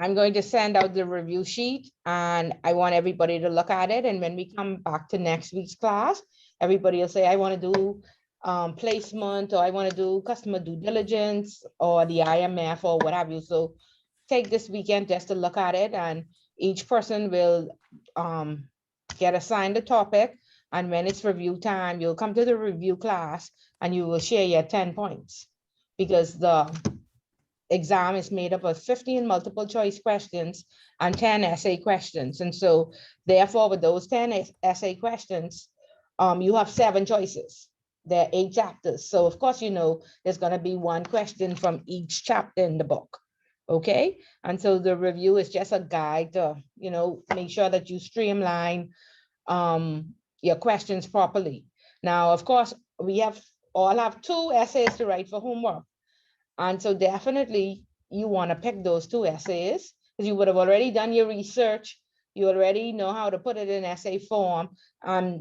I'm going to send out the review sheet and I want everybody to look at it. And when we come back to next week's class, everybody will say, I want to do placement, or I want to do customer due diligence, or the IMF, or what have you. So take this weekend just to look at it, and each person will get assigned a topic. And when it's review time, you'll come to the review class and you will share your 10 points, because the exam is made up of 15 multiple choice questions and 10 essay questions. And so therefore, with those 10 essay questions, you have 7 choices. There are 8 chapters. So of course, you know, there's going to be one question from each chapter in the book. Okay. And so the review is just a guide to, you know, make sure that you streamline your questions properly. Now, of course, we all have 2 essays to write for homework. And so definitely you want to pick those 2 essays, because you would have already done your research. You already know how to put it in essay form.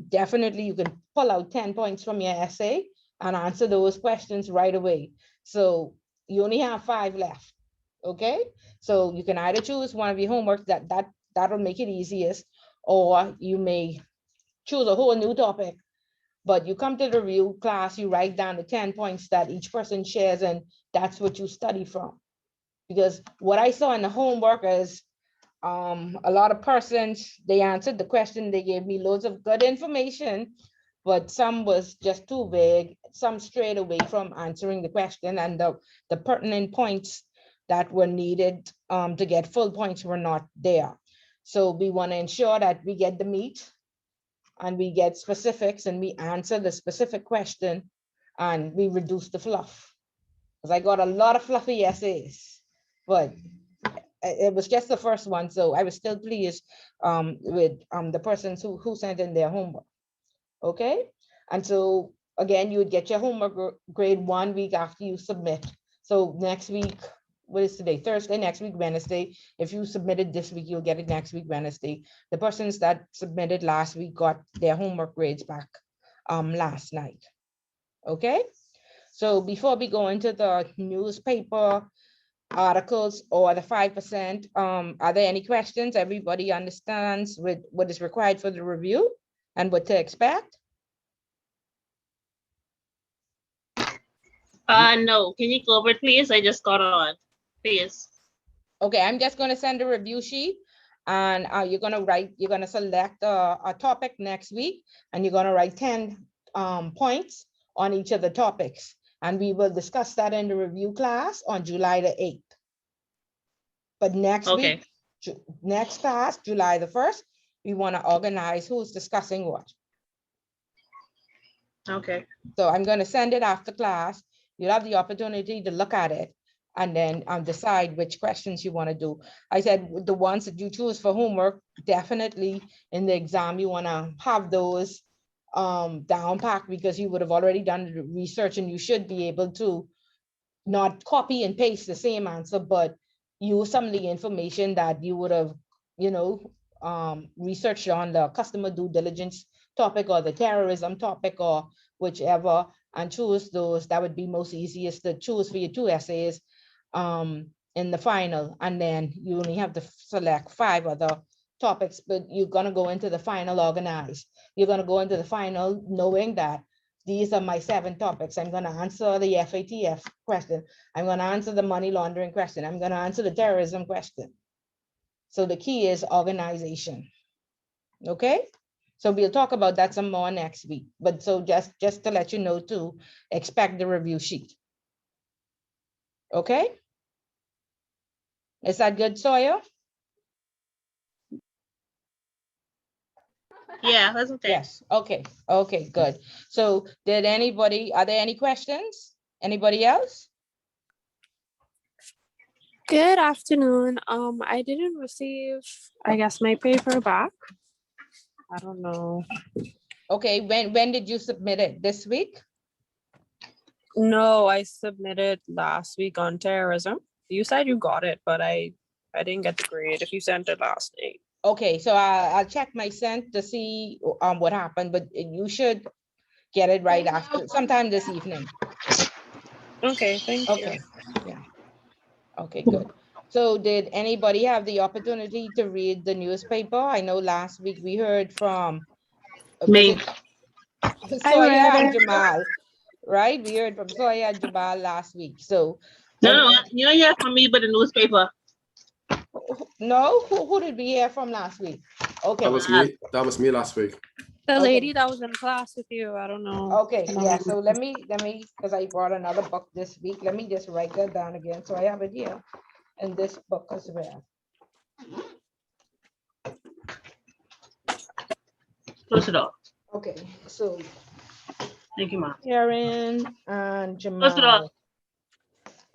Definitely you can pull out 10 points from your essay and answer those questions right away. So you only have 5 left. Okay. So you can either choose one of your homework that'll make it easiest, or you may choose a whole new topic. But you come to the review class, you write down the 10 points that each person shares, and that's what you study from. Because what I saw in the homework is a lot of persons, they answered the question, they gave me loads of good information, but some was just too vague, some strayed away from answering the question, and the pertinent points that were needed to get full points were not there. So we want to ensure that we get the meat, and we get specifics, and we answer the specific question, and we reduce the fluff. Because I got a lot of fluffy essays, but it was just the first one. So I was still pleased with the persons who sent in their homework. Okay. And so again, you would get your homework grade 1 week after you submit. So next week, what is today? Thursday, next week, Wednesday. If you submitted this week, you'll get it next week, Wednesday. The persons that submitted last week got their homework grades back last night. Okay. So before we go into the newspaper articles or the 5%, are there any questions? Everybody understands what is required for the review and what to expect? No, can you go over, please? I just got on, please. Okay, I'm just going to send a review sheet, and you're going to select a topic next week, and you're going to write 10 points on each of the topics. And we will discuss that in the review class on July the 8th. But next week, next class, July the 1st, we want to organize who's discussing what. Okay. So I'm going to send it after class. You'll have the opportunity to look at it and then decide which questions you want to do. I said the ones that you choose for homework, definitely in the exam, you want to have those down packed, because you would have already done the research, and you should be able to not copy and paste the same answer, but use some of the information that you would have, you know, researched on the customer due diligence topic or the terrorism topic or whichever, and choose those that would be most easiest to choose for your 2 essays in the final. And then you only have to select 5 other topics, but you're going to go into the final organized. You're going to go into the final knowing that these are my 7 topics. I'm going to answer the FATF question. I'm going to answer the money laundering question. I'm going to answer the terrorism question. So the key is organization. Okay. So we'll talk about that some more next week. But so just to let you know to expect the review sheet. Okay. Is that good, Sawyer? Yeah, that's okay. Yes. Okay. Okay, good. So are there any questions? Anybody else? Good afternoon. I didn't receive, I guess, my paper back. I don't know. Okay, when did you submit it? This week? No, I submitted last week on terrorism. You said you got it, but I didn't get the grade if you sent it last night. Okay, so I'll check my sent to see what happened, but you should get it right after, sometime this evening. Okay, thank you. Okay, yeah. Okay, good. So did anybody have the opportunity to read the newspaper? I know last week we heard from was Me. it I read Soya and it. Jamal, right? We heard from Soya and Jamal last week. So No, you don't hear from me, but the newspaper. no, who did we hear from last week? Okay. That was me. That was me last week. The Okay. lady that was in class with you, I don't know. Okay, yeah, so let me, because I brought another book this week, let me just write that down again, so I have it here in this book as well. Close it off. Okay, so Thank you, Mom. Karen and Close it off.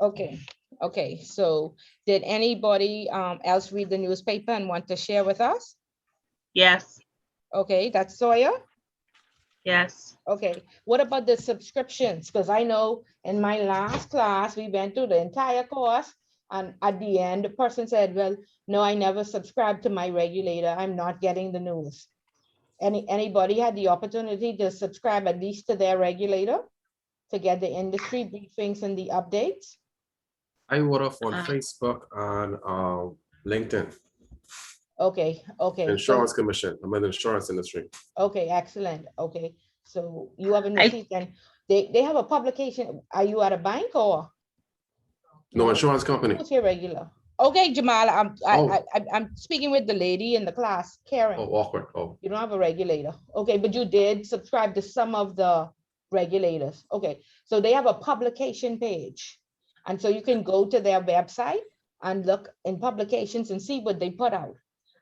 Jamal. Okay, so did anybody else read the newspaper and want to share with us? Yes. Okay, that's Sawyer. Yes. Okay, what about the subscriptions? Because I know in my last class, we went through the entire course, and at the end, the person said, well, no, I never subscribed to my regulator. I'm not getting the news. Anybody had the opportunity to subscribe at least to their regulator to get the industry briefings and the updates? I wrote off on Facebook and LinkedIn. Okay. Insurance commission. I'm in the insurance industry. Okay, excellent. Okay, so you haven't received, and they have a publication. Are you at a bank or? No, insurance company. Who's your regular? Okay, Jamal, I'm speaking with the lady in the class, Karen. Oh, awkward. Oh, You don't have a regulator. Okay, but you did subscribe to some of the regulators. Okay, so they have a publication page. And so you can go to their website and look in publications and see what they put out.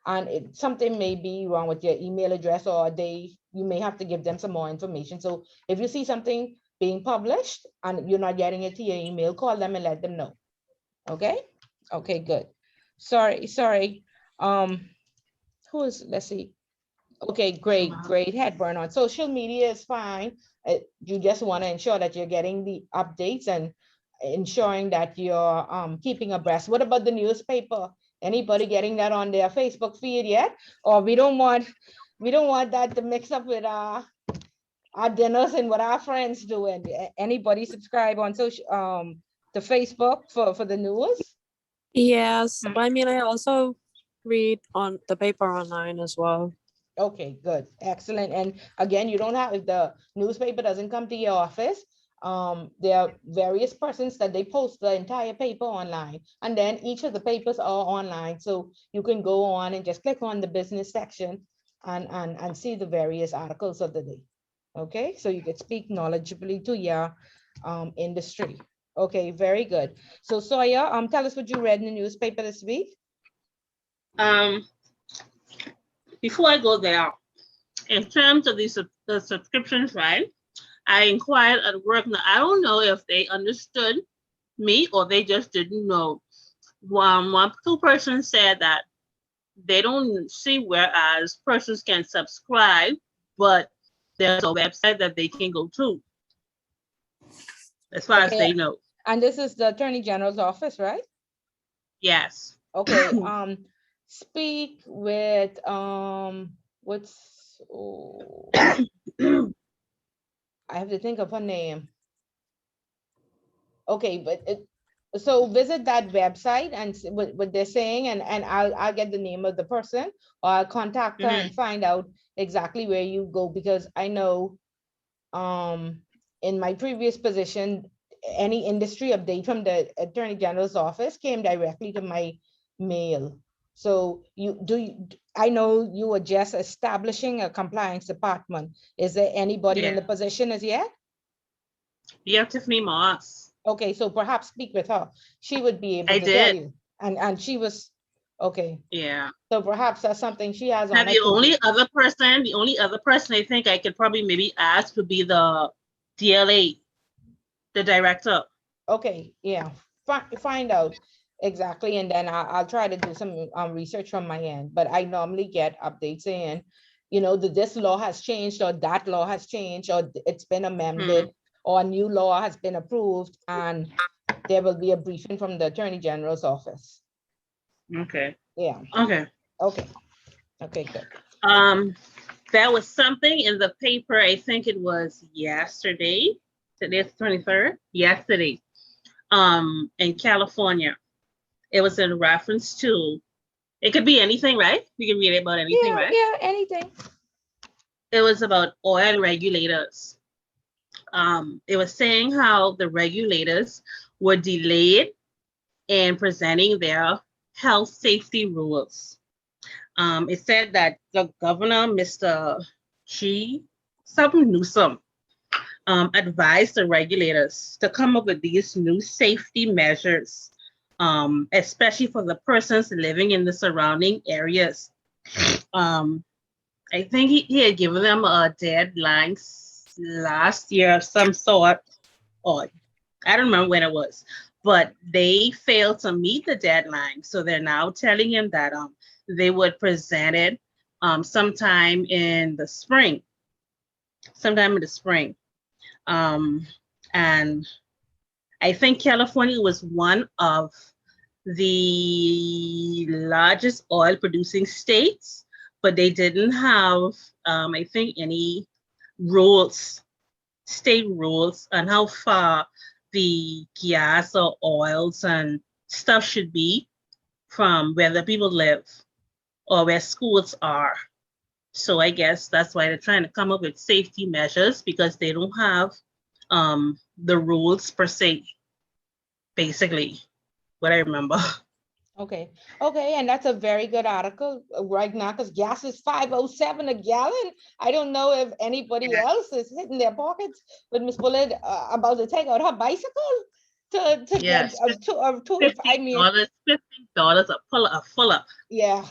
And something may be wrong with your email address, or you may have to give them some more information. So if you see something being published and you're not getting it to your email, call them and let them know. Okay. Okay, good. Sorry. Let's see. Okay, great. Headburn on social media is fine. You just want to ensure that you're getting the updates and ensuring that you're keeping abreast. What about the newspaper? Anybody getting that on their Facebook feed yet? Or we don't want that to mix up with our dinners and what our friends do. And anybody subscribe on social to Facebook for the news? Yes, I mean, I also read on the paper online as well. Okay, good, excellent. And again, you don't have, if the newspaper doesn't come to your office, there are various persons that they post the entire paper online, and then each of the papers are online, so you can go on and just click on the business section and see the various articles of the day. Okay, so you can speak knowledgeably to your industry. Okay, very good. So Sawyer, tell us what you read in the newspaper this week. Before I go there, in terms of the subscriptions, right? I inquired at work. Now, I don't know if they understood me or they just didn't know. Two persons said that they don't see whereas persons can subscribe, but there's a website that they can go to, as far as they know. And this is the Attorney General's office, right? Yes. Okay. Speak with I have to think of her name. Okay, but so visit that website and see what they're saying, and I'll get the name of the person, or I'll contact her and find out exactly where you go, because I know in my previous position, any industry update from the Attorney General's office came directly to my mail. So I know you were just establishing a compliance department. Is there anybody in the position as yet? Yeah, Tiffany Moss. Okay, so perhaps speak with her. She would be able to tell you. And she was, okay. Yeah. So perhaps that's something she has on. And the only other person I think I could probably maybe ask would be the DLA, the director. Okay, yeah, find out exactly, and then I'll try to do some research from my end. But I normally get updates saying, this law has changed, or that law has changed, or it's been amended, or a new law has been approved, and there will be a briefing from the Attorney General's office. Okay. Yeah. Okay. Okay, good. There was something in the paper, I think it was yesterday. Today's 23rd. Yesterday. In California. It was in reference to, it could be anything, right? We can read about anything, Yeah, right? yeah, anything. It was about oil regulators. It was saying how the regulators were delayed in presenting their health safety rules. It said that the governor, Mr. G. Something Newsom, advised the regulators to come up with these new safety measures, especially for the persons living in the surrounding areas. I think he had given them a deadline last year of some sort, or I don't remember when it was, but they failed to meet the deadline. So they're now telling him that they would present it sometime in the spring. And I think California was one of the largest oil producing states, but they didn't have, I think, any rules, state rules on how far the gas or oils and stuff should be from where the people live or where schools are. So I guess that's why they're trying to come up with safety measures, because they don't have the rules per se, basically, what I remember. Okay, okay, and that's a very good article right now because gas is 5.07 a gallon. I don't know if anybody else is hitting their pockets with Miss Bullet about to take out her bicycle to get Yes, to I mean, $50 a full up. yeah.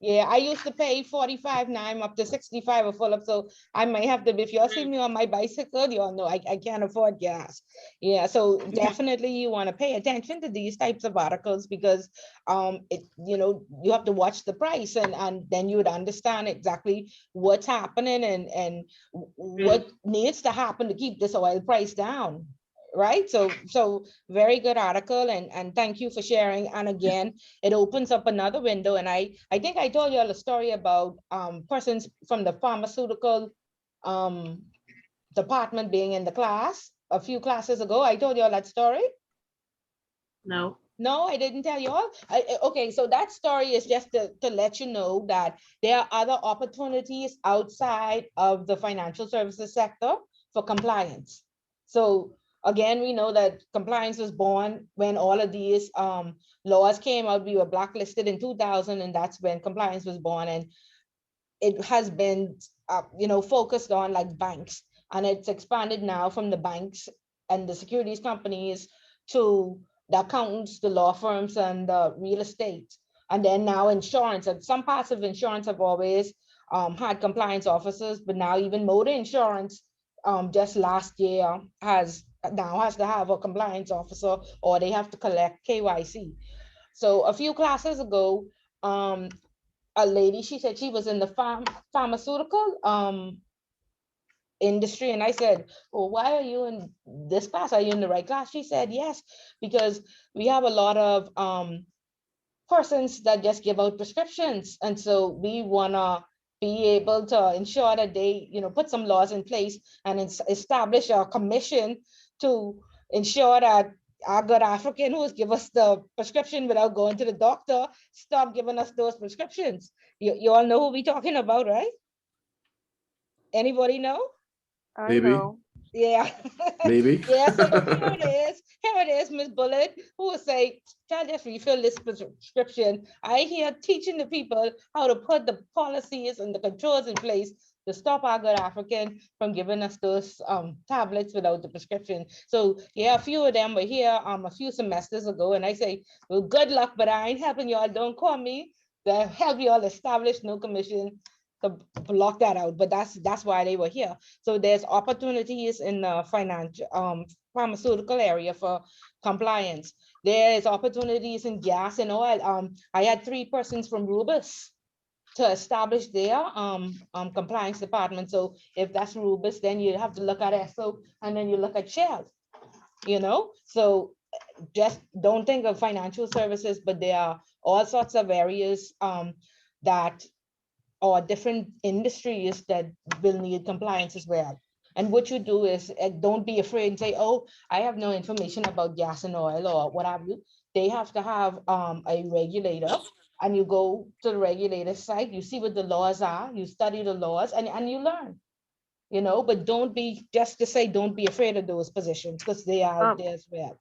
Yeah, I used to pay 45 now. I'm up to 65 a full up. So I might have to, if y'all see me on my bicycle, y'all know I can't afford gas. Yeah, so definitely you want to pay attention to these types of articles because it, you know, you have to watch the price and then you would understand exactly what's happening and what needs to happen to keep this oil price down. Right. So very good article and thank you for sharing. And again, it opens up another window. And I think I told you all a story about persons from the pharmaceutical um, department being in the class a few classes ago. I told you all that story. No. No, I didn't tell you all. Okay, so that story is just to let you know that there are other opportunities outside of the financial services sector for compliance. So again, we know that compliance was born when all of these laws came out. We were blacklisted in 2000, and that's when compliance was born. And it has been, focused on like banks, and it's expanded now from the banks and the securities companies to the accountants, the law firms, and the real estate. And then now insurance, and some parts of insurance have always had compliance officers, but now even motor insurance just last year has to have a compliance officer or they have to collect KYC. So a few classes ago, a lady, she said she was in the pharmaceutical industry. And I said, well, why are you in this class? Are you in the right class? She said, yes, because we have a lot of persons that just give out prescriptions. And so we want to be able to ensure that they, put some laws in place and establish a commission to ensure that our good African who's give us the prescription without going to the doctor, stop giving us those prescriptions. You all know who we talking about, right? Anybody know? I Maybe, know. Yeah. maybe. Yeah, so here it is, Miss Bullet, who will say, "Child, just refill this prescription." I hear teaching the people how to put the policies and the controls in place to stop our good African from giving us those tablets without the prescription. So yeah, a few of them were here a few semesters ago, and I say, well, good luck, but I ain't helping y'all. Don't call me to help y'all establish no commission to block that out. But that's why they were here. So there's opportunities in the financial pharmaceutical area for compliance. There's opportunities in gas and oil. I had 3 persons from Rubis to establish their compliance department. So if that's Rubis, then you have to look at ESSO and then you look at Shell, So just don't think of financial services, but there are all sorts of areas that or different industries that will need compliance as well. And what you do is don't be afraid and say, oh, I have no information about gas and oil or what have you. they have to have a regulator, and you go to the regulator site, you see what the laws are, you study the laws, and you learn, you know, but don't be, just to say, don't be afraid of those positions, because they are out Um, there as well.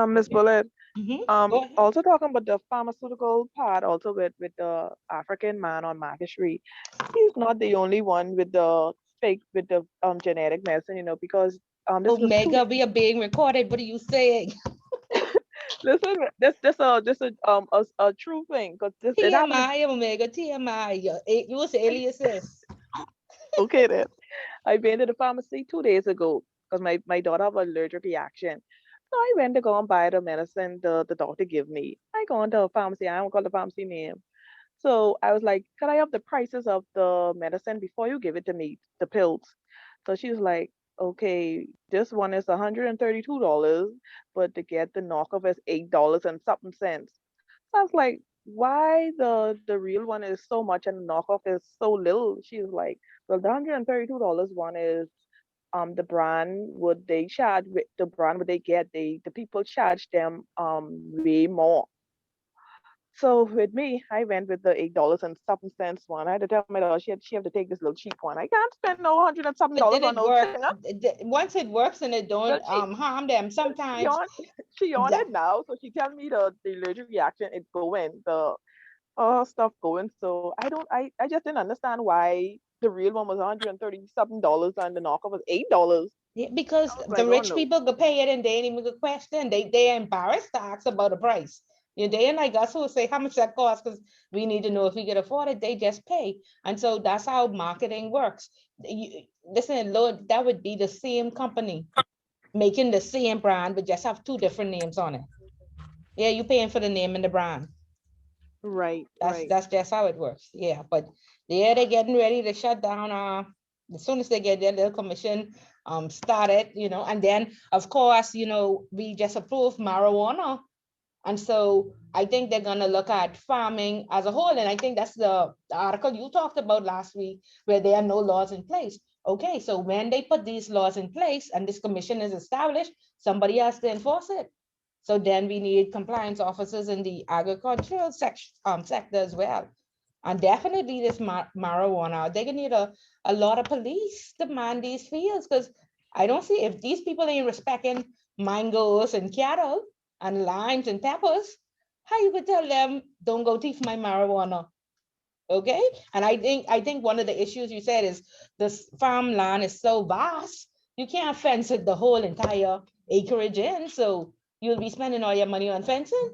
Miss Okay. Bullet, Go ahead. also talking about the pharmaceutical part, also with the African man on Market Street, he's not the only one with the fake with the genetic medicine, you know, because this was two. Omega, we are being recorded. What are you saying? Listen, this a true thing because this it happened. TMI, Omega, TMI. Use aliases. Okay, then I went to the pharmacy 2 days ago because my daughter have an allergic reaction. So I went to go and buy the medicine the doctor give me. I go into a pharmacy. I don't call the pharmacy name. So I was like, "Can I have the prices of the medicine before you give it to me, the pills?" So she was like, "Okay, this one is $132, but to get the knockoff is $8 and something cents." So I was like, "Why the real one is so much and the knockoff is so little?" She was like, "Well, the $132 one is the brand would they charge the brand would they get the people charge them way more." So with me, I went with the $8 and something cents one. I had to tell my daughter she have to take this little cheap one. I can't spend no hundred and something But dollars did on it no work? thing. Once it works and it Well, don't harm them, she sometimes on she on that it now, so she tell me the allergic reaction it going, the stuff going. So I just didn't understand why the real one was 130 something dollars and the knockoff was $8. yeah, I because was the like, oh rich no. people could pay it and they ain't even gonna question. They embarrassed to ask about the price. You know, they ain't like us who say how much that costs because we need to know if we can afford it. They just pay, and so that's how marketing works. Listen, Lord, that would be the same company making the same brand, but just have two different names on it. Yeah, you paying for the name and the brand. Right, That's right. that's just how it works. Yeah, but they're getting ready to shut down. As soon as they get their little commission started, you know, and then of course, you know, we just approved marijuana, and so I think they're gonna look at farming as a whole. And I think that's the article you talked about last week, where there are no laws in place. Okay, so when they put these laws in place and this commission is established, somebody has to enforce it. So then we need compliance officers in the agricultural sector as well. And definitely this marijuana, they're gonna need a lot of police to man these fields, because I don't see, if these people ain't respecting mangoes and cattle and limes and peppers, how you could tell them don't go thief my marijuana? Okay. And I think one of the issues you said is this farmland is so vast, you can't fence it the whole entire acreage in. So you'll be spending all your money on fencing,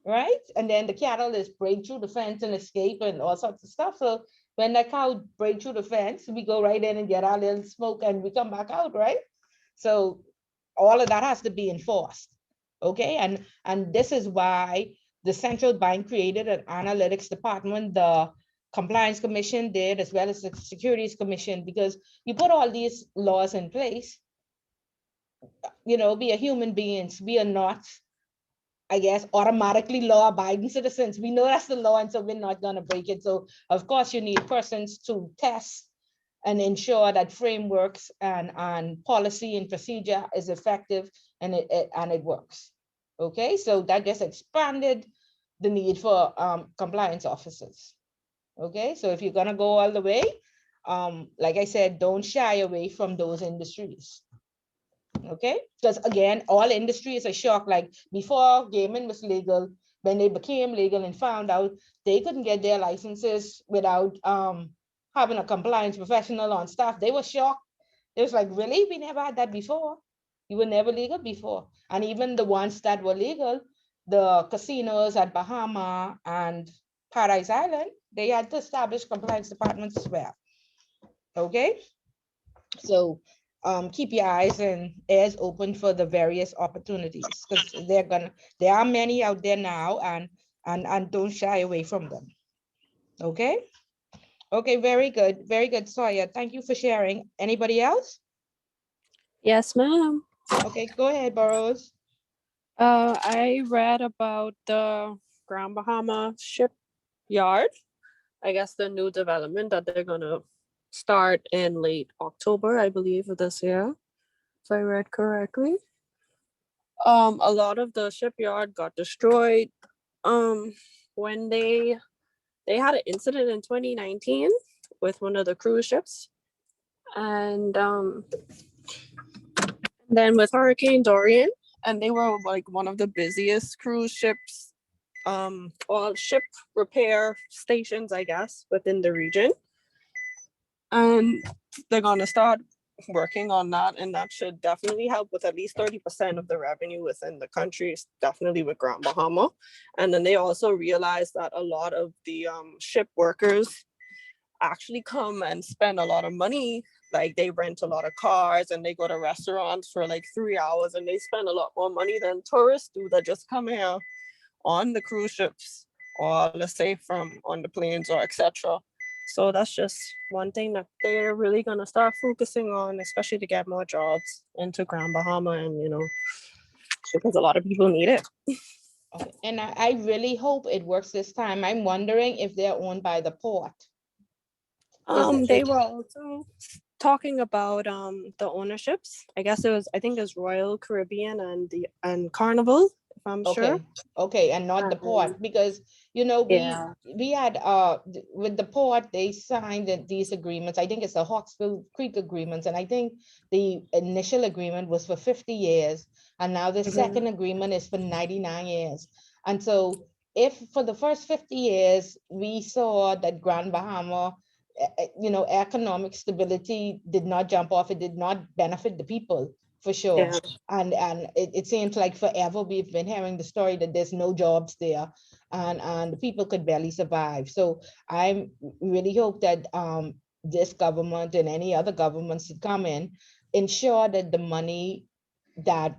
right? And then the cattle is break through the fence and escape and all sorts of stuff. So when that cow break through the fence, we go right in and get our little smoke and we come back out, right? So all of that has to be enforced. Okay. And this is why the central bank created an analytics department, the compliance commission did, as well as the securities commission, because you put all these laws in place, you know, we are human beings. We are not, I guess, automatically law abiding citizens. We know that's the law, and so we're not going to break it. So, of course, you need persons to test and ensure that frameworks and policy and procedure is effective and it works. Okay, so that just expanded the need for compliance officers. Okay, so if you're going to go all the way, like I said, don't shy away from those industries. Okay, because again, all industries are shocked. Like before gaming was legal, when they became legal and found out they couldn't get their licenses without having a compliance professional on staff, they were shocked. It was like, really, we never had that before. You were never legal before. And even the ones that were legal, the casinos at Bahama and Paradise Island, they had to establish compliance departments as well. Okay, so keep your eyes and ears open for the various opportunities, because there are many out there now, and don't shy away from them. Okay. Okay, very good, Sawyer. Thank you for sharing. Anybody else? Yes, ma'am. Okay, go ahead, Burrows. I read about the Grand Bahama shipyard. I guess the new development that they're gonna start in late October, I believe, of this year, if I read correctly. A lot of the shipyard got destroyed. When they had an incident in 2019 with one of the cruise ships, and then with Hurricane Dorian, and they were like one of the busiest cruise ships, or ship repair stations, I guess, within the region. And they're gonna start working on that, and that should definitely help with at least 30% of the revenue within the country, definitely with Grand Bahama. And then they also realized that a lot of the ship workers actually come and spend a lot of money. Like they rent a lot of cars and they go to restaurants for like 3 hours, and they spend a lot more money than tourists do that just come here on the cruise ships, or let's say from on the planes or etc. So that's just one thing that they're really gonna start focusing on, especially to get more jobs into Grand Bahama, and because a lot of people need it. Okay. And I really hope it works this time. I'm wondering if they're owned by the port. They were also talking about the ownerships. I think it was Royal Caribbean and Carnival, if I'm sure. Okay, and not the port, because we had with the port, they signed these agreements. I think it's the Hawksbill Creek agreements, and I think the initial agreement was for 50 years, and now the second agreement is for 99 years. And so if for the first 50 years we saw that Grand Bahama, economic stability did not jump off, it did not benefit the people, for sure. Yeah. And it seems like forever we've been hearing the story that there's no jobs there, and the people could barely survive. So I really hope that this government and any other governments that come in ensure that the money that,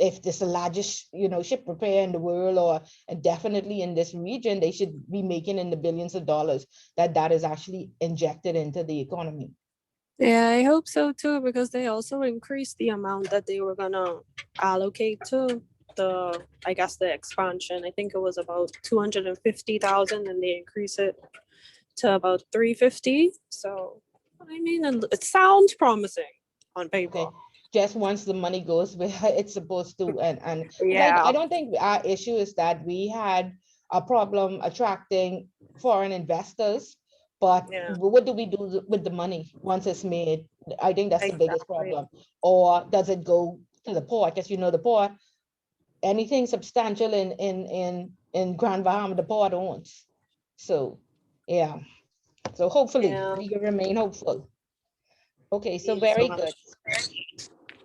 if this is the largest ship repair in the world, or definitely in this region, they should be making in the billions of dollars, that is actually injected into the economy. Yeah, I hope so too, because they also increased the amount that they were gonna allocate to the expansion. I think it was about 250,000, and they increase it to about 350. So I mean, it sounds promising on paper. Okay. Just once the money goes where it's supposed to, and Yeah. I don't think our issue is that we had a problem attracting foreign investors, but what do we do with the money once it's made? I think that's the biggest problem. Or does it go to the port? Because the port, anything substantial in Grand Bahama, the port owns. So yeah, so hopefully we can remain hopeful. Okay, so very good.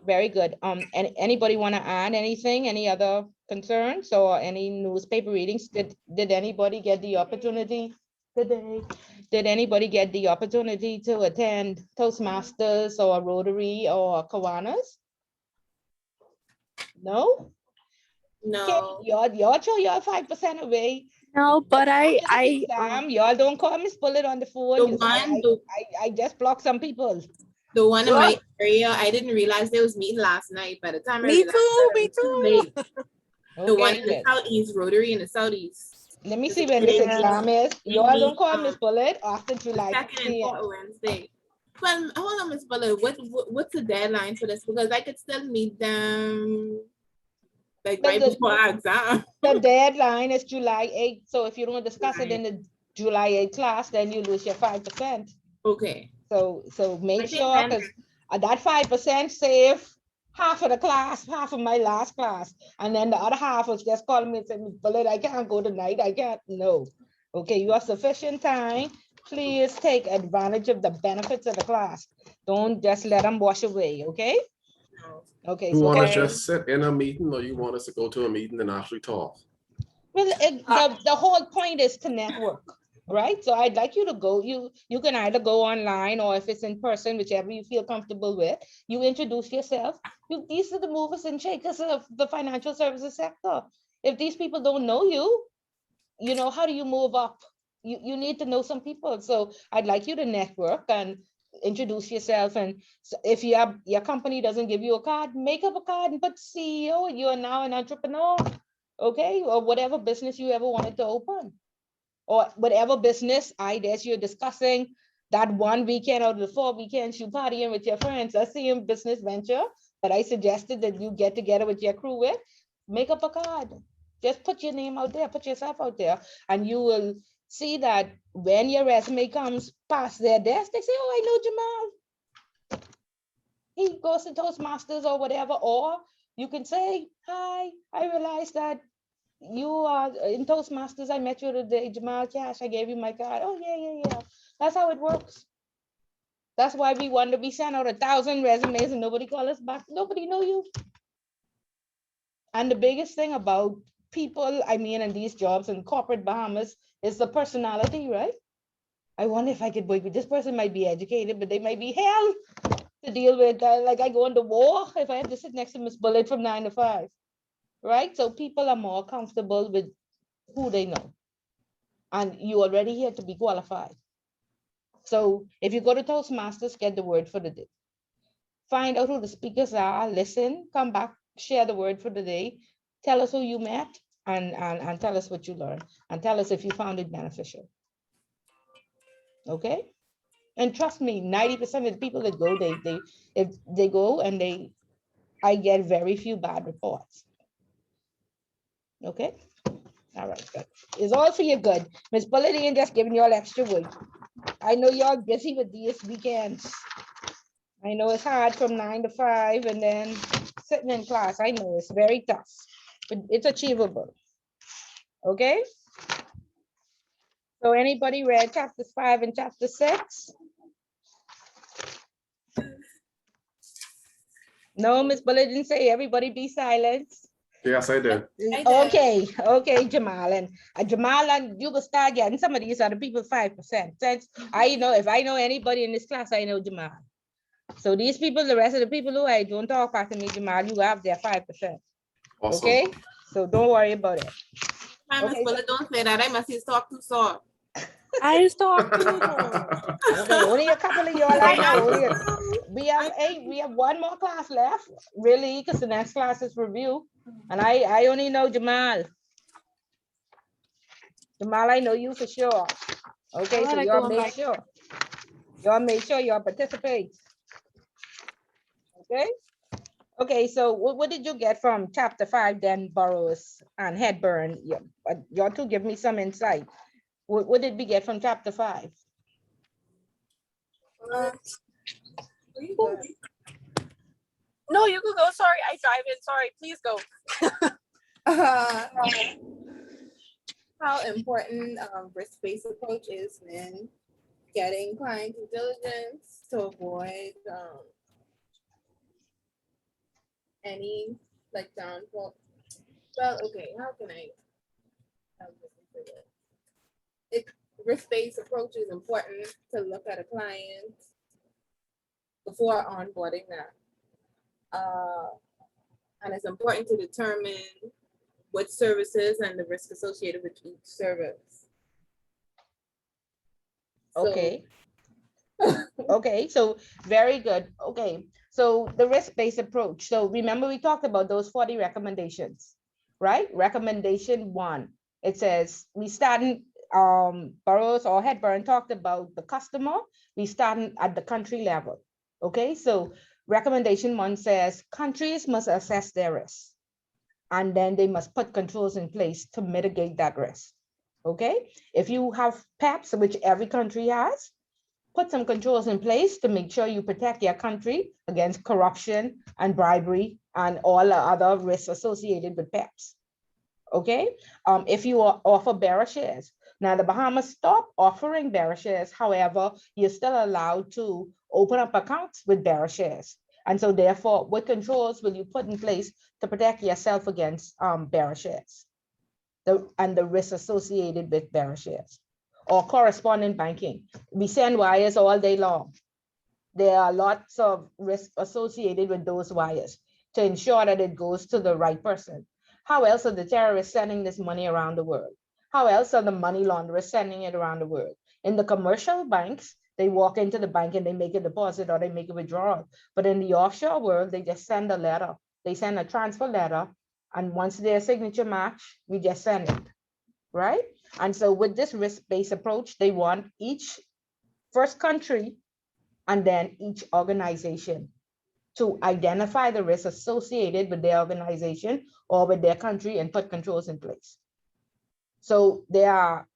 Very good. And anybody want to add anything? Any other concerns or any newspaper readings? Did anybody get the opportunity today? Did anybody get the opportunity to attend Toastmasters or Rotary or Kiwanis? No? No. Okay, y'all 5% away. No, but y'all don't call Miss Bullet on the phone. I just blocked some people. The one in my area, I didn't realize there was meeting last night. By the time me too. Late. Okay, the one in the southeast, Rotary in the southeast. Let me see when this exam is. Y'all don't call Miss Bullet after July. Second and fourth Wednesday. Well, hold on, Miss Bullet. What's the deadline for this? Because I could still meet them like right before our exam. The deadline is July 8th. So if you don't discuss it in the July 8th class, then you lose your 5%. Okay. So make sure, because that 5% save half of the class, half of my last class. And then the other half was just calling me and saying, Bullet, I can't go tonight. I can't. No. Okay, you have sufficient time. Please take advantage of the benefits of the class. Don't just let them wash away, okay? No. Okay. You want to just sit in a meeting, or you want us to go to a meeting and actually talk? Well, the whole point is to network. Right, so I'd like you to go. You can either go online, or if it's in person, whichever you feel comfortable with. You introduce yourself. These are the movers and shakers of the financial services sector. If these people don't know you, how do you move up? You need to know some people. So I'd like you to network and introduce yourself. And if your company doesn't give you a card, make up a card and put CEO. You are now an entrepreneur, okay, or whatever business you ever wanted to open. Or whatever business ideas you're discussing, that one weekend out of the 4 weekends you partying with your friends. I see a business venture that I suggested that you get together with your crew with. make up a card. Just put your name out there, put yourself out there, and you will see that when your resume comes past their desk, they say, oh, I know Jamal. He goes to Toastmasters or whatever, or you can say, hi, I realized that you are in Toastmasters. I met you today, Jamal Cash. I gave you my card. Oh, yeah. That's how it works. That's why we want to be sent out 1,000 resumes and nobody call us back. Nobody know you. And the biggest thing about people, I mean, in these jobs in corporate Bahamas is the personality, right? I wonder if I could work with this person. Might be educated, but they might be hell to deal with. Like I go into war if I have to sit next to Miss Bullet from 9 to 5, right? So people are more comfortable with who they know. And you already here to be qualified. So if you go to Toastmasters, get the word for the day. Find out who the speakers are, listen, come back, share the word for the day, tell us who you met, and tell us what you learned, and tell us if you found it beneficial. Okay? And trust me, 90% of the people that go, if they go and I get very few bad reports. Okay? All right, good. It's all for your good. Miss Bullet ain't just giving you all extra work. I know y'all busy with these weekends. I know it's hard from 9 to 5 and then sitting in class. I know it's very tough, but it's achievable. Okay? So anybody read chapters 5 and chapter 6? No, Miss Bullet didn't say everybody be silent. Yes, I did. Okay, Jamal. And Jamal, and you will start getting some of these other people 5%. Since I know, if I know anybody in this class, I know Jamal. So these people, the rest of the people who I don't talk back to me, Jamal, you have their 5%. Awesome. Okay? So don't worry about it. Miss Okay. Bullet, don't say that. I must have talked too soft. I talk to Okay, only a couple of y'all I know. We have one more class left, really, because the next class is review. And I only know Jamal. Jamal, I know you for sure. Okay, so y'all make sure. Y'all make sure y'all participate. Okay? Okay, so what did you get from chapter 5 then, Burroughs and Hedburn? Y'all two give me some insight. What did we get from chapter 5? No, you can go. Sorry, I drive in. Sorry, please go. How important risk-based approach is when getting client due diligence to avoid any like downfall. Well, okay, how can I risk-based approach is important to look at a client before onboarding them. And it's important to determine what services and the risk associated with each service. Okay. Okay, so very good. Okay, so the risk-based approach. So remember we talked about those 40 recommendations, right? Recommendation 1, it says we starting, Burroughs or Hedburn talked about the customer. We starting at the country level. Okay, so recommendation 1 says countries must assess their risk, and then they must put controls in place to mitigate that risk. Okay, if you have PEPs, which every country has, put some controls in place to make sure you protect your country against corruption and bribery and all the other risks associated with PEPs. Okay, if you offer bearer shares. Now the Bahamas stopped offering bearer shares. However, you're still allowed to open up accounts with bearer shares. And so therefore, what controls will you put in place to protect yourself against bearer shares and the risks associated with bearer shares? Or correspondent banking. We send wires all day long. There are lots of risks associated with those wires to ensure that it goes to the right person. How else are the terrorists sending this money around the world? How else are the money launderers sending it around the world? In the commercial banks, they walk into the bank and they make a deposit or they make a withdrawal. But in the offshore world, they just send a letter. They send a transfer letter. And once their signature match, we just send it, right? And so with this risk-based approach, they want each first country and then each organization to identify the risks associated with their organization or with their country and put controls in place. So there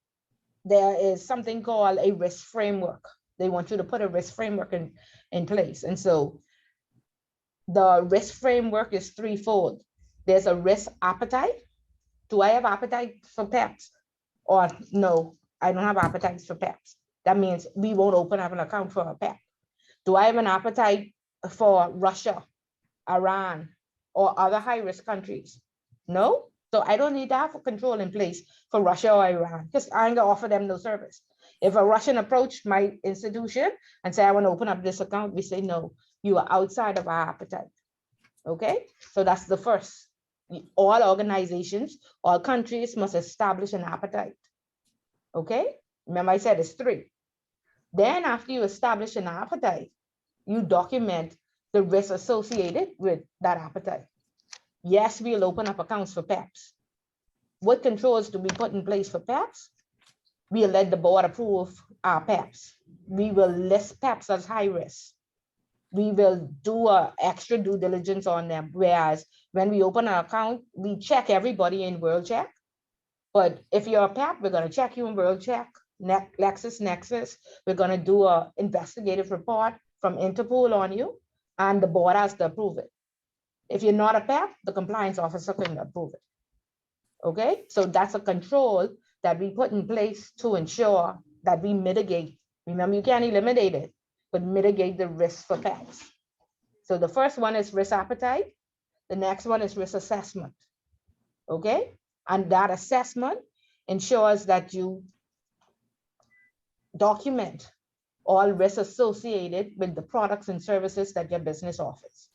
is something called a risk framework. They want you to put a risk framework in place. And so the risk framework is threefold. There's a risk appetite. Do I have appetite for pets? Or no, I don't have appetites for pets. That means we won't open up an account for a pet. Do I have an appetite for Russia, Iran, or other high-risk countries? No. So I don't need to have a control in place for Russia or Iran because I ain't gonna offer them no service. If a Russian approached my institution and say, I want to open up this account, we say, no, you are outside of our appetite. Okay, so that's the first. All organizations, all countries must establish an appetite. Okay, remember I said it's three. Then after you establish an appetite, you document the risks associated with that appetite. Yes, we'll open up accounts for PEPs. What controls do we put in place for PEPs? We'll let the board approve our PEPs. We will list PEPs as high risk. We will do an extra due diligence on them. Whereas when we open an account, we check everybody in WorldCheck. But if you're a PEP, we're going to check you in WorldCheck, LexisNexis. We're going to do an investigative report from Interpol on you, and the board has to approve it. If you're not a PEP, the compliance officer can approve it. Okay, so that's a control that we put in place to ensure that we mitigate. Remember, you can't eliminate it, but mitigate the risk for PEPs. So the first one is risk appetite. The next one is risk assessment. Okay, and that assessment ensures that you document all risks associated with the products and services that your business offers.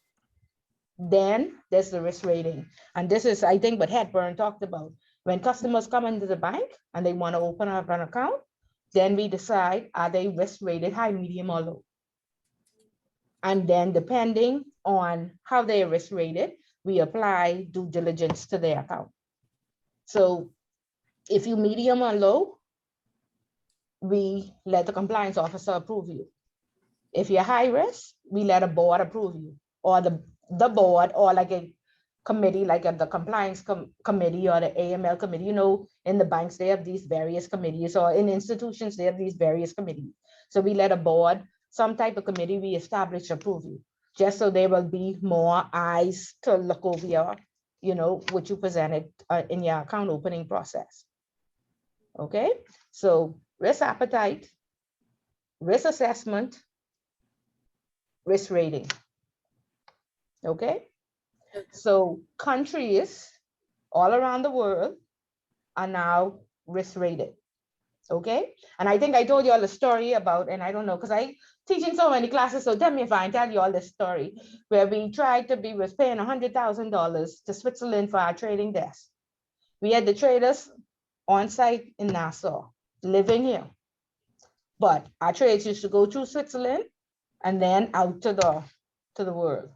Then there's the risk rating. And this is, I think, what Hepburn talked about. When customers come into the bank and they want to open up an account, then we decide, are they risk rated high, medium, or low? And then depending on how they are risk rated, we apply due diligence to their account. So if you medium or low, we let the compliance officer approve you. If you're high risk, we let a board approve you, or the board, or like a committee, like the compliance committee or the AML committee. You know, in the banks, they have these various committees, or in institutions, they have these various committees. So we let a board, some type of committee we establish, approve you, just so there will be more eyes to look over your, you know, what you presented in your account opening process. Okay, so risk appetite, risk assessment, risk rating. Okay, so countries all around the world are now risk rated. Okay, and I think I told you all a story about, and I don't know, because I teach in so many classes, so tell me if I tell you all this story, where we was paying $100,000 to Switzerland for our trading desk. We had the traders on site in Nassau, living here. But our trades used to go through Switzerland and then out to the world,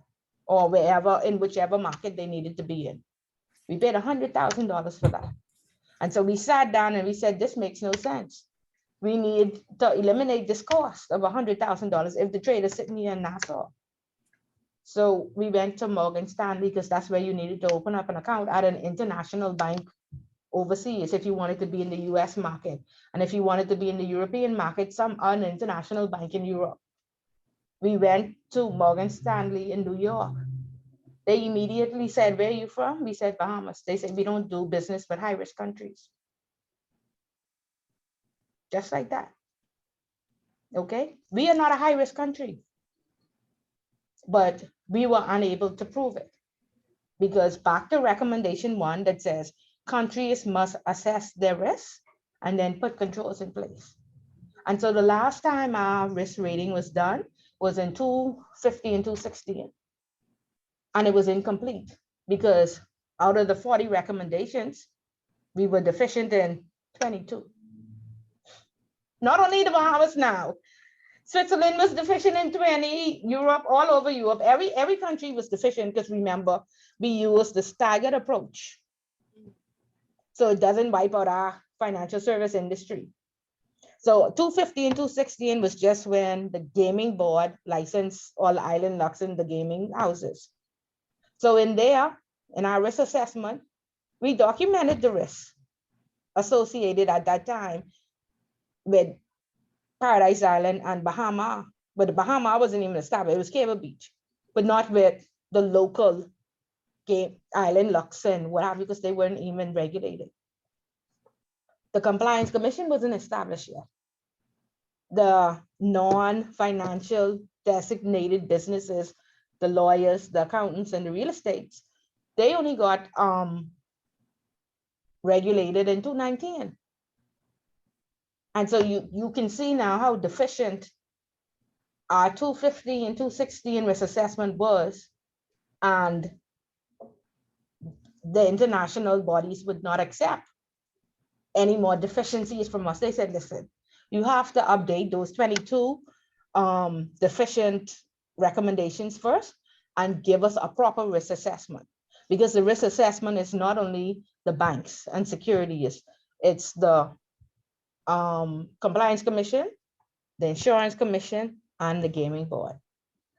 or wherever, in whichever market they needed to be in. We paid $100,000 for that. And so we sat down and we said, this makes no sense. We need to eliminate this cost of $100,000 if the trade is sitting here in Nassau. So we went to Morgan Stanley, because that's where you needed to open up an account at an international bank overseas if you wanted to be in the US market. And if you wanted to be in the European market, an international bank in Europe. We went to Morgan Stanley in New York. They immediately said, where are you from? We said, Bahamas. They said, we don't do business with high-risk countries. Just like that. Okay, we are not a high-risk country, but we were unable to prove it, because back to recommendation 1 that says countries must assess their risks and then put controls in place. And so the last time our risk rating was done was in 2015 and 2016. And it was incomplete, because out of the 40 recommendations, we were deficient in 22. Not only the Bahamas now, Switzerland was deficient in 20, Europe, all over Europe, every country was deficient, because remember, we used the staggered approach. So it doesn't wipe out our financial service industry. So 250 and 216 was just when the gaming board licensed all island locks in the gaming houses. So in there, in our risk assessment, we documented the risks associated at that time with Paradise Island and Bahama. But the Bahama wasn't even established, it was Cable Beach, but not with the local game island locks and what have you, because they weren't even regulated. The Compliance Commission wasn't established yet. The non-financial designated businesses, the lawyers, the accountants, and the real estates, they only got regulated in 2019. And so you can see now how deficient our 250 and 216 risk assessment was, and the international bodies would not accept any more deficiencies from us. They said, listen, you have to update those 22 deficient recommendations first and give us a proper risk assessment. Because the risk assessment is not only the banks and securities, it's the Compliance Commission, the Insurance Commission, and the Gaming Board.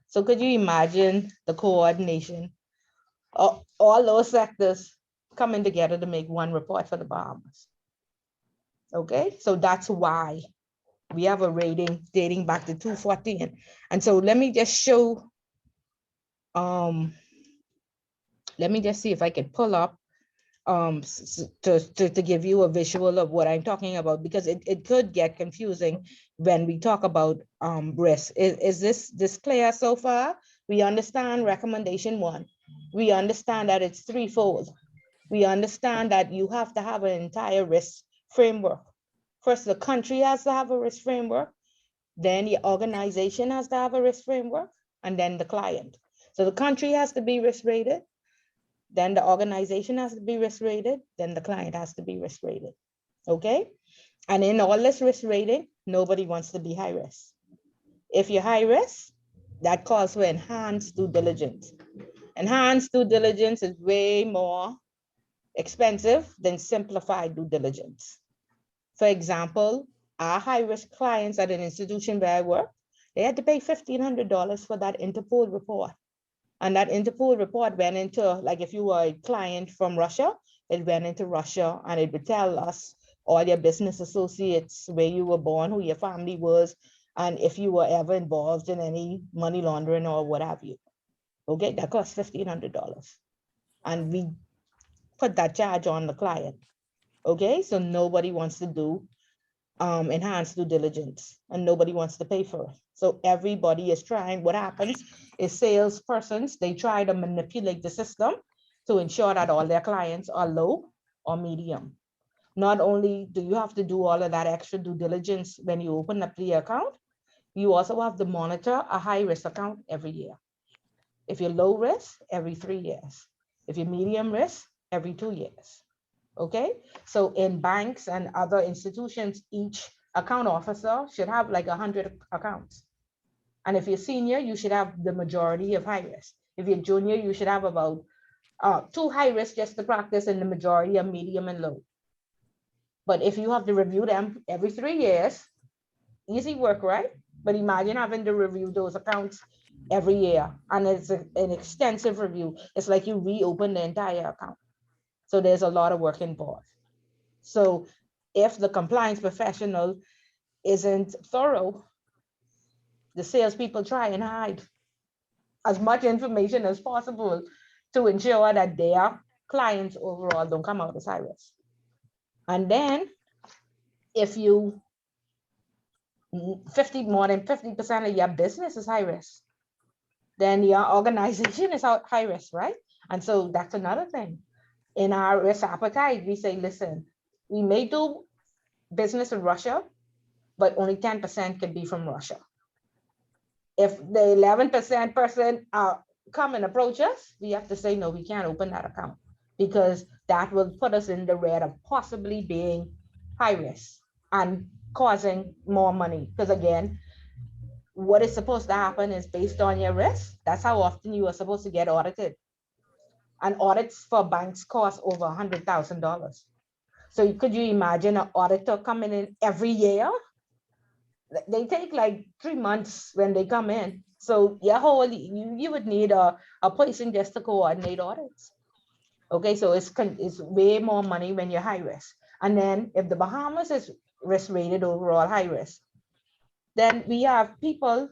So could you imagine the coordination of all those sectors coming together to make one report for the Bahamas? Okay, so that's why we have a rating dating back to 2014. And so let me just show, let me just see if I can pull up to give you a visual of what I'm talking about, because it could get confusing when we talk about risk. Is this clear so far? We understand recommendation 1. We understand that it's threefold. We understand that you have to have an entire risk framework. First, the country has to have a risk framework, then the organization has to have a risk framework, and then the client. So the country has to be risk rated, then the organization has to be risk rated, then the client has to be risk rated. Okay? And in all this risk rating, nobody wants to be high risk. If you're high risk, that calls for enhanced due diligence. Enhanced due diligence is way more expensive than simplified due diligence. For example, our high-risk clients at an institution where I work, they had to pay $1,500 for that Interpol report. And that Interpol report went into, like if you were a client from Russia, it went into Russia and it would tell us all your business associates, where you were born, who your family was, and if you were ever involved in any money laundering or what have you. Okay, that costs $1,500. And we put that charge on the client. Okay, so nobody wants to do enhanced due diligence and nobody wants to pay for it. So everybody is trying. What happens is salespersons, they try to manipulate the system to ensure that all their clients are low or medium. Not only do you have to do all of that extra due diligence when you open up the account, you also have to monitor a high risk account every year. If you're low risk, every 3 years. If you're medium risk, every 2 years. Okay, so in banks and other institutions, each account officer should have like 100 accounts. And if you're senior, you should have the majority of high risk. If you're junior, you should have about 2 high risk just to practice, and the majority are medium and low. But if you have to review them every 3 years, easy work, right? But imagine having to review those accounts every year, and it's an extensive review. It's like you reopen the entire account. So there's a lot of work involved. So if the compliance professional isn't thorough, the salespeople try and hide as much information as possible to ensure that their clients overall don't come out as high risk. And then if you more than 50% of your business is high risk, then your organization is high risk, right? And so that's another thing. In our risk appetite, we say, listen, we may do business in Russia, but only 10% can be from Russia. If the 11% person come and approach us, we have to say, no, we can't open that account, because that will put us in the red of possibly being high risk and causing more money. Because again, what is supposed to happen is based on your risk. That's how often you are supposed to get audited. And audits for banks cost over $100,000. So could you imagine an auditor coming in every year they take like 3 months when they come in. So you would need a person just to coordinate audits. Okay, so it's way more money when you're high risk. And then if the Bahamas is risk rated overall high risk, then we have people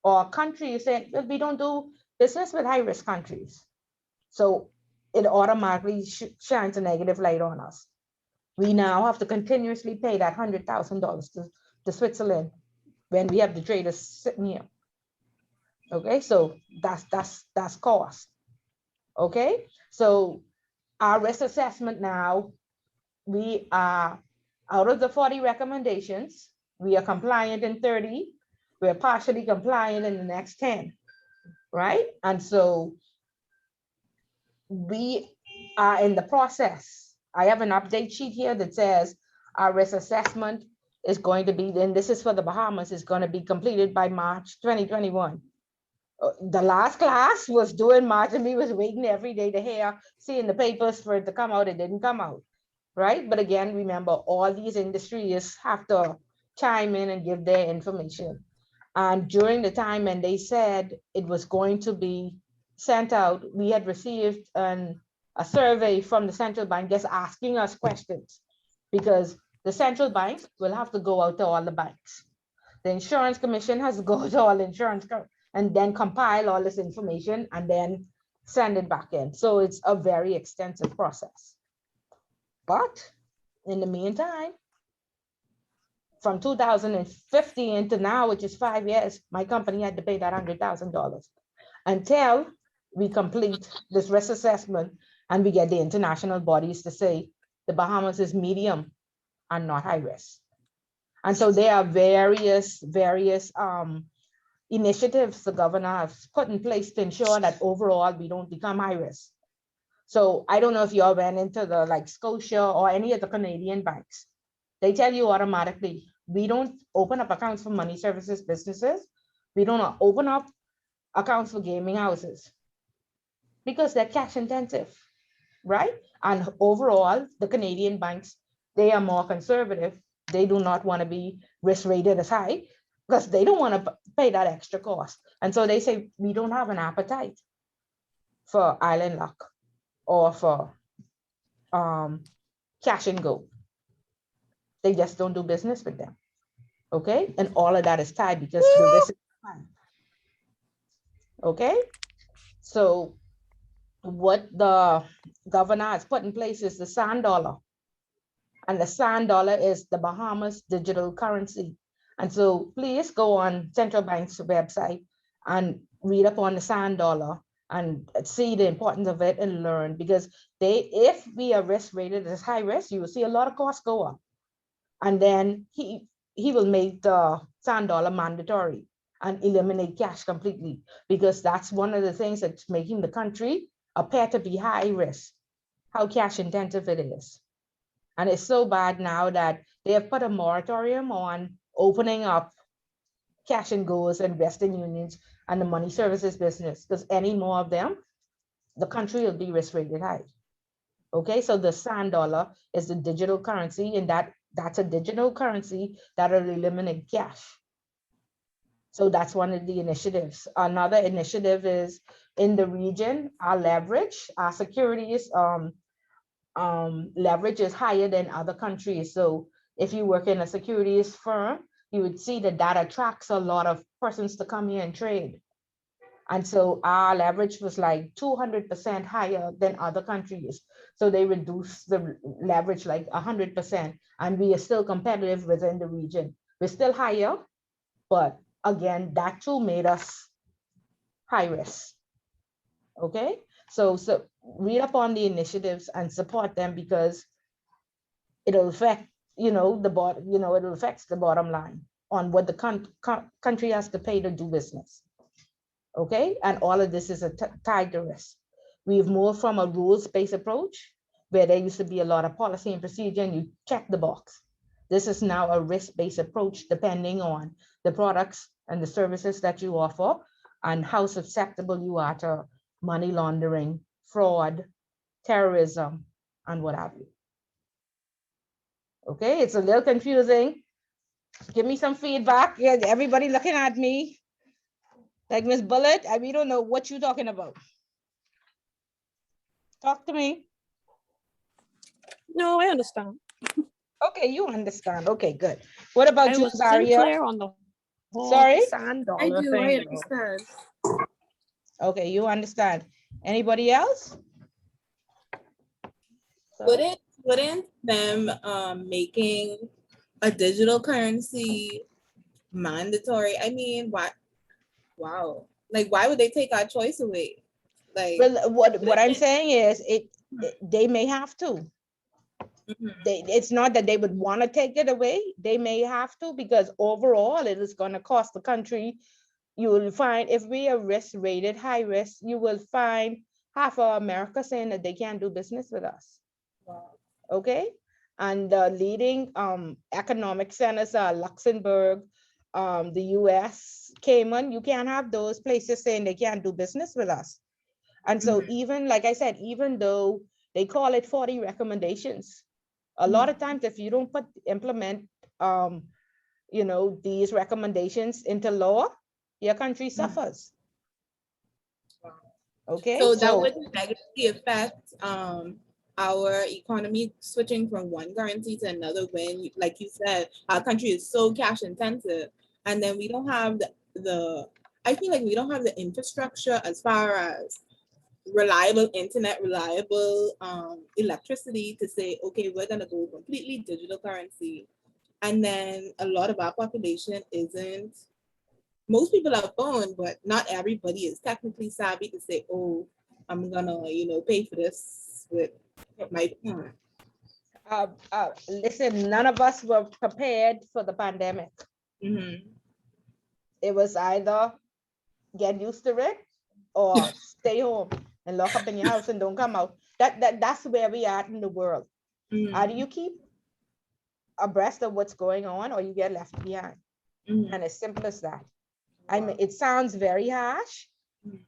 or countries saying, well, we don't do business with high risk countries. So it automatically shines a negative light on us. We now have to continuously pay that $100,000 to Switzerland when we have the traders sitting here. Okay, so that's cost. Okay, so our risk assessment now, we are out of the 40 recommendations, we are compliant in 30, we're partially compliant in the next 10, right? And so we are in the process. I have an update sheet here that says our risk assessment is going to be, and this is for the Bahamas, is going to be completed by March 2021. The last class was due in March and we was waiting every day to hear, see in the papers for it to come out. It didn't come out, right? But again, remember, all these industries have to chime in and give their information. And during the time when they said it was going to be sent out, we had received a survey from the central bank just asking us questions, because the central bank will have to go out to all the banks. The insurance commission has to go to all insurance and then compile all this information and then send it back in. So it's a very extensive process. But in the meantime, from 2015 to now, which is 5 years, my company had to pay that $100,000 until we complete this risk assessment and we get the international bodies to say the Bahamas is medium and not high risk. And so there are various initiatives the governor has put in place to ensure that overall we don't become high risk. So I don't know if you all went into the like Scotia or any of the Canadian banks. They tell you automatically, we don't open up accounts for money services businesses. We don't open up accounts for gaming houses because they're cash intensive, right? And overall, the Canadian banks, they are more conservative. They do not want to be risk rated as high because they don't want to pay that extra cost. And so they say, we don't have an appetite for Island Luck or for cash and go. They just don't do business with them. Okay, and all of that is tied because the risk is high. Okay, so what the governor has put in place is the sand dollar. And the sand dollar is the Bahamas digital currency. And so please go on central bank's website and read up on the sand dollar and see the importance of it and learn, because if we are risk rated as high risk, you will see a lot of costs go up. And then he will make the sand dollar mandatory and eliminate cash completely, because that's one of the things that's making the country appear to be high risk, how cash intensive it is. And it's so bad now that they have put a moratorium on opening up cash and goes and Western unions and the money services business, because any more of them, the country will be risk rated high. Okay, so the sand dollar is the digital currency, and that's a digital currency that will eliminate cash. So that's one of the initiatives. Another initiative is in the region, our leverage, our securities leverage is higher than other countries. So if you work in a securities firm, you would see that that attracts a lot of persons to come here and trade. And so our leverage was like 200% higher than other countries. So they reduced the leverage like 100%, and we are still competitive within the region. We're still higher, but again, that too made us high risk. Okay, so read up on the initiatives and support them, because it'll affect, it affects the bottom line on what the country has to pay to do business. Okay, and all of this is tied to risk. We've moved from a rules-based approach where there used to be a lot of policy and procedure and you check the box. This is now a risk-based approach depending on the products and the services that you offer and how susceptible you are to money laundering, fraud, terrorism, and what have you. Okay, it's a little confusing, Give me some feedback. Yeah, everybody looking at me like Miss Bullet. We don't know what you're talking about. Talk to me. No, I understand. Okay, you understand. Okay, good. What about I you, wasn't Zaria? clear on the whole Sorry? sand I dollar do, thing. I though. understand. Okay, you understand. Anybody else? Wouldn't them making a digital currency mandatory? I mean, why? Wow, like why would they take our choice away? Like, Well, what I'm saying is they may have to. mhm, It's not that they would want to take it away. They may have to, because overall it is going to cost the country. You will find, if we are risk rated high risk, you will find half of America saying that they can't do business with us. wow. Okay. And the leading economic centers are Luxembourg, the US, Cayman. You can't have those places saying they can't do business with us. And so even, like I said, even though they call it 40 recommendations, a lot of times if you don't implement these recommendations into law, your country suffers. Okay, So that would negatively affect our economy switching from one currency to another when, like you said, our country is so cash intensive, and then we don't have I feel like we don't have the infrastructure as far as reliable internet, reliable electricity to say, okay, we're gonna go completely digital currency. And then a lot of our population isn't, most people have phone, but not everybody is technically savvy to say, oh, I'm gonna, pay for this with my phone. listen, none of us were prepared for the pandemic. Mm-hmm. It was either get used to it or stay home and lock up in your house and don't come out. That's where we are in the world. Mm-hmm. Either you keep abreast of what's going on or you get left behind. Mm-hmm. And as simple as that. I mean, it sounds very harsh,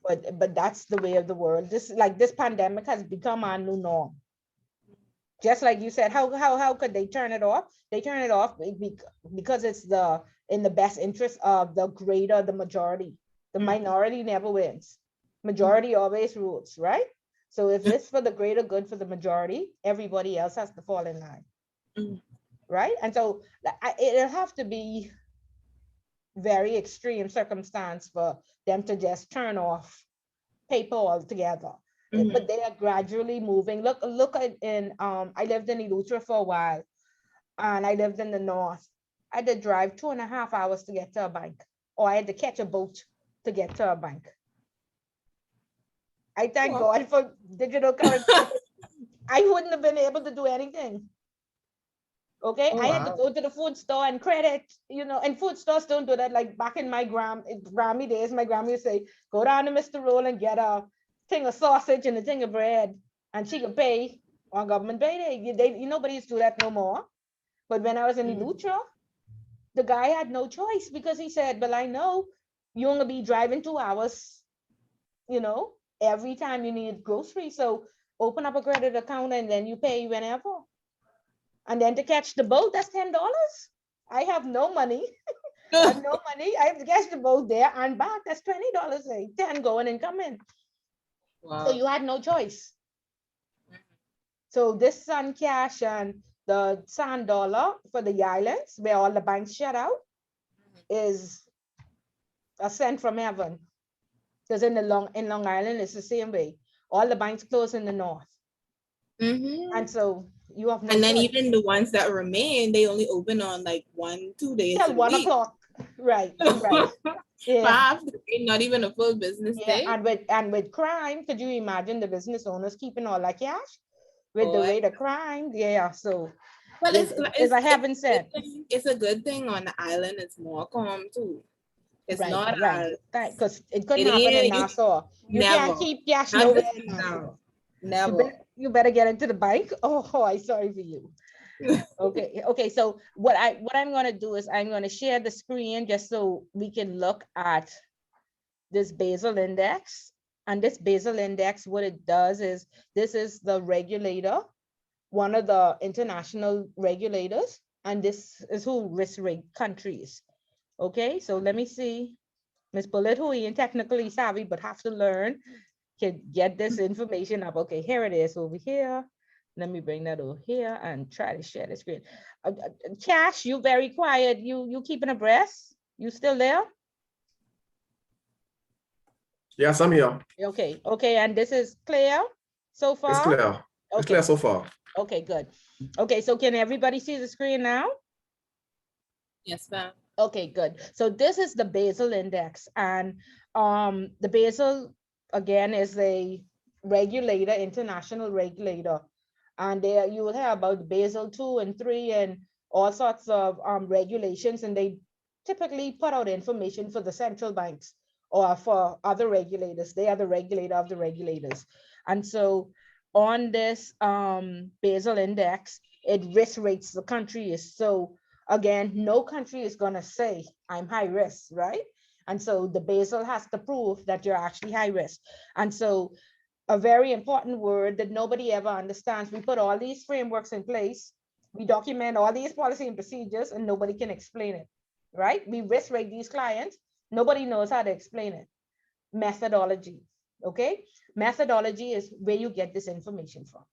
but that's the way of the world. This pandemic has become our new norm. Just like you said, how could they turn it off? They turn it off because it's in the best interest of the majority. The minority never wins. Majority always rules, right? So if it's for the greater good for the majority, everybody else has to fall in line. Right? And so it'll have to be very extreme circumstance for them to just turn off paper altogether. But they are gradually moving. Look at I lived in Eleuthera for a while, and I lived in the north. I had to drive 2.5 hours to get to a bank, or I had to catch a boat to get to a bank. I thank God for digital currency. I wouldn't have been able to do anything. Okay, I had to go to the food store and credit, and food stores don't do that. Like back in my Grammy days, my grandma would say, go down to Mr. Roll and get a thing of sausage and a thing of bread, and she could pay on government payday. Nobody used to do that no more. But when I was in Eleuthera, the guy had no choice because he said, well, I know you're gonna be driving 2 hours, every time you need groceries. So open up a credit account and then you pay whenever. And then to catch the boat, that's $10. I have no money. I have no money. I have to catch the boat there and back. That's $20. 10 going and coming. Wow. So you had no choice. So this Sun Cash and the sand dollar for the islands, where all the banks shut out, is a sent from heaven. Because in Long Island, it's the same way. All the banks close in the north. And so you have no and then choice. even the ones that remain, they only open on like 1-2 days. Till 1 o'clock. Right. Yeah. Not even a full business day. And with crime, could you imagine the business owners keeping all that cash? With the rate of crime, yeah. So, well, as I haven't said, it's a good thing on the island. It's more calm too. It's not because it couldn't happen in Nassau. You can't keep cash nowhere in Nassau. Never. You better get into the bank. Oh, I'm sorry for you. Okay. So what I'm going to do is I'm going to share the screen just so we can look at this Basel index. And this Basel index, what it does is, this is the regulator, one of the international regulators And this is who risk rate countries. Okay, so let me see. Miss Bullet, who ain't technically savvy, but have to learn, can get this information up. Okay, here it is over here. Let me bring that over here and try to share the screen. Cash, you very quiet. You keeping abreast? You still there? Yes, I'm here. Okay, okay, and this is clear so far? It's clear. It's clear so far. Okay, good. Okay, so can everybody see the screen now? Yes, ma'am. Okay, good. So this is the Basel Index, and the Basel, again, is a regulator, international regulator. And there you will hear about Basel 2 and 3 and all sorts of regulations, and they typically put out information for the central banks or for other regulators. They are the regulator of the regulators. And so on this Basel Index, it risk rates the countries. So again, no country is going to say I'm high risk, right? And so the Basel has to prove that you're actually high risk. And so a very important word that nobody ever understands, we put all these frameworks in place, we document all these policy and procedures, and nobody can explain it, right? We risk rate these clients, nobody knows how to explain it. Methodology, okay? Methodology is where you get this information from,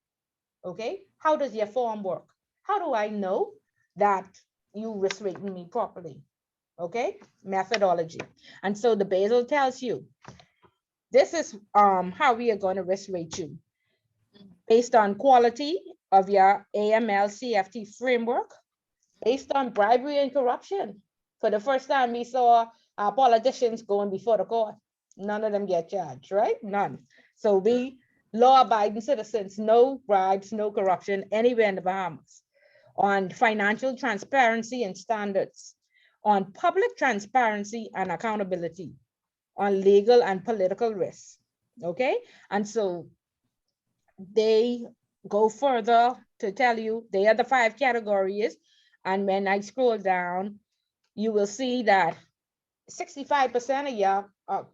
okay? How does your form work? How do I know that you risk rating me properly? Okay, methodology. And so the Basel tells you, this is how we are going to risk rate you based on quality of your AML CFT framework, based on bribery and corruption. For the first time, we saw our politicians going before the court. None of them get charged, right? None. So we law-abiding citizens, no bribes, no corruption anywhere in the Bahamas. On financial transparency and standards, on public transparency and accountability, on legal and political risks, okay? And so they go further to tell you, they are the 5 categories. And when I scroll down, you will see that 65% of your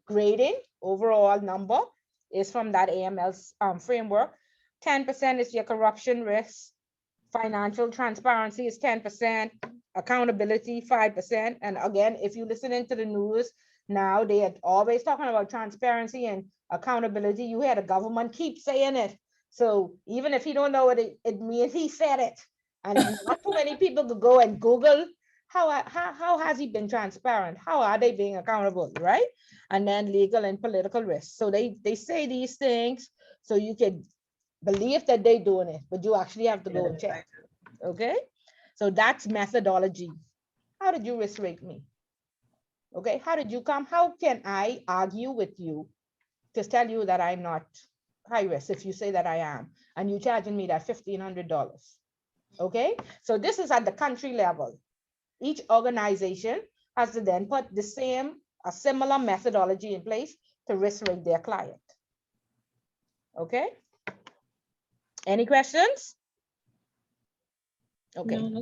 grading overall number is from that AML framework. 10% is your corruption risk. Financial transparency is 10%, accountability 5%. And again, if you listen into the news now, they are always talking about transparency and accountability. You hear the government keep saying it. So even if you don't know what it means, he said it. And not too many people could go and Google how has he been transparent? How are they being accountable, right? And then legal and political risks. So they say these things so you can believe that they're doing it, but you actually have to go and check. Okay, so that's methodology. How did you risk rate me? Okay, how did you come? How can I argue with you to tell you that I'm not high risk if you say that I am, and you charging me that $1,500? Okay, so this is at the country level. Each organization has to then put a similar methodology in place to risk rate their client. Okay. Any questions? Okay. No.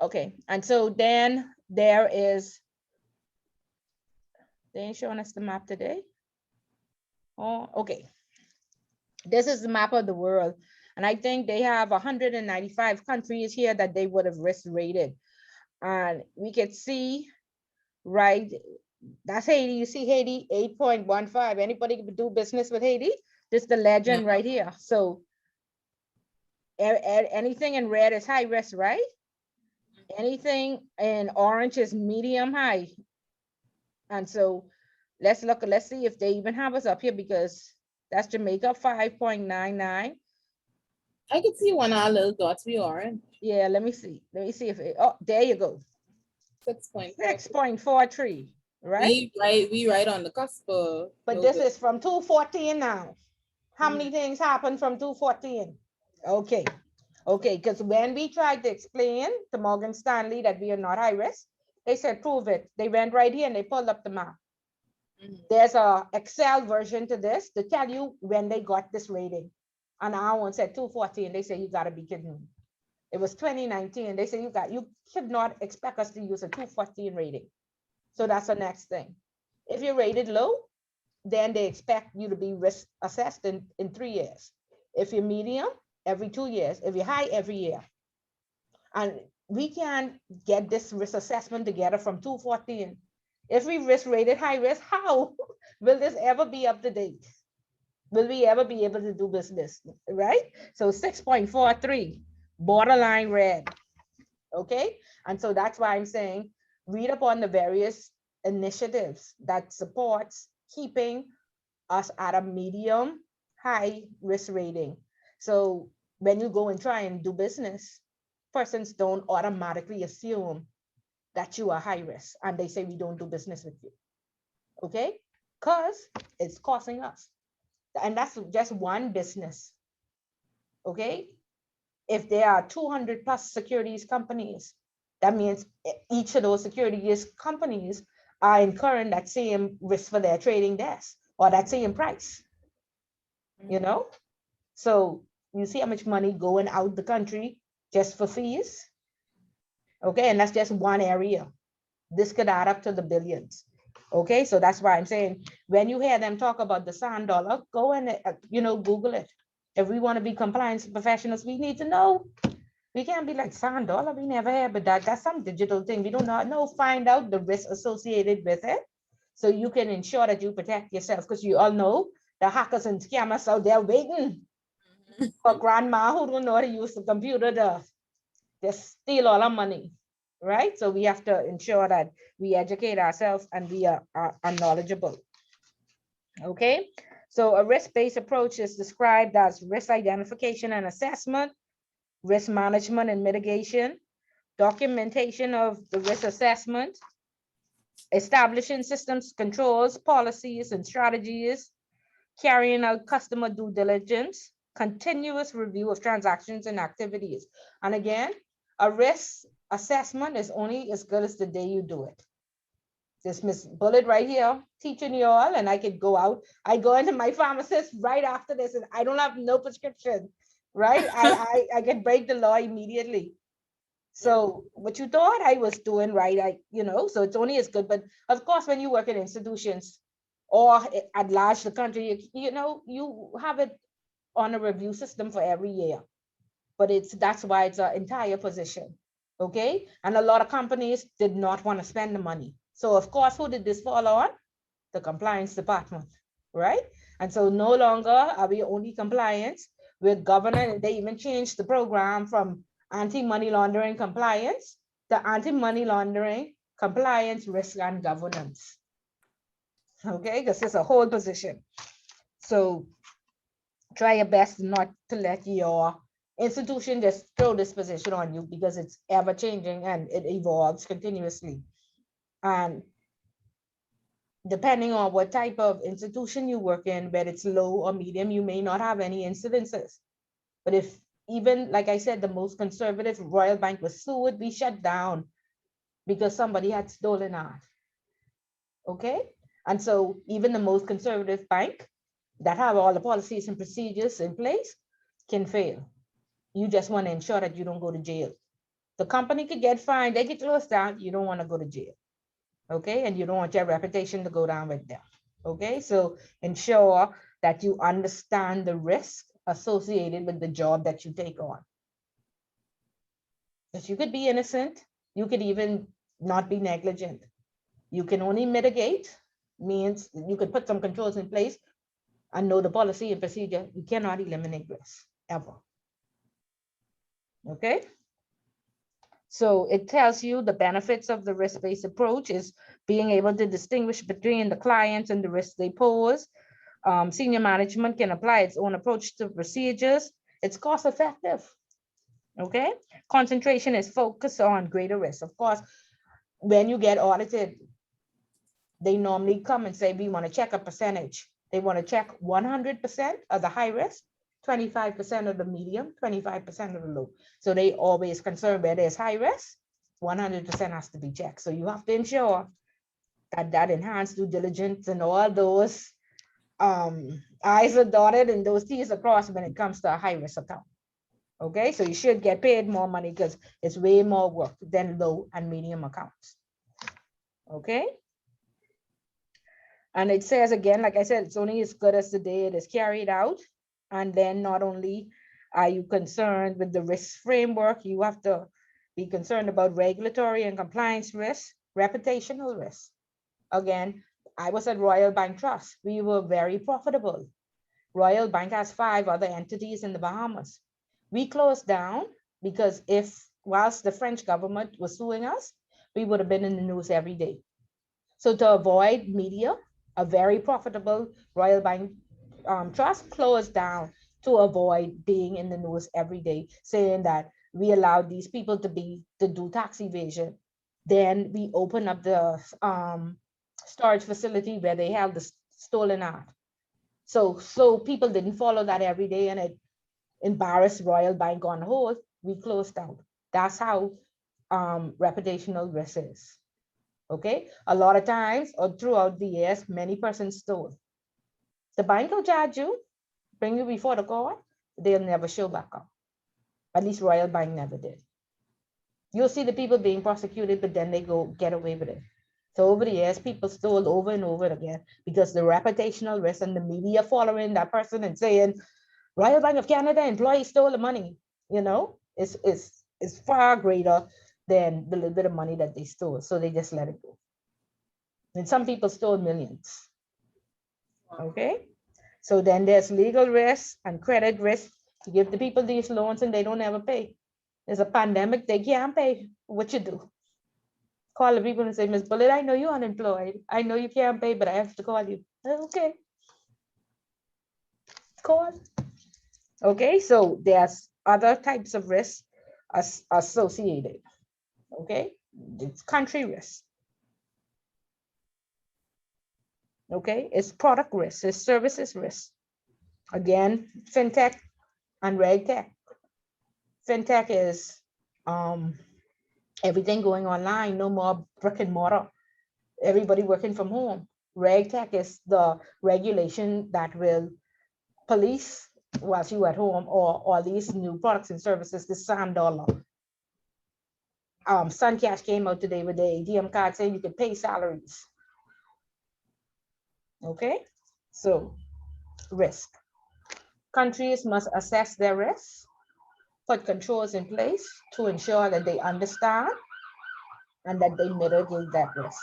Okay. And so then there is, they ain't showing us the map today. Oh, okay. This is the map of the world. And I think they have 195 countries here that they would have risk rated. And we could see, right, that's Haiti. You see Haiti, 8.15. Anybody can do business with Haiti? This is the legend right here. So anything in red is high risk, right? Anything in orange is medium high. And so let's see if they even have us up here, because that's Jamaica, 5.99. I could see one of our little dots be orange. Yeah, let me see if oh, there you go. 6.43, right? We right on the cusp. But this is from 214 now. How many things happened from 214? Okay. Okay, because when we tried to explain to Morgan Stanley that we are not high risk, they said, prove it. They went right here and they pulled up the map. There's a Excel version to this to tell you when they got this rating. And our one said 214. They say, you gotta be kidding me. It was 2019. They say, you should not expect us to use a 214 rating. So that's the next thing. If you're rated low, then they expect you to be risk assessed in 3 years. If you're medium, every 2 years. If you're high, every year. And we can get this risk assessment together from 214. If we risk rated high risk, how will this ever be up to date? Will we ever be able to do business, right? So 6.43, borderline red, okay? And so that's why I'm saying, read upon the various initiatives that supports keeping us at a medium high risk rating. So when you go and try and do business, persons don't automatically assume that you are high risk and they say we don't do business with you, okay? Because it's costing us. And that's just one business, okay? If there are 200 plus securities companies, that means each of those securities companies are incurring that same risk for their trading desk or that same price, you know? So you see how much money going out the country just for fees, okay? And that's just one area. This could add up to the billions. Okay, so that's why I'm saying, when you hear them talk about the sand dollar, go and Google it. If we want to be compliance professionals, we need to know. We can't be like sand dollar. We never have, but that's some digital thing. We do not know. Find out the risk associated with it, so you can ensure that you protect yourself. Because you all know the hackers and scammers out there waiting for grandma who don't know how to use the computer to just steal all our money, right? So we have to ensure that we educate ourselves and we are knowledgeable. Okay, so a risk-based approach is described as risk identification and assessment, risk management and mitigation, documentation of the risk assessment, establishing systems, controls, policies, and strategies, carrying out customer due diligence, continuous review of transactions and activities. And again, a risk assessment is only as good as the day you do it. This Miss Bullet right here teaching you all, and I could go out. I go into my pharmacist right after this, and I don't have no prescription, right? I can break the law immediately. So what you thought I was doing right, so it's only as good. But of course, when you work in institutions or at large the country, you have it on a review system for every year. But that's why it's an entire position, okay? And a lot of companies did not want to spend the money. So of course, who did this fall on? The compliance department, right? And so no longer are we only compliance with governance. They even changed the program from anti-money laundering compliance to anti-money laundering compliance, risk, and governance. Okay, because it's a whole position. So try your best not to let your institution just throw this position on you, because it's ever changing and it evolves continuously. And depending on what type of institution you work in, whether it's low or medium, you may not have any incidences. But if even, like I said, the most conservative Royal Bank was sued, be shut down because somebody had stolen art. Okay? And so even the most conservative bank that have all the policies and procedures in place can fail. You just want to ensure that you don't go to jail. The company could get fined, they get closed down, you don't want to go to jail. Okay, and you don't want your reputation to go down with them. Okay, so ensure that you understand the risk associated with the job that you take on. Because you could be innocent, you could even not be negligent. You can only mitigate, means you could put some controls in place and know the policy and procedure. You cannot eliminate risk, ever. Okay. So it tells you the benefits of the risk-based approach is being able to distinguish between the clients and the risks they pose. Senior management can apply its own approach to procedures. It's cost effective. Okay. Concentration is focused on greater risk. Of course, when you get audited, they normally come and say, we want to check a percentage. They want to check 100% of the high risk, 25% of the medium, 25% of the low. So they always concern where there's high risk, 100% has to be checked. So you have to ensure that enhanced due diligence and all those I's are dotted and those T's are crossed when it comes to a high risk account. Okay, so you should get paid more money because it's way more work than low and medium accounts. Okay. And it says again, like I said, it's only as good as the day it is carried out. And then not only are you concerned with the risk framework, you have to be concerned about regulatory and compliance risks, reputational risks. Again, I was at Royal Bank Trust. We were very profitable. Royal Bank has 5 other entities in the Bahamas. We closed down because whilst the French government was suing us, we would have been in the news every day. So to avoid media, a very profitable Royal Bank Trust closed down to avoid being in the news every day, saying that we allowed these people to do tax evasion. Then we opened up the storage facility where they held the stolen art. So people didn't follow that every day, and it embarrassed Royal Bank on hold. We closed down. That's how reputational risk is. Okay, a lot of times or throughout the years, many persons stole. The bank will charge you, bring you before the court, they'll never show back up. At least Royal Bank never did. You'll see the people being prosecuted, but then they go get away with it. So over the years, people stole over and over again because the reputational risk and the media following that person and saying, Royal Bank of Canada employee stole the money, is far greater than the little bit of money that they stole. So they just let it go. And some people stole millions. Okay. So then there's legal risk and credit risk. You give the people these loans and they don't ever pay. There's a pandemic, they can't pay. What you do? Call the people and say, Miss Bullet, I know you're unemployed. I know you can't pay, but I have to call you. Okay. Call. Okay, so there's other types of risks associated. Okay, it's country risk. Okay, it's product risk, it's services risk. Again, fintech and regtech. Fintech is everything going online, no more brick and mortar. Everybody working from home. Regtech is the regulation that will police whilst you at home or all these new products and services, the SAM dollar. Suncash came out today with the ATM card saying you can pay salaries. Okay, so risk. Countries must assess their risks, put controls in place to ensure that they understand and that they mitigate that risk.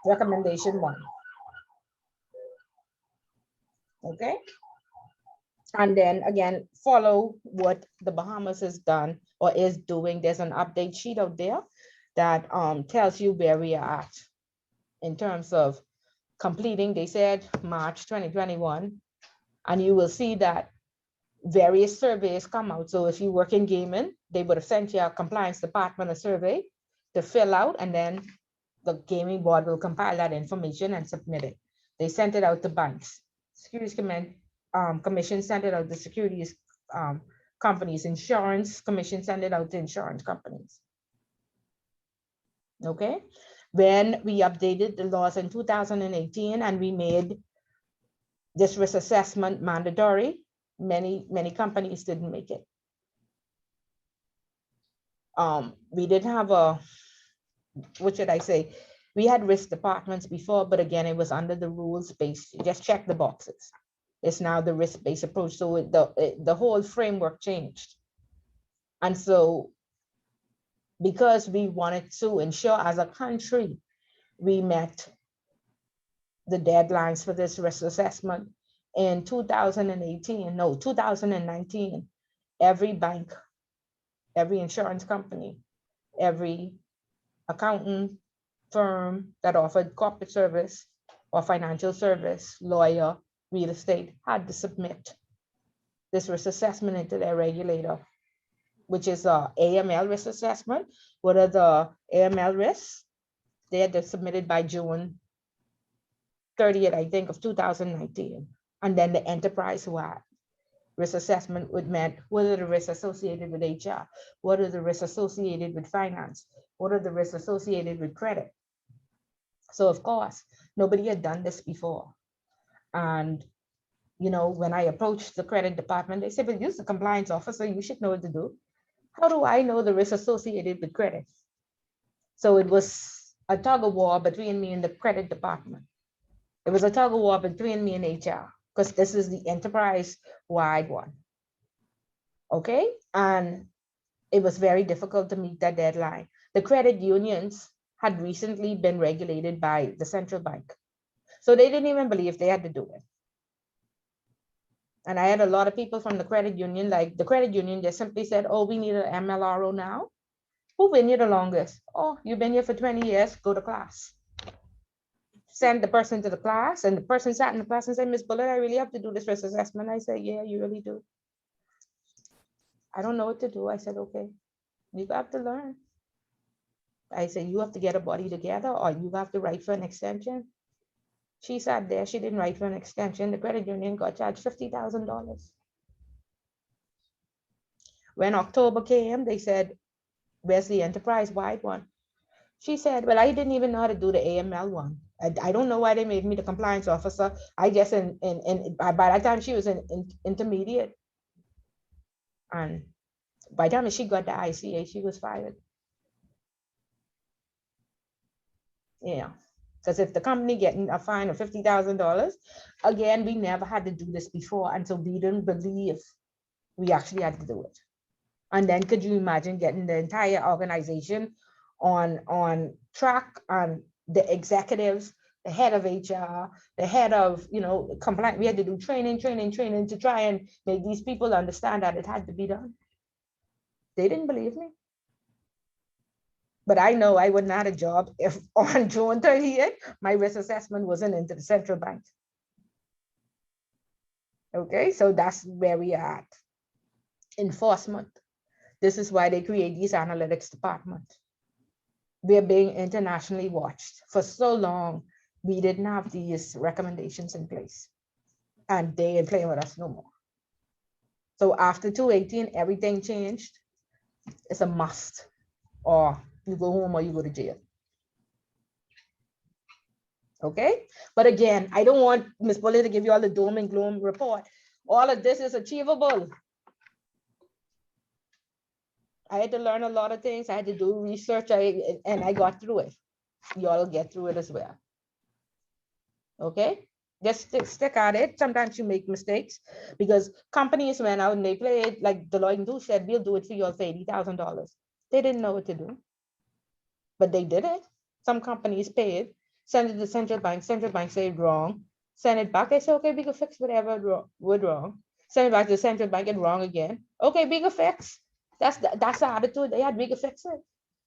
Recommendation 1. Okay. And then again, follow what the Bahamas has done or is doing. There's an update sheet out there that tells you where we are at in terms of completing, they said March 2021. And you will see that various surveys come out. So if you work in gaming, they would have sent your compliance department a survey to fill out, and then the gaming board will compile that information and submit it. They sent it out to banks. Securities Commission sent it out to securities companies. Insurance Commission sent it out to insurance companies. Okay. When we updated the laws in 2018 and we made this risk assessment mandatory, many companies didn't make it. We didn't have what should I say? We had risk departments before, but again, it was under the rules-based, just check the boxes. It's now the risk-based approach. So the whole framework changed. And so because we wanted to ensure as a country, we met the deadlines for this risk assessment in 2019, every bank, every insurance company, every accountant firm that offered corporate service or financial service, lawyer, real estate, had to submit this risk assessment into their regulator, which is AML risk assessment. What are the AML risks? They had to submit it by June 30th, I think, of 2019. And then the enterprise-wide risk assessment would meant what are the risks associated with HR? What are the risks associated with finance? What are the risks associated with credit? So of course, nobody had done this before. And when I approached the credit department, they said, but you're the compliance officer, you should know what to do. How do I know the risks associated with credit? So it was a tug of war between me and the credit department. It was a tug of war between me and HR, because this is the enterprise-wide one. Okay, and it was very difficult to meet that deadline. The credit unions had recently been regulated by the central bank. So they didn't even believe they had to do it. And I had a lot of people from the credit union, like the credit union just simply said, oh, we need an MLRO now. Who been here the longest? Oh, you've been here for 20 years, go to class. Send the person to the class, and the person sat in the class and said, Miss Bullitt, I really have to do this risk assessment. I said, yeah, you really do. I don't know what to do. I said, okay, you have to learn. I said, you have to get a body together or you have to write for an extension. She sat there, she didn't write for an extension. The credit union got charged $50,000. When October came, they said, where's the enterprise-wide one? She said, well, I didn't even know how to do the AML one. I don't know why they made me the compliance officer. I guess by that time she was in intermediate. And by the time she got the ICA, she was fired. Yeah. Because if the company getting a fine of $50,000, again, we never had to do this before. And so we didn't believe we actually had to do it. And then could you imagine getting the entire organization on track, and the executives, the head of HR, the head of, compliance. We had to do training to try and make these people understand that it had to be done. They didn't believe me. But I know I would not have a job if on June 30th, my risk assessment wasn't into the central bank. Okay, so that's where we are at. Enforcement. This is why they create these analytics departments. We're being internationally watched. For so long, we didn't have these recommendations in place. And they ain't playing with us no more. So after 218, everything changed. It's a must. Or you go home or you go to jail. Okay? But again, I don't want Ms. Bullitt to give you all the doom and gloom report. All of this is achievable. I had to learn a lot of things. I had to do research, and I got through it. You all get through it as well. Okay? Just stick at it. Sometimes you make mistakes because companies went out and they played like Deloitte and Touche said, we'll do it for you all for $80,000. They didn't know what to do, but they did it. Some companies paid, send it to the central bank. Central bank said wrong, send it back. They said, okay, we can fix whatever went wrong. Send it back to the central bank and wrong again. Okay, we can fix. That's the attitude they had. We could fix it.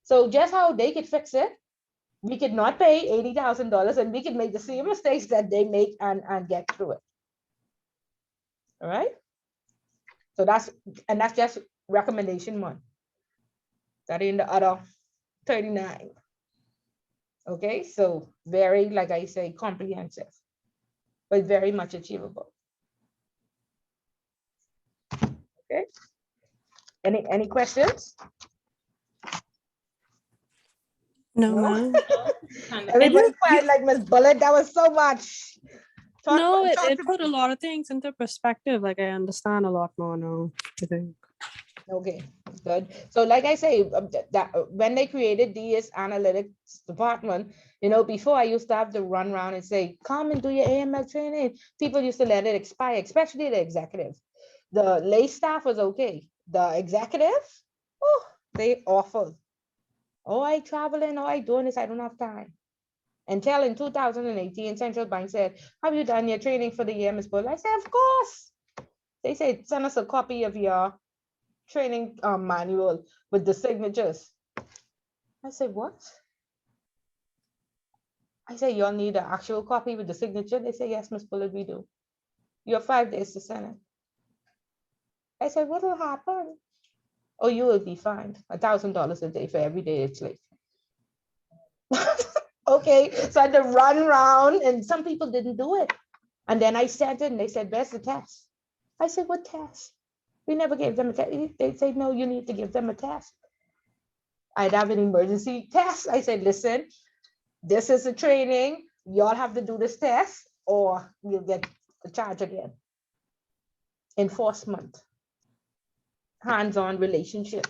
So just how they could fix it, we could not pay $80,000 and we could make the same mistakes that they make and get through it. All right. So that's just recommendation one. That in the other 39. Okay. So very, like I say, comprehensive, but very much achievable. Okay. Any questions? No, No? ma'am. Everybody quiet like Miss Bullitt. That was so much. No, it put a lot of things into perspective. Like I understand a lot more now, I think. Okay, good. So like I say, when they created this analytics department, before I used to have to run around and say, come and do your AML training. People used to let it expire, especially the executives. The lay staff was okay. The executives, oh, they awful. Oh, I traveling, oh, I doing this, I don't have time. Until in 2018, Central Bank said, have you done your training for the year, Ms. Bull? I said, of course. They said, send us a copy of your training manual with the signatures. I said, what? I said, y'all need an actual copy with the signature? They say, yes, Ms. Bullitt, we do. You have 5 days to send it. I said, what will happen? Oh, you will be fined $1,000 a day for every day it's late. Okay, so I had to run around and some people didn't do it. And then I sent it and they said, where's the test? I said, what test? We never gave them a test. They said, no, you need to give them a test. I'd have an emergency test. I said, listen, this is a training. Y'all have to do this test or you'll get the charge again. Enforcement. Hands-on relationship.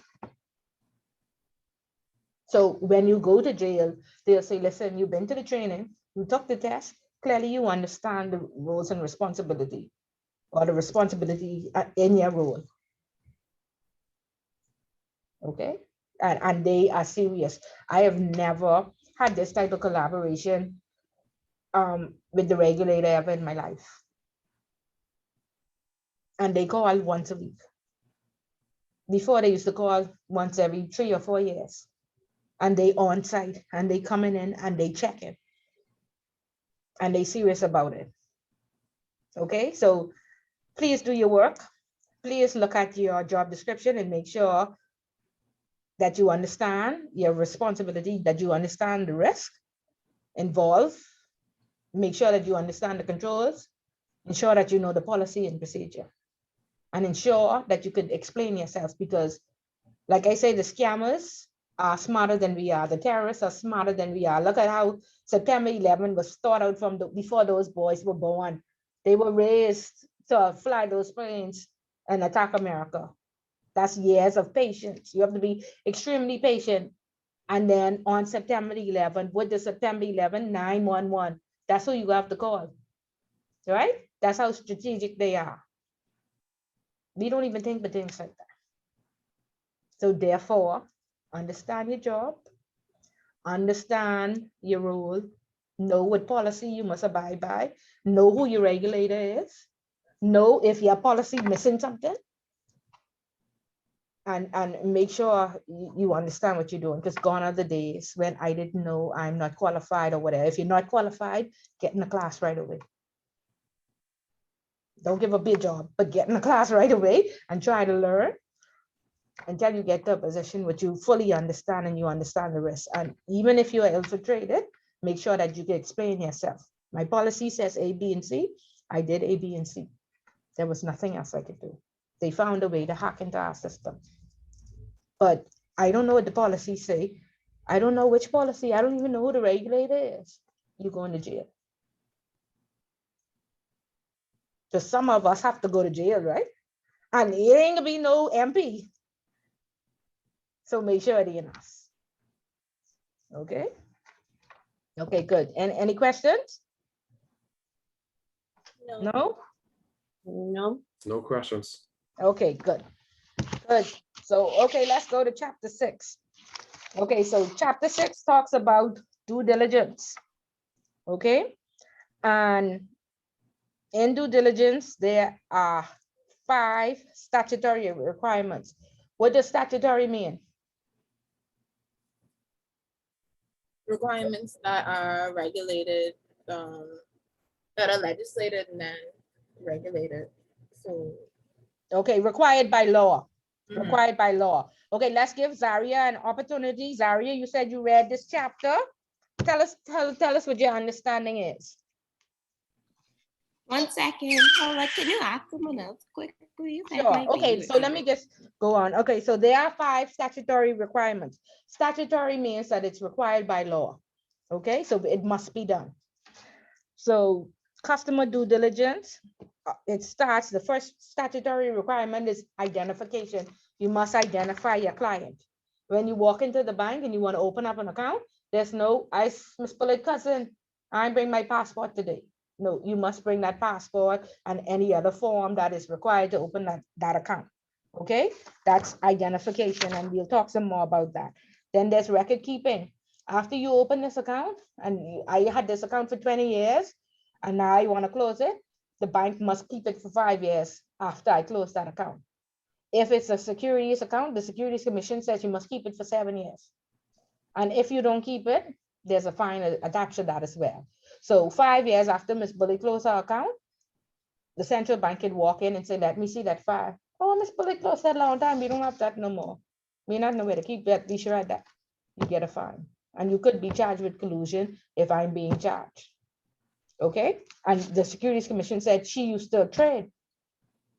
So when you go to jail, they'll say, listen, you've been to the training, you took the test, clearly you understand the roles and responsibility or the responsibility in your role. okay? And they are serious. I have never had this type of collaboration with the regulator ever in my life. And they call once a week. Before they used to call once every 3 or 4 years. And they on site and they coming in and they check it. And they serious about it. Okay, so please do your work. Please look at your job description and make sure that you understand your responsibility, that you understand the risk involved. Make sure that you understand the controls. Ensure that you know the policy and procedure. And ensure that you could explain yourself because, like I say, the scammers are smarter than we are. The terrorists are smarter than we are. Look at how September 11 was thought out from before those boys were born. They were raised to fly those planes and attack America. That's years of patience. You have to be extremely patient. And then on September 11, with the September 11, 911, that's who you have to call, right? That's how strategic they are. We don't even think of things like that. So therefore, understand your job, understand your role, know what policy you must abide by, know who your regulator is, know if your policy missing something, and make sure you understand what you're doing, because gone are the days when I didn't know, I'm not qualified or whatever. If you're not qualified, get in the class right away. Don't give up your job, but get in the class right away and try to learn until you get to a position which you fully understand and you understand the risk. And even if you are infiltrated, make sure that you can explain yourself. My policy says A, B, and C. I did A, B, and C. There was nothing else I could do. They found a way to hack into our system. But I don't know what the policies say. I don't know which policy. I don't even know who the regulator is. You're going to jail. So some of us have to go to jail, right? And it ain't gonna be no MP. So make sure they're in us. Okay. Okay, good. And any questions? No? No. No questions. Okay, good. Good. So, okay, let's go to chapter 6. Okay, so chapter 6 talks about due diligence. Okay. And in due diligence, there are 5 statutory requirements. What does statutory mean? Requirements that are regulated, that are legislated and then regulated. So Okay, required by law. mhm. Required by law. Okay, let's give Zaria an opportunity. Zaria, you said you read this chapter. Tell us what your understanding is. 1 second. Hold on. Can you ask someone else quick, please? I have Sure. my Okay, baby so with let me. me just go on. Okay, so there are 5 statutory requirements. Statutory means that it's required by law. Okay, so it must be done. So customer due diligence, it starts, the first statutory requirement is identification. You must identify your client. When you walk into the bank and you want to open up an account, there's no, Miss Bullet cousin, I bring my passport today. No, you must bring that passport and any other form that is required to open that account. Okay, that's identification, and we'll talk some more about that. Then there's record keeping. After you open this account, and I had this account for 20 years, and now I want to close it, the bank must keep it for 5 years after I close that account. If it's a securities account, the Securities Commission says you must keep it for 7 years. And if you don't keep it, there's a fine attached to that as well. So 5 years after Miss Bully closed her account, the central bank can walk in and say, let me see that file. Oh, Miss Bully closed that long time. We don't have that no more. We not know where to keep that. We should have that. You get a fine. And you could be charged with collusion if I'm being charged. Okay. And the Securities Commission said she used to trade.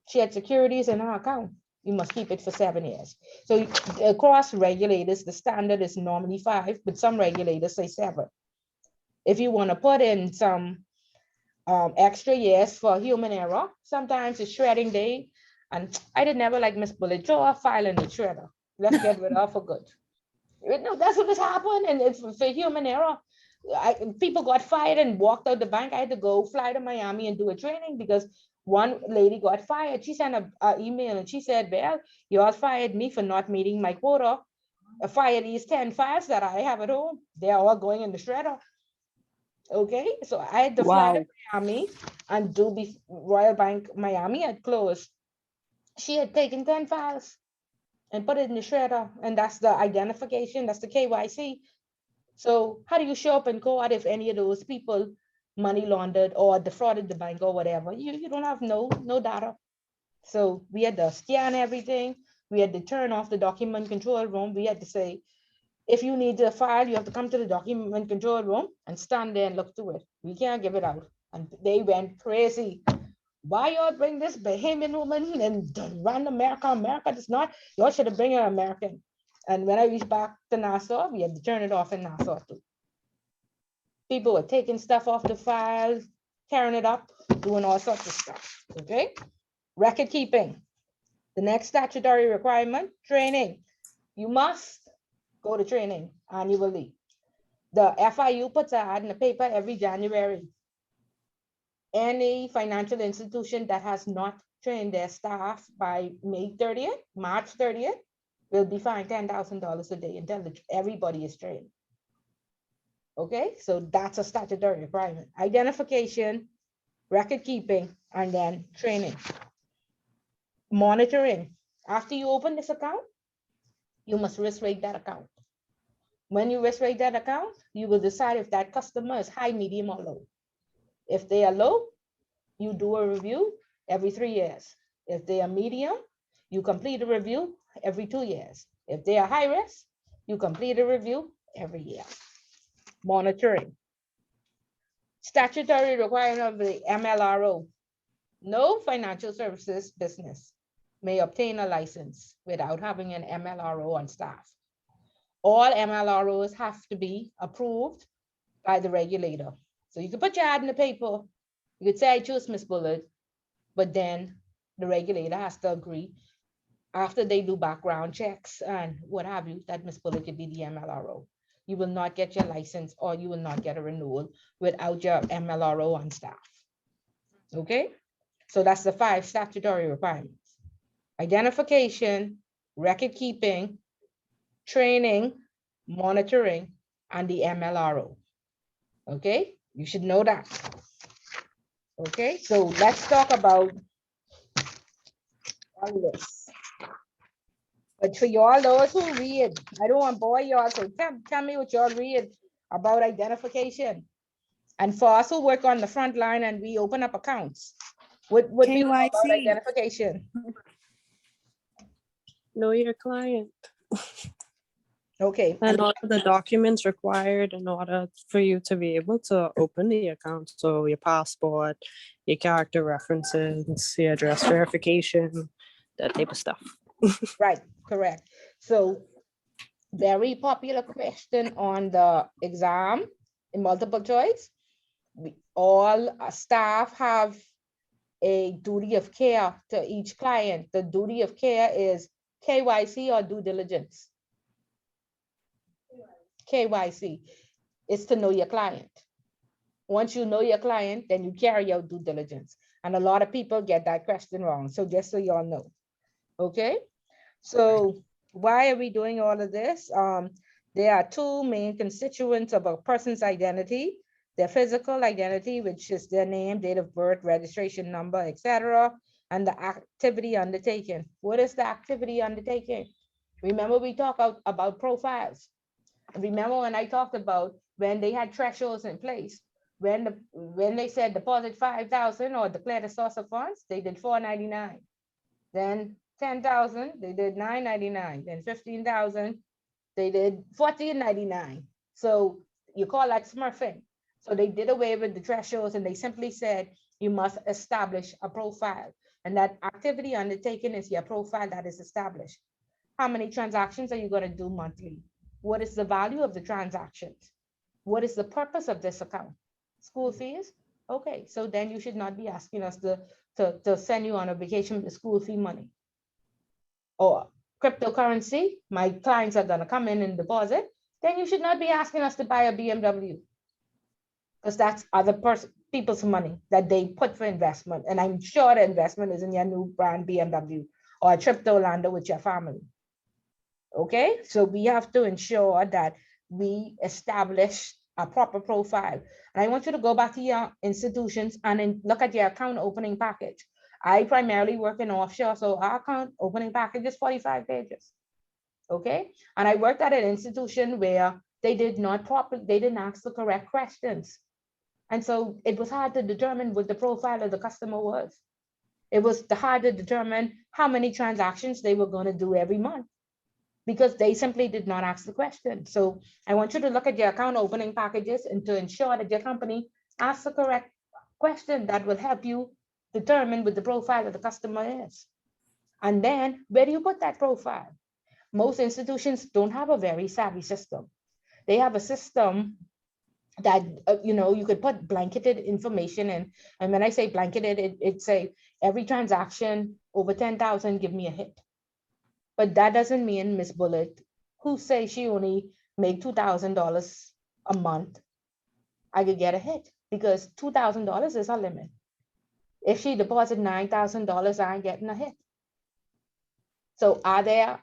She had securities in her account. You must keep it for 7 years. So across regulators, the standard is normally 5, but some regulators say 7. If you want to put in some extra years for human error, sometimes it's shredding day. And I did never like Miss Bullet, throw a file in the shredder. Let's get rid of her for good. No, that's what has happened. And it's for human error. People got fired and walked out the bank. I had to go fly to Miami and do a training because One lady got fired. She sent a email and she said, well, you all fired me for not meeting my quota. Fire these 10 files that I have at home. They're all going in the shredder. Okay, so I had to fly to Miami and Royal Bank Miami had closed. She had taken 10 files and put it in the shredder, and that's the identification, that's the KYC. So how do you show up in court if any of those people money laundered or defrauded the bank or whatever? You don't have no data. So we had to scan everything. We had to turn off the document control room. We had to say, if you need the file, you have to come to the document control room and stand there and look through it. We can't give it out. And they went crazy. Why y'all bring this Bahamian woman and run America? America does not. Y'all should have bring an American. And when I reached back to Nassau, we had to turn it off in Nassau too. People were taking stuff off the files, tearing it up, doing all sorts of stuff. Okay. Record keeping. The next statutory requirement, training. You must go to training annually. The FIU puts an ad in the paper every January. Any financial institution that has not trained their staff by May 30th, March 30th, will be fined $10,000 a day until everybody is trained. Okay, so that's a statutory requirement. Identification, record keeping, and then training. Monitoring. After you open this account, you must risk rate that account. When you risk rate that account, you will decide if that customer is high, medium, or low. If they are low, you do a review every 3 years. If they are medium, you complete a review every 2 years. If they are high risk, you complete a review every year. Monitoring. Statutory requirement of the MLRO. No financial services business may obtain a license without having an MLRO on staff. All MLROs have to be approved by the regulator. So you can put your ad in the paper. You could say, I choose Miss Bullard, but then the regulator has to agree after they do background checks and what have you, that Miss Bullard could be the MLRO. You will not get your license or you will not get a renewal without your MLRO on staff. Okay, so that's the 5 statutory requirements. Identification, record keeping, training, monitoring, and the MLRO. Okay, you should know that. Okay, so let's talk about all this. But for y'all, those who read, I don't want to bore y'all, so tell me what y'all read about identification. And for us who work on the front line and we open up accounts, what do you know about KYC. identification? Know your client. Okay. And all of the documents required in order for you to be able to open the account. So your passport, your character references, your address verification, that type of stuff. Right, correct. So very popular question on the exam in multiple choice. All staff have a duty of care to each client. The duty of care is KYC or due diligence. KYC is to know your client. Once you know your client, then you carry out due diligence. And a lot of people get that question wrong. So just so y'all know. Okay. So why are we doing all of this? There are 2 main constituents of a person's identity: their physical identity, which is their name, date of birth, registration number, etc., and the activity undertaken. What is the activity undertaken? Remember we talked about profiles. Remember when I talked about when they had thresholds in place, when they said deposit 5,000 or declare the source of funds, they did $4.99. Then 10,000, they did $9.99. Then 15,000, they did $14.99. So you call that smurfing. So they did away with the thresholds and they simply said you must establish a profile, and that activity undertaken is your profile that is established. How many transactions are you going to do monthly? What is the value of the transactions? What is the purpose of this account? School fees? Okay, so then you should not be asking us to send you on a vacation with the school fee money. Or cryptocurrency, my clients are gonna come in and deposit, then you should not be asking us to buy a BMW. Because that's other person, people's money that they put for investment. And I'm sure the investment is in your new brand BMW or a trip to Orlando with your family. Okay, so we have to ensure that we establish a proper profile. And I want you to go back to your institutions and look at your account opening package. I primarily work in offshore, so our account opening package is 45 pages. Okay, and I worked at an institution where they didn't ask the correct questions. And so it was hard to determine what the profile of the customer was. It was hard to determine how many transactions they were going to do every month, because they simply did not ask the question. So I want you to look at your account opening packages and to ensure that your company asks the correct question that will help you determine what the profile of the customer is. And then where do you put that profile? Most institutions don't have a very savvy system. They have a system that, you could put blanketed information in. And when I say blanketed, it say every transaction over 10,000, give me a hit. But that doesn't mean Miss Bullet, who say she only make $2,000 a month, I could get a hit, because $2,000 is her limit. If she deposit $9,000, I ain't getting a hit. So are there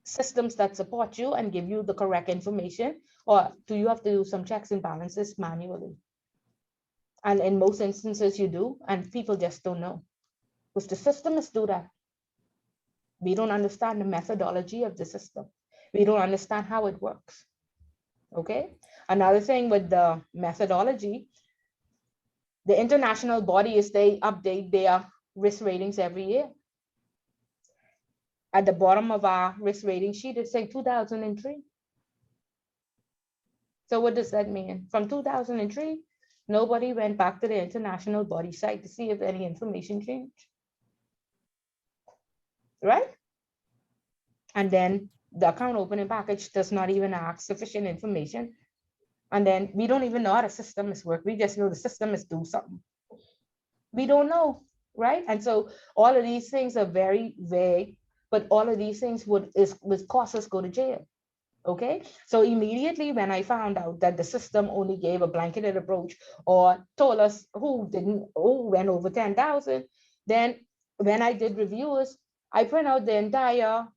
systems that support you and give you the correct information, or do you have to do some checks and balances manually? And in most instances you do, and people just don't know, because the system is do that. We don't understand the methodology of the system. We don't understand how it works. Okay. Another thing with the methodology, the international bodies, they update their risk ratings every year. At the bottom of our risk rating sheet, it says 2003. So what does that mean? From 2003, nobody went back to the international body site to see if any information changed. Right? And then the account opening package does not even ask sufficient information. And then we don't even know how the system is work. We just know the system is do something. We don't know, right? And so all of these things are very vague, but all of these things would cause us go to jail. Okay, so immediately when I found out that the system only gave a blanketed approach or told us who went over 10,000, then when I did reviews, I print out the entire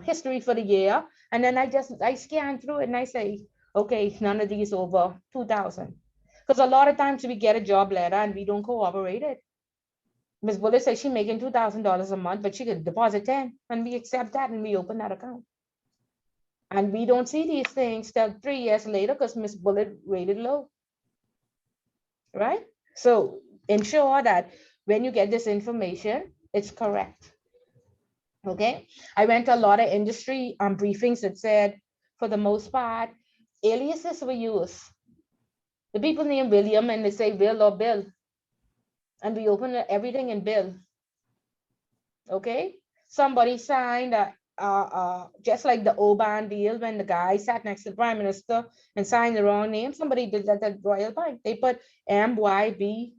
history for the year, and then I scan through it and I say, okay, none of these over 2,000, because a lot of times we get a job letter and we don't corroborate it. Ms. Bullet says she's making $2,000 a month, but she could deposit 10, and we accept that and we open that account. And we don't see these things till 3 years later because Ms. Bullet rated low, right? So ensure that when you get this information, it's correct. Okay, I went to a lot of industry briefings that said, for the most part, aliases were used. The people named William and they say Will or Bill, and we open everything in Bill. Okay, somebody signed just like the Oban deal when the guy sat next to the prime minister and signed the wrong name. Somebody did that at Royal Bank. They put MYBFB.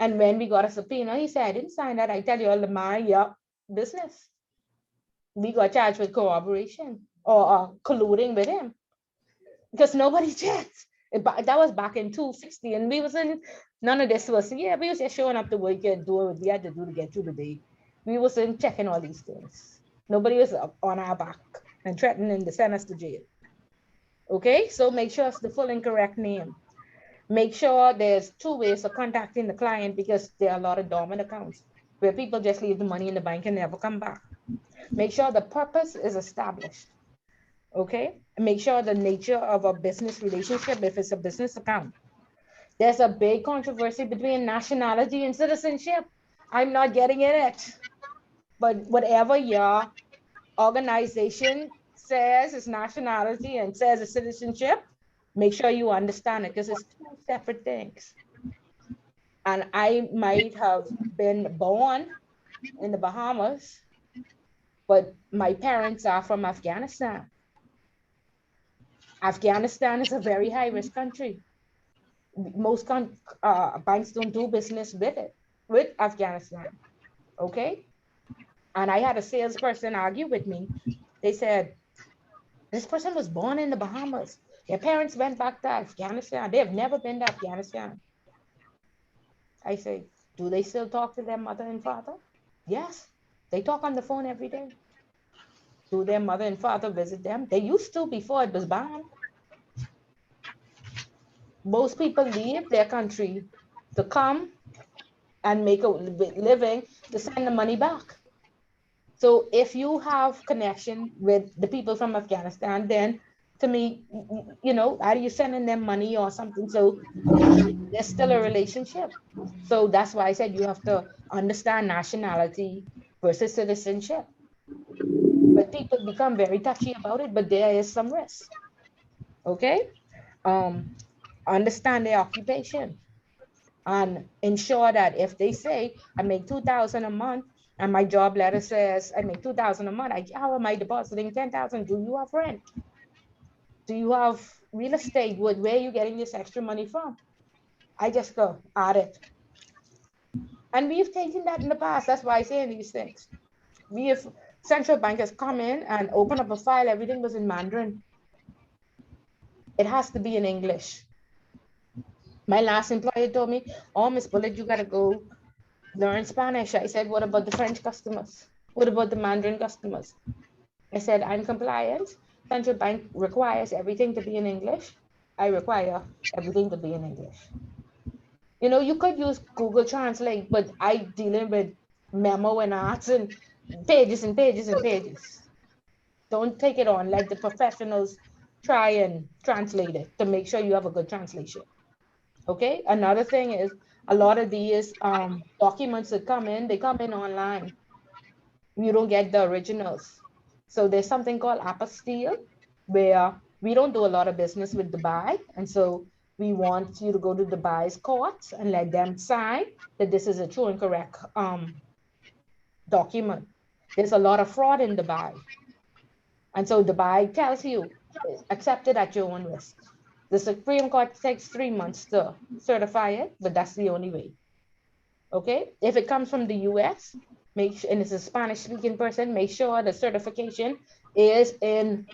And when we got a subpoena, he said, I didn't sign that. I tell you all the my business. We got charged with corroboration or colluding with him because nobody checked. That was back in 260, and we was in, none of this was, we was just showing up to work and doing what we had to do to get through the day. We wasn't checking all these things. Nobody was on our back and threatening to send us to jail. Okay, so make sure it's the full and correct name. Make sure there's 2 ways of contacting the client, because there are a lot of dormant accounts where people just leave the money in the bank and never come back. Make sure the purpose is established. Okay, and make sure the nature of a business relationship, if it's a business account. There's a big controversy between nationality and citizenship. I'm not getting in it. But whatever your organization says is nationality and says it's citizenship, make sure you understand it, because it's 2 separate things. And I might have been born in the Bahamas, but my parents are from Afghanistan. Afghanistan is a very high-risk country. Most banks don't do business with Afghanistan. Okay? And I had a salesperson argue with me. They said, this person was born in the Bahamas. Their parents went back to Afghanistan. They have never been to Afghanistan. I say, do they still talk to their mother and father? Yes, they talk on the phone every day. Do their mother and father visit them? They used to before it was banned. Most people leave their country to come and make a living to send the money back. So if you have connection with the people from Afghanistan, then to me, are you sending them money or something? So there's still a relationship. So that's why I said you have to understand nationality versus citizenship. But people become very touchy about it, but there is some risk. Okay. Um, Understand their occupation and ensure that if they say I make 2,000 a month and my job letter says I make 2,000 a month, how am I depositing 10,000? Do you have rent? Do you have real estate? Where are you getting this extra money from? I just go add it. And we've taken that in the past. That's why I say these things. We have central bankers come in and open up a file, everything was in Mandarin. It has to be in English. My last employer told me, oh, Miss Bullet, you gotta go learn Spanish. I said, what about the French customers? What about the Mandarin customers? I said, I'm compliant. Central bank requires everything to be in English. I require everything to be in English. You could use Google Translate, but I dealing with memo and arts and pages and pages and pages. Don't take it on. Let the professionals try and translate it to make sure you have a good translation. Okay. Another thing is a lot of these documents that come in, they come in online. You don't get the originals. So there's something called apostille, where we don't do a lot of business with Dubai. And so we want you to go to Dubai's courts and let them sign that this is a true and correct document. There's a lot of fraud in Dubai. And so Dubai tells you, accept it at your own risk. The Supreme Court takes 3 months to certify it, but that's the only way. Okay, if it comes from the US, and it's a Spanish speaking person, make sure the certification is in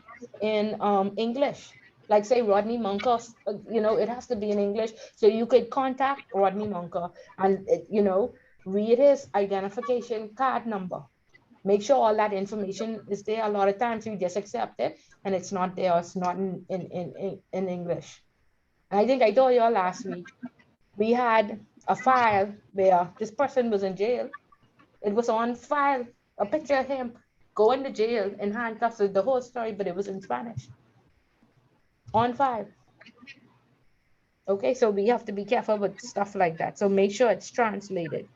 English. Like say Rodney Munker, it has to be in English. So you could contact Rodney Munker and read his identification card number. Make sure all that information is there. A lot of times we just accept it and it's not there, it's not in English. And I think I told you all last week, we had a file where this person was in jail. It was on file, a picture of him going to jail in handcuffs with the whole story, but it was in Spanish. On file. Okay, so we have to be careful with stuff like that. So make sure it's translated.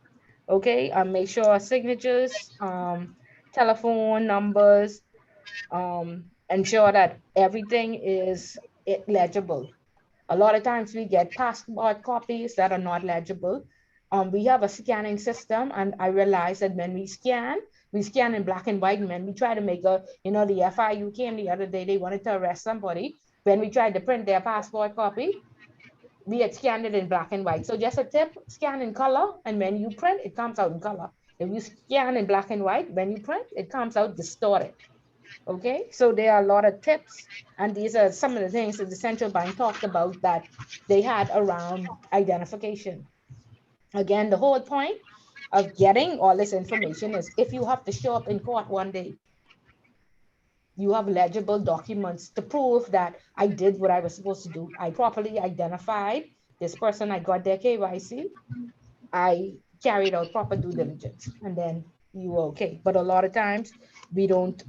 Okay, make sure signatures, telephone numbers, ensure that everything is legible. A lot of times we get passport copies that are not legible. We have a scanning system, and I realized that when we scan in black and white. And when we try to make the FIU came the other day, they wanted to arrest somebody. When we tried to print their passport copy, we had scanned it in black and white. So just a tip, scan in color, and when you print, it comes out in color. If you scan in black and white, when you print, it comes out distorted. Okay, so there are a lot of tips, and these are some of the things that the central bank talked about that they had around identification. Again, the whole point of getting all this information is if you have to show up in court one day, you have legible documents to prove that I did what I was supposed to do. I properly identified this person, I got their KYC, I carried out proper due diligence, and then you were okay. But a lot of times we don't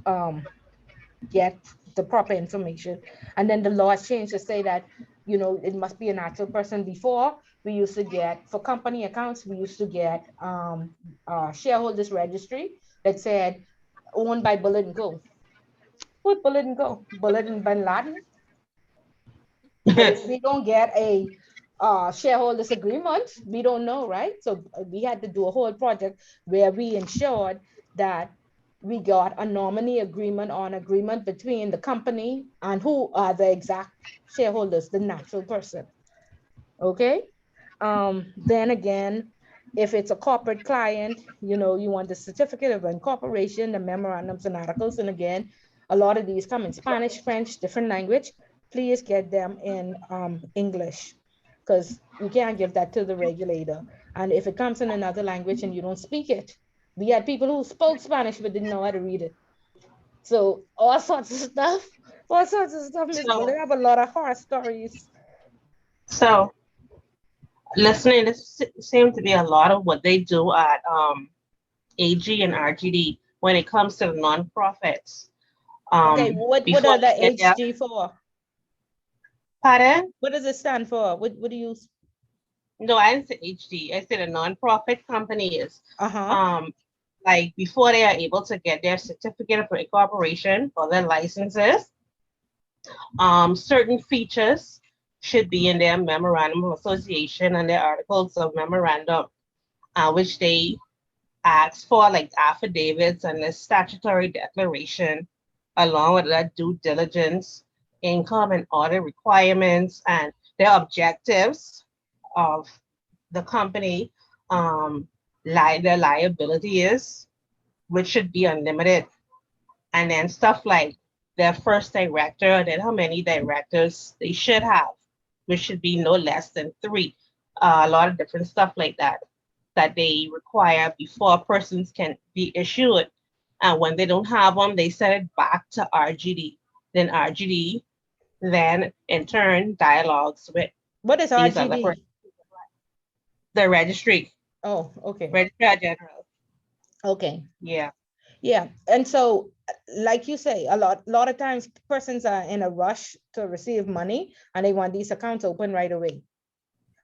get the proper information. And then the laws changed to say that, it must be a natural person. Before, we used to get, for company accounts, we used to get shareholders registry that said owned by Bullet and Co. What Bullet and Co? Bullet and Bin Laden. But if we don't get a shareholders agreement, we don't know, right? So we had to do a whole project where we ensured that we got a nominee agreement between the company and who are the exact shareholders, the natural person. Okay. Then again, if it's a corporate client, you want the certificate of incorporation, the memorandums and articles. And again, a lot of these come in Spanish, French, different language. please get them in English, because you can't give that to the regulator. And if it comes in another language and you don't speak it, we had people who spoke Spanish but didn't know how to read it. So all sorts of stuff, Miss So, Bullet. I have a lot of horror stories. so listening, this seems to be a lot of what they do at AG and RGD when it comes to the nonprofits. Okay, what Before are the they get their HG for? pardon? What does it stand for? What do you? No, I didn't say HD. I said a nonprofit company is Uh-huh. um like before they are able to get their certificate of incorporation or their licenses, certain features should be in their memorandum of association and their articles of memorandum, which they ask for, like affidavits and the statutory declaration, along with that due diligence, income and audit requirements, and their objectives of the company, um, their liability is, which should be unlimited, and then stuff like their first director, and then how many directors they should have, which should be no less than three. A lot of different stuff like that that they require before persons can be issued. And when they don't have them, they send it back to RGD. Then RGD then in turn dialogues with What is these other persons, RGD? the registry, Oh, okay. registrar general. Okay. Yeah. Yeah. And so, like you say, a lot of times persons are in a rush to receive money and they want these accounts open right away.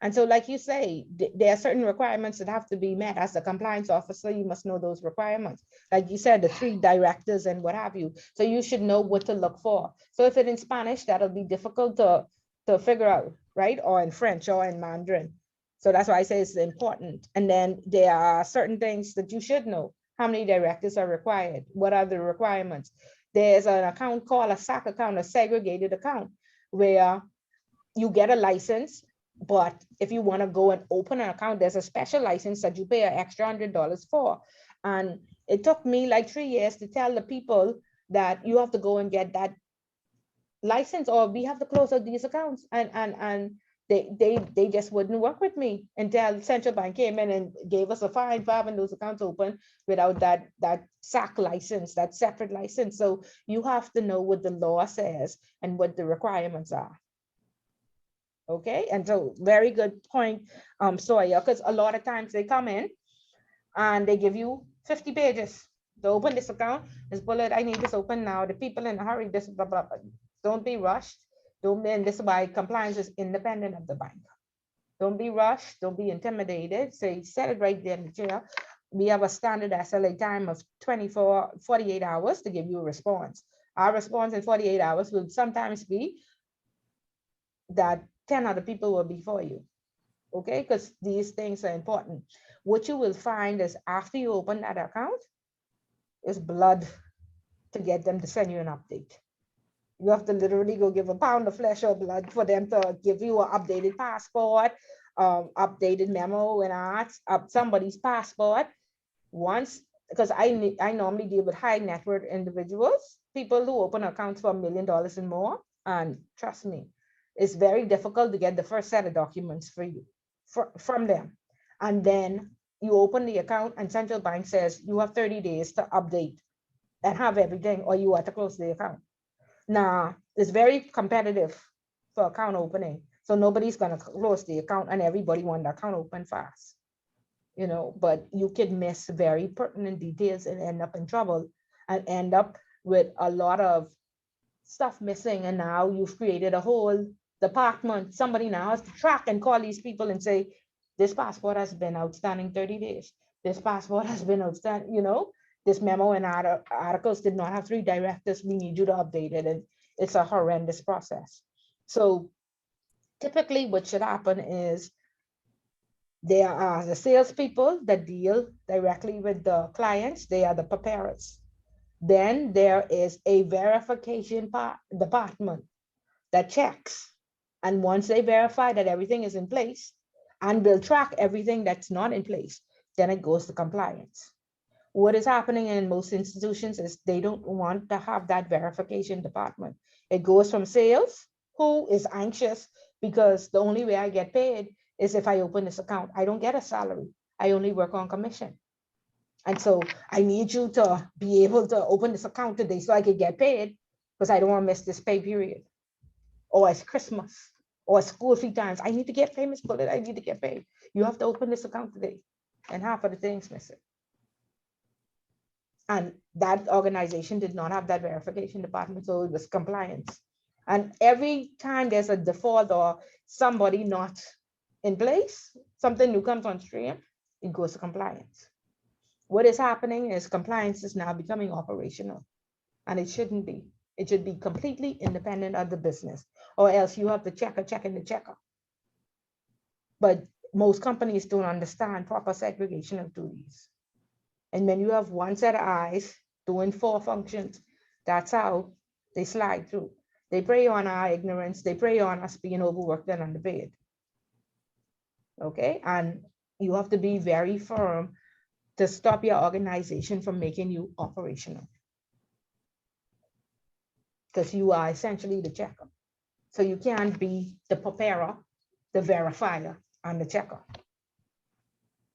And so, like you say, there are certain requirements that have to be met. As a compliance officer, you must know those requirements. Like you said, the 3 directors and what have you. So you should know what to look for. So if it's in Spanish, that'll be difficult to figure out, right? Or in French or in Mandarin. So that's why I say it's important. And then there are certain things that you should know. How many directors are required? What are the requirements? There's an account called a SAC account, a segregated account, where you get a license, but if you want to go and open an account, there's a special license that you pay an extra $100 for. And it took me like 3 years to tell the people that you have to go and get that license, or we have to close out these accounts. And they just wouldn't work with me until central bank came in and gave us a fine for having those accounts open without that SAC license, that separate license. So you have to know what the law says and what the requirements are. Okay, and so very good point, Sawyer, because a lot of times they come in and they give you 50 pages to open this account. This bullet, I need this open now. The people in a hurry, this blah, blah, blah. Don't be rushed. Don't be, and this is why compliance is independent of the bank. Don't be rushed. Don't be intimidated. So you said it right there in the chair. We have a standard SLA time of 48 hours to give you a response. Our response in 48 hours will sometimes be that 10 other people will be for you. Okay, because these things are important. What you will find is after you open that account is blood to get them to send you an update. You have to literally go give a pound of flesh or blood for them to give you an updated passport, updated memo and ask up somebody's passport. Once, because I normally deal with high net worth individuals, people who open accounts for $1 million and more. And trust me, it's very difficult to get the first set of documents for you from them. And then you open the account and central bank says you have 30 days to update and have everything, or you have to close the account. Now, it's very competitive for account opening. So nobody's going to close the account and everybody want the account open fast. But you could miss very pertinent details and end up in trouble and end up with a lot of stuff missing. And now you've created a whole department. Somebody now has to track and call these people and say, this passport has been outstanding 30 days. This passport has been outstanding, this memo and articles did not have 3 directors. We need you to update it. And it's a horrendous process. So typically what should happen is there are the salespeople that deal directly with the clients. They are the preparers. Then there is a verification department that checks. And once they verify that everything is in place and will track everything that's not in place, then it goes to compliance. What is happening in most institutions is they don't want to have that verification department. It goes from sales Who is anxious because the only way I get paid is if I open this account. I don't get a salary. I only work on commission. And so I need you to be able to open this account today so I can get paid, because I don't want to miss this pay period. Or it's Christmas or school fee times. I need to get paid, Miss Bullet. I need to get paid. You have to open this account today. And half of the things missing. And that organization did not have that verification department, so it was compliance. And every time there's a default or somebody not in place, something new comes on stream, it goes to compliance. What is happening is compliance is now becoming operational, and it shouldn't be. It should be completely independent of the business, or else you have the checker checking the checker. But most companies don't understand proper segregation of duties. And when you have one set of eyes doing 4 functions, that's how they slide through. They prey on our ignorance. They prey on us being overworked and underpaid. Okay, and you have to be very firm to stop your organization from making you operational, because you are essentially the checker. So you can't be the preparer, the verifier, and the checker.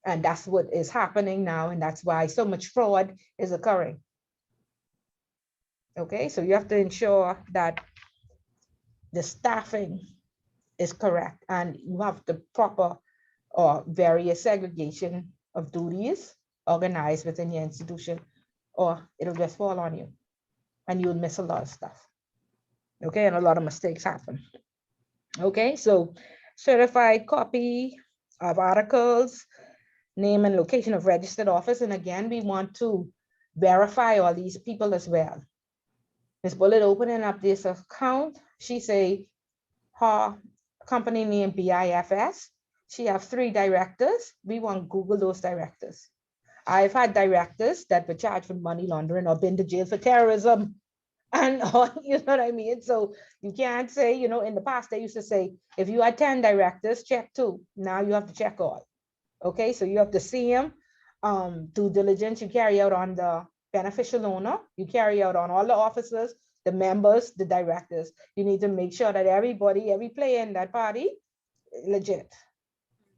And that's what is happening now, and that's why so much fraud is occurring. Okay, so you have to ensure that the staffing is correct, and you have the proper or various segregation of duties organized within your institution, or it'll just fall on you and you'll miss a lot of stuff. Okay, and a lot of mistakes happen. Okay, so certified copy of articles, name and location of registered office. And again, we want to verify all these people as well. Ms. Bullet opening up this account, she say her company name BIFS. She have 3 directors. We want Google those directors. I've had directors that were charged for money laundering or been to jail for terrorism. And you know what I mean? So you can't say, you know, in the past they used to say, if you had 10 directors, check 2. Now you have to check all. Okay, so you have to see them, due diligence you carry out on the beneficial owner, you carry out on all the officers, the members, the directors. You need to make sure that everybody, every player in that party, legit.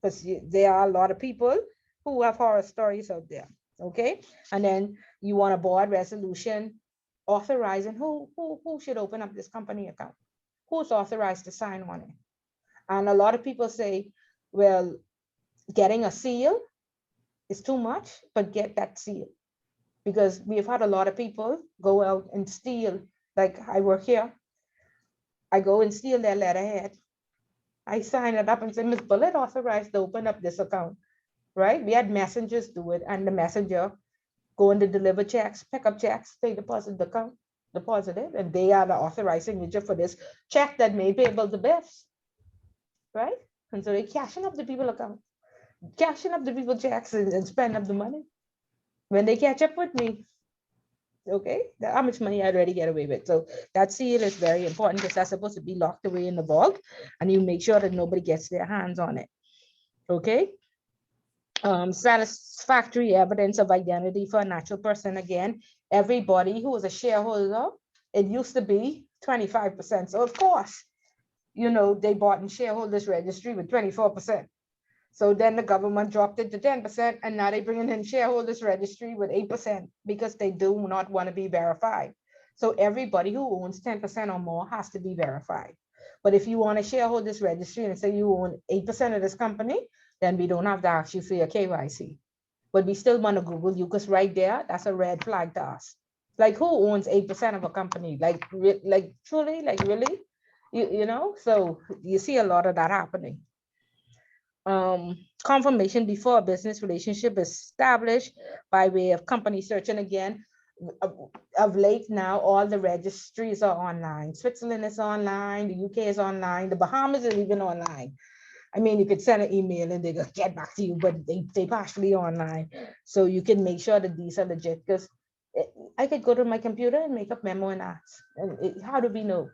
Because there are a lot of people who have horror stories out there. Okay, and then you want a board resolution authorizing who should open up this company account, who's authorized to sign on it. And a lot of people say, well, getting a seal is too much, but get that seal. Because we've had a lot of people go out and steal, like I work here, I go and steal their letterhead. I sign it up and say, Ms. Bullet authorized to open up this account, right? We had messengers do it, and the messenger go in to deliver checks, pick up checks, they deposit the account, deposit it, and they are the authorized signature for this check that may be able to best, right? And so they're cashing up the people account, cashing up the people checks and spend up the money. When they catch up with me, okay, how much money I already get away with. So that seal is very important, because that's supposed to be locked away in the vault, and you make sure that nobody gets their hands on it. Okay. Satisfactory evidence of identity for a natural person. Again, everybody who is a shareholder, it used to be 25%. So of course, you know, they bought in shareholders registry with 24%. So then the government dropped it to 10%, and now they bring in shareholders registry with 8%, because they do not want to be verified. So everybody who owns 10% or more has to be verified. But if you want a shareholders registry and say you own 8% of this company, then we don't have to ask you for your KYC. But we still want to Google you, because right there, that's a red flag to us. Like, who owns 8% of a company? Like truly, like really? You know, so you see a lot of that happening. Confirmation before a business relationship is established by way of company search. And again, of late now, all the registries are online. Switzerland is online, the UK is online, the Bahamas is even online. I mean, you could send an email and they go get back to you, but they partially online. So you can make sure that these are legit, because I could go to my computer and make up memo and ask. And how do we know,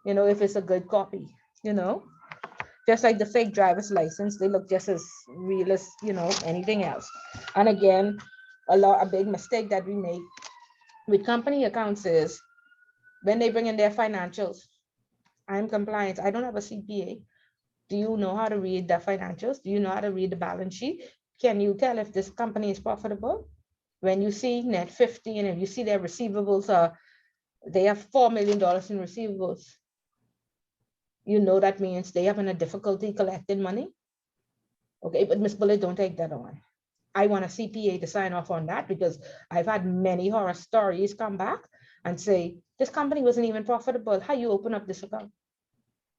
you know, if it's a good copy, you know? Just like the fake driver's license, they look just as real as, you know, anything else. And again, a big mistake that we make with company accounts is when they bring in their financials, I'm compliant. I don't have a CPA. Do you know how to read the financials? Do you know how to read the balance sheet? Can you tell if this company is profitable? When you see net 50 and if you see their receivables are, they have $4 million in receivables, you know that means they having a difficulty collecting money. Okay, but Miss Bullet, don't take that on. I want a CPA to sign off on that because I've had many horror stories come back and say, this company wasn't even profitable. How you open up this account?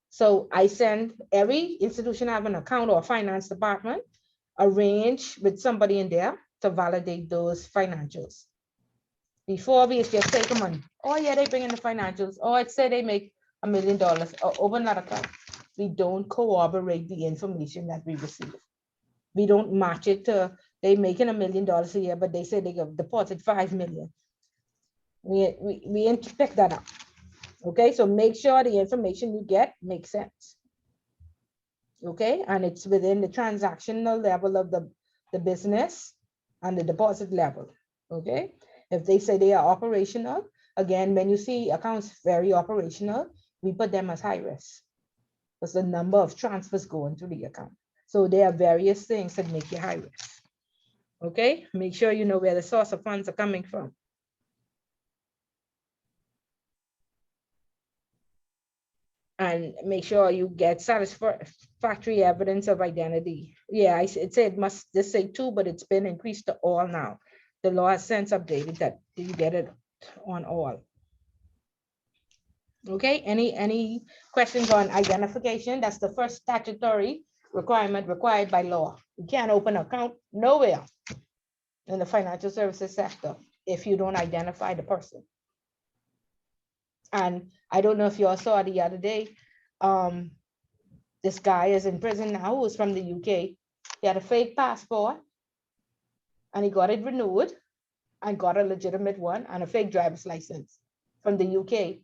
So I send every institution have an account or finance department, arrange with somebody in there to validate those financials. Before we just take the money. Oh yeah, they bring in the financials. Oh, it said they make $1 million. Or open that account. We don't corroborate the information that we receive. We don't match it to they making $1 million a year, but they say they have deposit 5 million. We pick that up. Okay, so make sure the information you get makes sense. Okay, and it's within the transactional level of the business and the deposit level. Okay, if they say they are operational, again, when you see accounts very operational, we put them as high risk because the number of transfers going to the account. So there are various things that make you high risk. Okay, make sure you know where the source of funds are coming from. And make sure you get satisfactory evidence of identity. Yeah, it said must just say 2, but it's been increased to all now. The law has since updated that you get it on all. Okay, any questions on identification? That's the first statutory requirement required by law. You can't open an account nowhere in the financial services sector if you don't identify the person. And I don't know if you all saw the other day, this guy is in prison now who's from the UK. He had a fake passport and he got it renewed and got a legitimate one and a fake driver's license from the UK.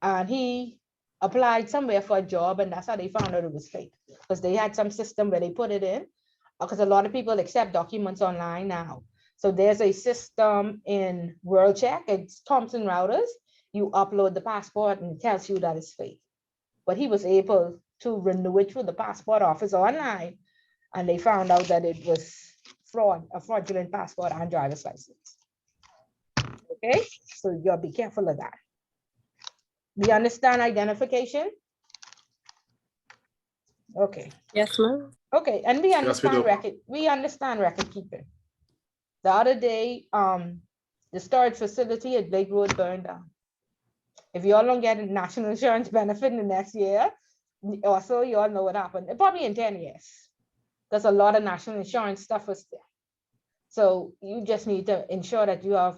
And he applied somewhere for a job and that's how they found out it was fake because they had some system where they put it in because a lot of people accept documents online now. So there's a system in WorldCheck, it's Thomson Reuters. You upload the passport and it tells you that it's fake. But he was able to renew it through the passport office online. And they found out that it was fraud, a fraudulent passport and driver's license. Okay, so you gotta be careful of that. We understand identification? Okay. Yes, ma'am. Okay, and we understand record. We understand record keeping. The other day, the storage facility at Lake Road burned down. If you all don't get a national insurance benefit in the next year, also you all know what happened. Probably in 10 years. There's a lot of national insurance stuff was there. So you just need to ensure that you have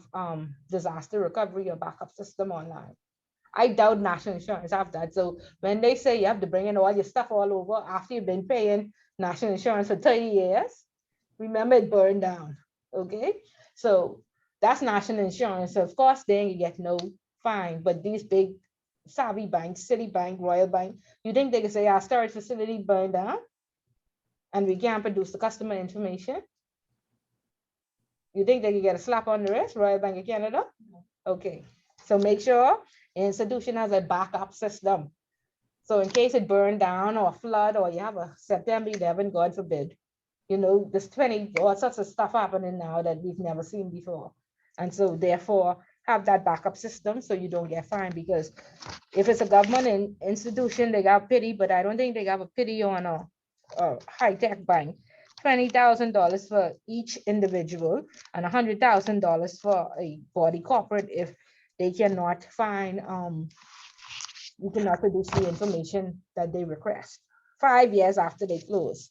disaster recovery or backup system online. I doubt national insurance have that. So when they say you have to bring in all your stuff all over after you've been paying national insurance for 30 years, remember it burned down. Okay, so that's national insurance. So of course, then you get no fine. But these big savvy banks, Citibank, Royal Bank, you think they can say our storage facility burned down and we can't produce the customer information? You think they can get a slap on the wrist, Royal Bank of Canada? Okay, so make sure the institution has a backup system. So in case it burned down or flood or you have a September 11, God forbid, you know, there's 20 all sorts of stuff happening now that we've never seen before. And so therefore have that backup system so you don't get fined, because if it's a government institution, they got pity, but I don't think they got a pity on a high-tech bank. $20,000 for each individual and $100,000 for a body corporate if they cannot find, you cannot produce the information that they request 5 years after they close.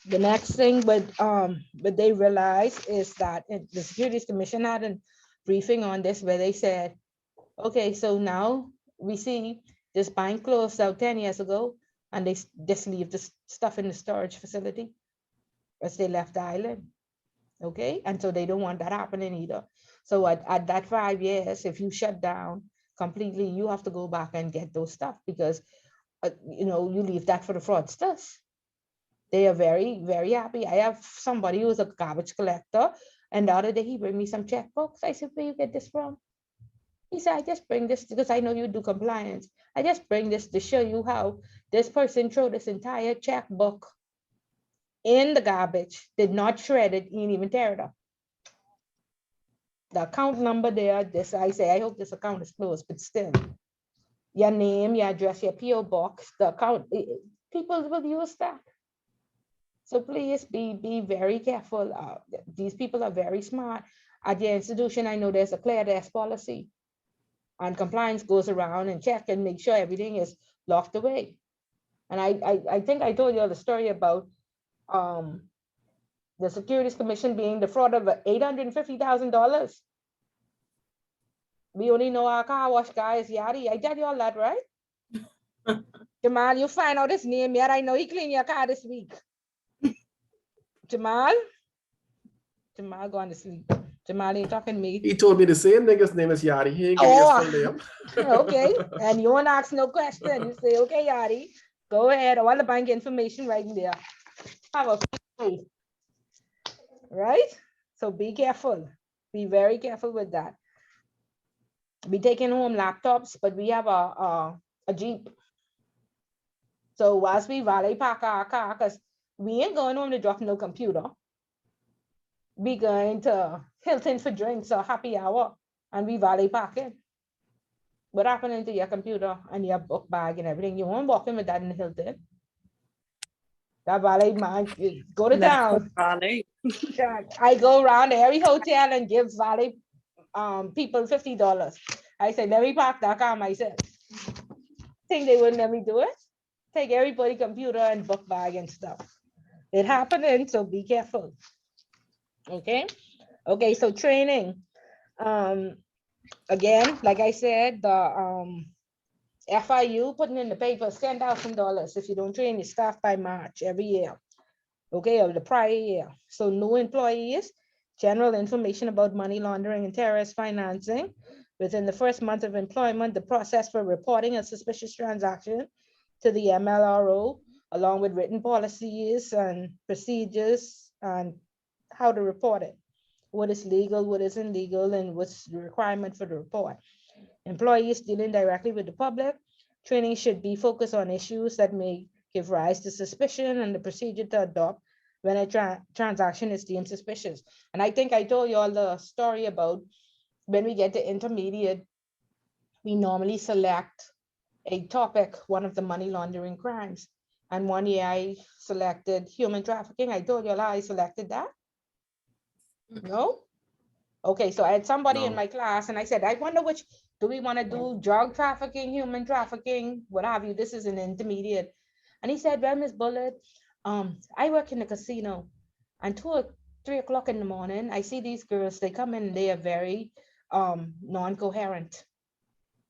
The next thing, but they realized is that the Securities Commission had a briefing on this where they said, okay, so now we see this bank closed out 10 years ago and they just leave the stuff in the storage facility as they left the island. Okay, and so they don't want that happening either. So at that 5 years, if you shut down completely, you have to go back and get those stuff because you know, you leave that for the fraudsters. They are very, very happy. I have somebody who's a garbage collector, and the other day he bring me some checkbooks. I said, where you get this from? He said, I just bring this because I know you do compliance. I just bring this to show you how this person threw this entire checkbook in the garbage, did not shred it, ain't even tear it up. The account number there, this I say, I hope this account is closed, but still, your name, your address, your PO box, the account, people will use that. So please be very careful. These people are very smart. At the institution, I know there's a clear desk policy, and compliance goes around and check and make sure everything is locked away. And I think I told you all the story about the Securities Commission being defrauded of $850,000. We only know our car wash guy is Yari. I tell you all that, right? Jamal, you find out his name yet. I know he cleaned your car this week. Jamal gone to sleep. Jamal ain't talking to me. He told me the same nigga's name is Yadi. He ain't give me his full name. Okay. And you won't ask no question. You say, okay, Yadi, go ahead. All the bank information right in there. Have a free. Right? So be careful. Be very careful with that. Be taking home laptops, but we have a Jeep. So whilst we valet park our car, because we ain't going home to drop no computer. We going to Hilton for drinks or happy hour, and we valet parking. What happened to your computer and your book bag and everything? You won't walk in with that in Hilton. That valet man, go to town. I go around every hotel and give valet people $50. I say, let me park that car myself. Think they wouldn't let me do it? Take everybody computer and book bag and stuff. It happening, so be careful. Okay. Okay, so training. Again, like I said, the FIU putting in the papers $10,000 if you don't train your staff by March every year. Okay, or the prior year. So new employees, general information about money laundering and terrorist financing. Within the first month of employment, the process for reporting a suspicious transaction to the MLRO, along with written policies and procedures and how to report it. What is legal, what isn't legal, and what's the requirement for the report. Employees dealing directly with the public, training should be focused on issues that may give rise to suspicion and the procedure to adopt when a transaction is deemed suspicious. And I think I told you all the story about when we get to intermediate, we normally select a topic, one of the money laundering crimes. And one year I selected human trafficking. I told you all how I selected that. No? Okay, so I had somebody in my class and I said, I wonder which, do we want to do drug trafficking, human trafficking, what have you? This is an intermediate. And he said, well, Miss Bullet, I work in the casino, and 2 or 3 o'clock in the morning, I see these girls, they come in, they are very non-coherent.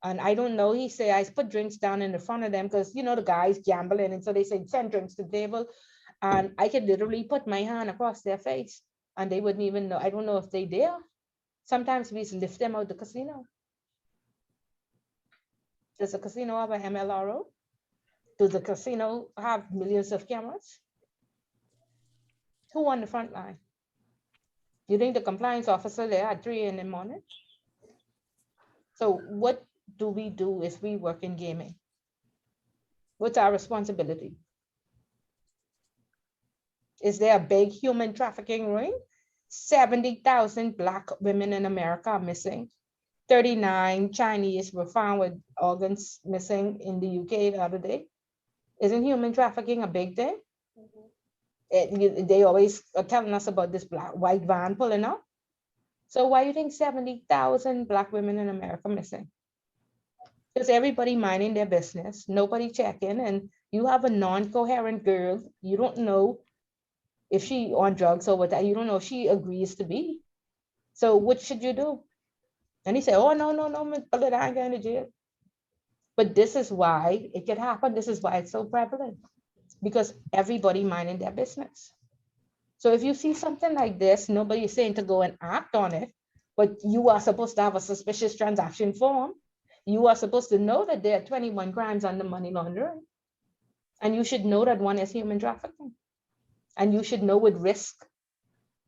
And I don't know, he said, I put drinks down in the front of them because, you know, the guys gambling. And so they say, send drinks to the table. And I could literally put my hand across their face and they wouldn't even know. I don't know if they dare. Sometimes we lift them out the casino. Does the casino have an MLRO? Does the casino have millions of cameras? Who on the front line? You think the compliance officer there at 3 in the morning? So what do we do if we work in gaming? What's our responsibility? Is there a big human trafficking ring? 70,000 Black women in America are missing. 39 Chinese were found with organs missing in the UK the other day. Isn't human trafficking a big thing? They always are telling us about this white van pulling up. So why do you think 70,000 Black women in America missing? Because everybody minding their business, nobody checking, and you have a non-coherent girl, you don't know if she on drugs or what, you don't know if she agrees to be. So what should you do? And he said, oh, no, Miss Bullet, I ain't going to jail. But this is why it could happen. This is why it's so prevalent, because everybody minding their business. So if you see something like this, nobody is saying to go and act on it, but you are supposed to have a suspicious transaction form. You are supposed to know that there are 21 crimes under money laundering. And you should know that one is human trafficking. And you should know what risk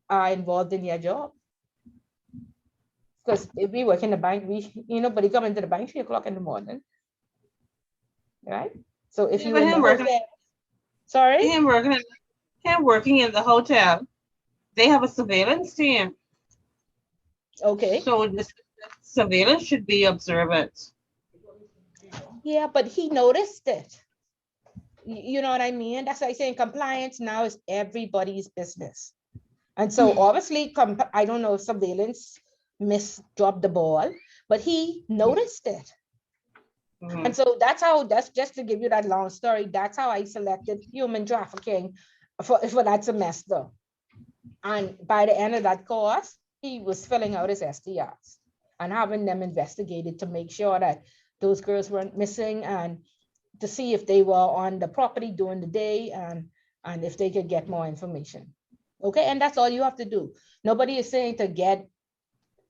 are involved in your job. Because if we work in the bank, but he come into the bank 3 o'clock in the morning, right? So if Yeah, you but in the him working, hotel, sorry, him working in the hotel, they have a surveillance team. okay, So this surveillance should be observant. yeah, but he noticed it. You know what I mean? That's why I say compliance now is everybody's business. And so obviously, I don't know if surveillance dropped the ball, but he noticed it. Mhm. And so that's just to give you that long story. That's how I selected human trafficking for that semester. And by the end of that course, he was filling out his STRs and having them investigated to make sure that those girls weren't missing and to see if they were on the property during the day and if they could get more information. Okay, and that's all you have to do. Nobody is saying to get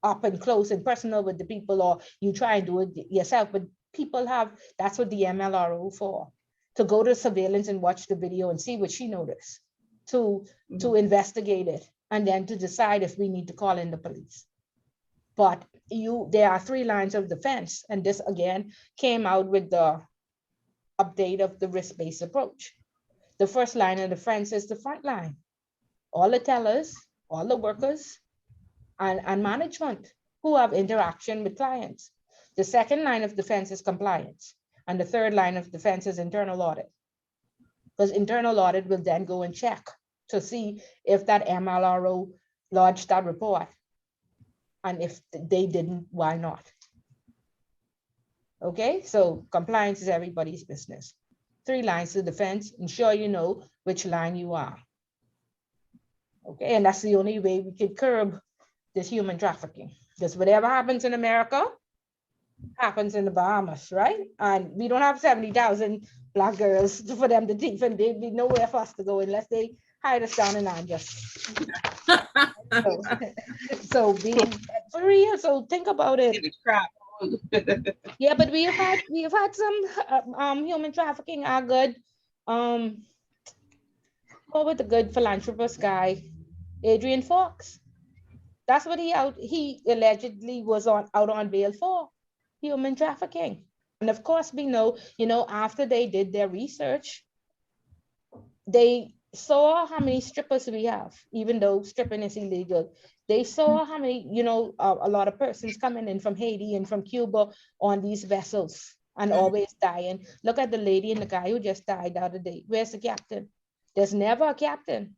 up and close and personal with the people or you try and do it yourself, but people have, that's what the MLRO for, to go to surveillance and watch the video and see what she noticed, to investigate it, and then to decide if we need to call in the police. But there are 3 lines of defense, and this again came out with the update of the risk-based approach. The first line of defense is the front line. All the tellers, all the workers, and management who have interaction with clients. The second line of defense is compliance. And the third line of defense is internal audit. Because internal audit will then go and check to see if that MLRO lodged that report. And if they didn't, why not? Okay, so compliance is everybody's business. 3 lines of defense, ensure you know which line you are. Okay, and that's the only way we can curb this human trafficking. Because whatever happens in America happens in the Bahamas, right? And we don't have 70,000 Black girls for them to teach, and they'd be nowhere for us to go unless they hide us down in Angus. So be for real. So think about it. Crap. Yeah, but we have had some human trafficking. Our good, what with the good philanthropist guy, Adrian Fox. That's what he allegedly was out on bail for, human trafficking. And of course, we know, after they did their research, they saw how many strippers we have, even though stripping is illegal. They saw how many, a lot of persons coming in from Haiti and from Cuba on these vessels and always dying. Look at the lady and the guy who just died the other day. Where's the captain? There's never a captain.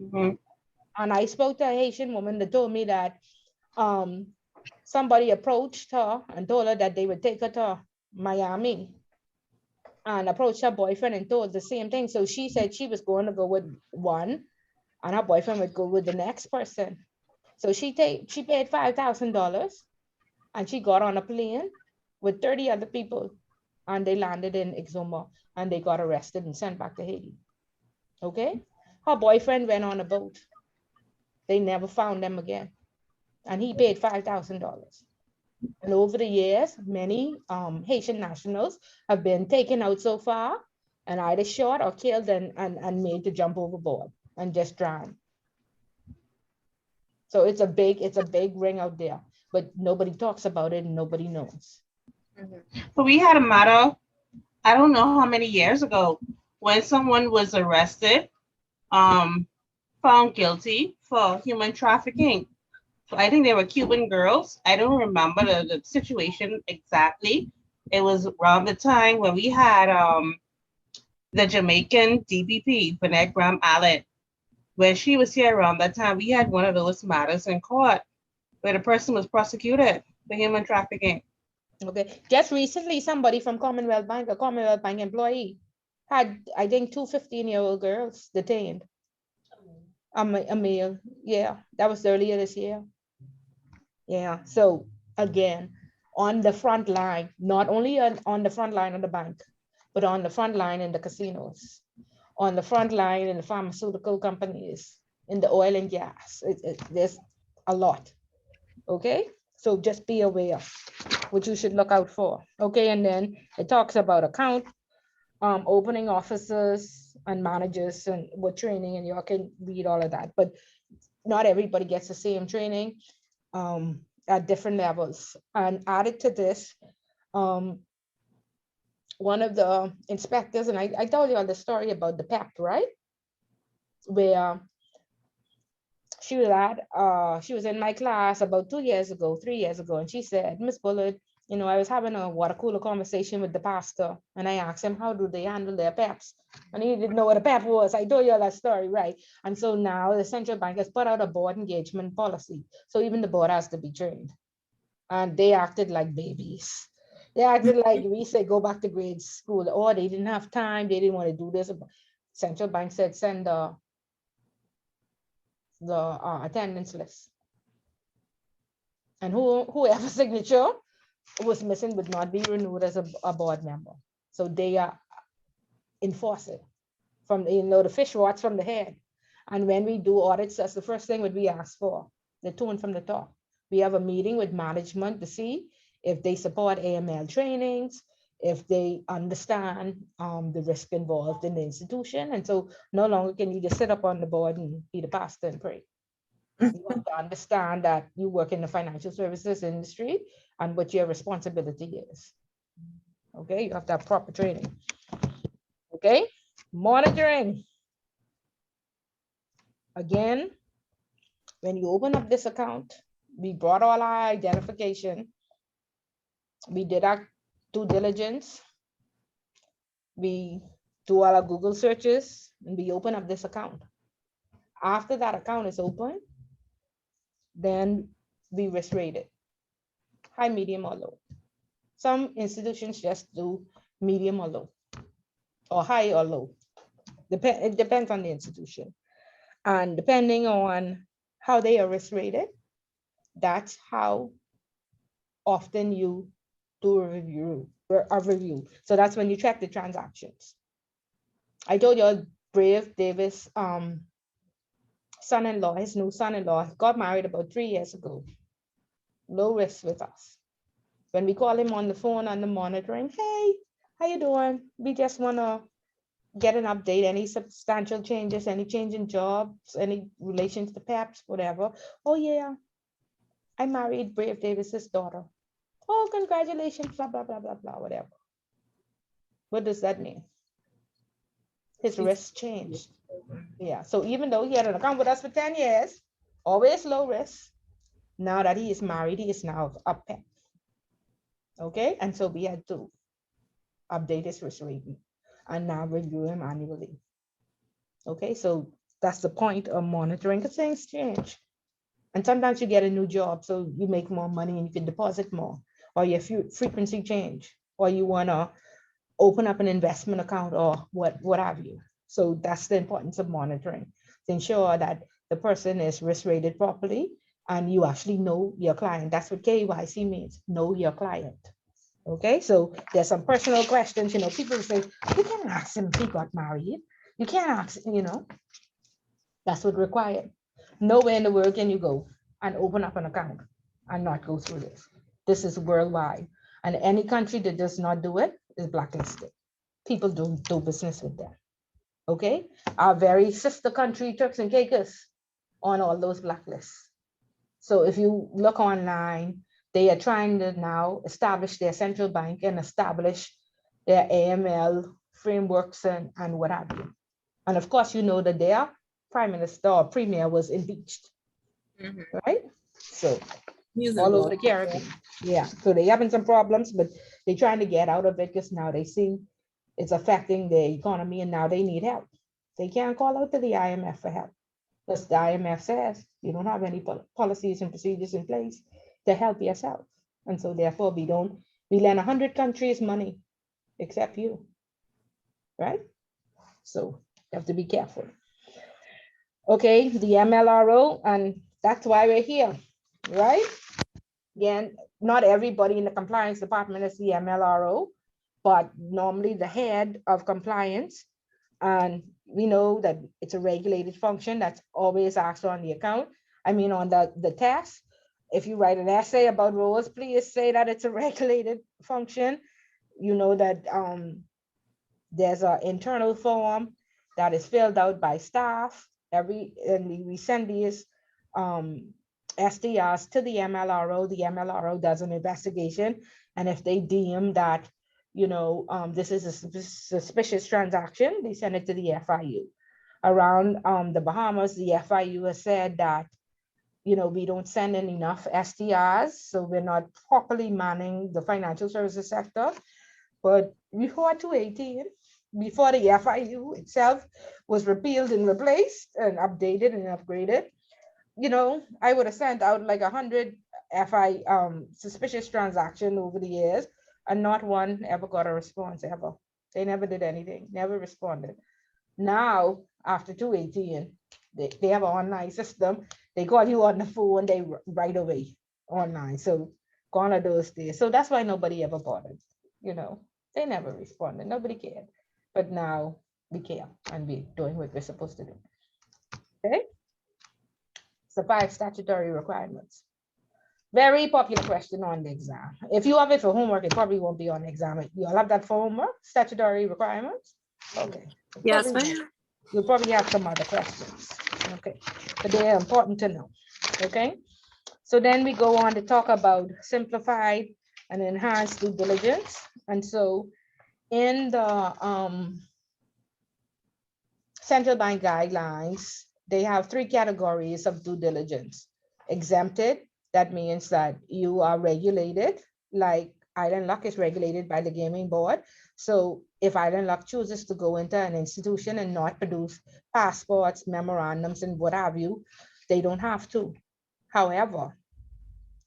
Mhm. And I spoke to a Haitian woman that told me that somebody approached her and told her that they would take her to Miami and approached her boyfriend and told the same thing. So she said she was going to go with one and her boyfriend would go with the next person. So she paid $5,000 and she got on a plane with 30 other people and they landed in Exuma and they got arrested and sent back to Haiti. Okay. Her boyfriend went on a boat. They never found them again. And he paid $5,000. And over the years, many Haitian nationals have been taken out so far and either shot or killed and made to jump overboard and just drown. So it's a big ring out there, but nobody talks about it and nobody knows. But we had a matter, I don't know how many years ago, when someone was arrested, found guilty for human trafficking. So I think they were Cuban girls. I don't remember the situation exactly. It was around the time when we had the Jamaican DPP, Vinette Graham Allen. When she was here around that time, we had one of those matters in court where the person was prosecuted for human trafficking. Okay. Just recently, somebody from Commonwealth Bank, a Commonwealth Bank employee, had, I think, 2 15-year-old girls detained. A male. Yeah, that was earlier this year. Yeah. So again, on the front line, not only on the front line of the bank, but on the front line in the casinos, on the front line in the pharmaceutical companies, in the oil and gas. There's a lot. Okay. So just be aware what you should look out for. Okay. And then it talks about account opening officers and managers and what training, and you all can read all of that. But not everybody gets the same training. at different levels. And added to this, um, one of the inspectors, and I told you all the story about the PEP, right? Where she was in my class about 2 years ago, 3 years ago, and she said, Miss Bullard, I was having a water cooler conversation with the pastor, and I asked him, how do they handle their PEPs? And he didn't know what a PEP was. I told you all that story, right? And so now the central bank has put out a board engagement policy. So even the board has to be trained. And they acted like babies. They acted like we said, go back to grade school, or they didn't have time, they didn't want to do this. Central bank said, send the attendance list. And whoever signature was missing would not be renewed as a board member. So they are enforcing from, the fish rots from the head. And when we do audits, that's the first thing that we ask for, the tone from the top. We have a meeting with management to see if they support AML trainings, if they understand the risk involved in the institution. And so no longer can you just sit up on the board and be the pastor and pray. You have to understand that you work in the financial services industry and what your responsibility is. Okay, you have to have proper training. Okay, monitoring. Again, when you open up this account, we brought all our identification. We did our due diligence. We do all our Google searches and we open up this account. After that account is open, then we risk rate it, high, medium, or low. Some institutions just do medium or low, or high or low. It depends on the institution. And depending on how they are risk rated, that's how often you do a review. So that's when you check the transactions. I told you Brave Davis son-in-law, his new son-in-law, got married about 3 years ago. Low risk with us. When we call him on the phone on the monitoring, hey, how you doing? We just want to get an update, any substantial changes, any change in jobs, any relations to PEPs, whatever. Oh yeah, I married Brave Davis's daughter. Oh, congratulations, blah, blah, blah, blah, blah, whatever. What does that mean? His risk changed. Yeah, so even though he had an account with us for 10 years, always low risk, now that he is married, he is now a PEP. Okay, and so we had to update his risk rating and now review him annually. Okay, so that's the point of monitoring, because things change. And sometimes you get a new job, so you make more money and you can deposit more, or your frequency change, or you want to open up an investment account or what have you. So that's the importance of monitoring, to ensure that the person is risk rated properly and you actually know your client. That's what KYC means, know your client. Okay, so there's some personal questions, people say, you can't ask him if he got married. You can't ask, that's what required. Nowhere in the world can you go and open up an account and not go through this. This is worldwide. And any country that does not do it is blacklisted. People don't do business with them. Okay? Our very sister country, Turks and Caicos, on all those blacklists. So if you look online, they are trying to now establish their central bank and establish their AML frameworks and what have you. And of course, you know that their prime minister or premier was impeached, right? So all over the Caribbean. Yeah, so they're having some problems, but they're trying to get out of it because now they see it's affecting the economy and now they need help. They can't call out to the IMF for help because the IMF says you don't have any policies and procedures in place to help yourself. And so therefore we lend 100 countries money except you, right? So you have to be careful. Okay, the MLRO, and that's why we're here, right? Again, not everybody in the compliance department is the MLRO, but normally the head of compliance. And we know that it's a regulated function that's always asked on the account. I mean, on the test, if you write an essay about roles, please say that it's a regulated function. You know that there's an internal form that is filled out by staff and we send these SDRs to the MLRO. The MLRO does an investigation, and if they deem that, this is a suspicious transaction, they send it to the FIU. Around the Bahamas, the FIU has said that, we don't send in enough SDRs, so we're not properly manning the financial services sector. But before 2018, before the FIU itself was repealed and replaced and updated and upgraded, I would have sent out like 100 FI suspicious transaction over the years, and not one ever got a response ever. They never did anything, never responded. Now, after 218, they have an online system. They call you on the phone, they right away online. So gone are those days. So that's why nobody ever bothered. They never responded. Nobody cared. But now we care and we're doing what we're supposed to do. Okay. So 5 statutory requirements. Very popular question on the exam. If you have it for homework, it probably won't be on the exam. You all have that for homework, statutory requirements? Okay. Yes, ma'am. You'll probably have some other questions. Okay. But they're important to know. Okay. So then we go on to talk about simplified and enhanced due diligence. And so in the central bank guidelines, they have 3 categories of due diligence. Exempted, that means that you are regulated, like Island Luck is regulated by the gaming board. So if Island Luck chooses to go into an institution and not produce passports, memorandums, and what have you, they don't have to. However,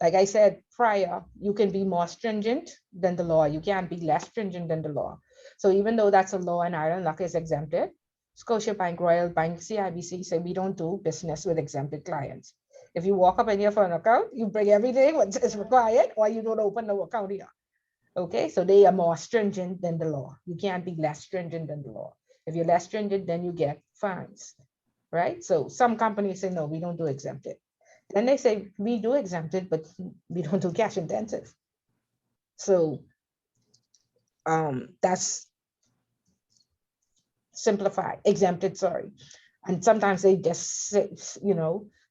like I said prior, you can be more stringent than the law. You can't be less stringent than the law. So even though that's a law and Island Luck is exempted, Scotiabank, Royal Bank, CIBC say we don't do business with exempted clients. If you walk up in here for an account, you bring everything what is required, or you don't open no account here. Okay, so they are more stringent than the law. You can't be less stringent than the law. If you're less stringent, then you get fines, right? So some companies say, no, we don't do exempted. Then they say, we do exempted, but we don't do cash intensive. So that's simplified, exempted, sorry. And sometimes they just say,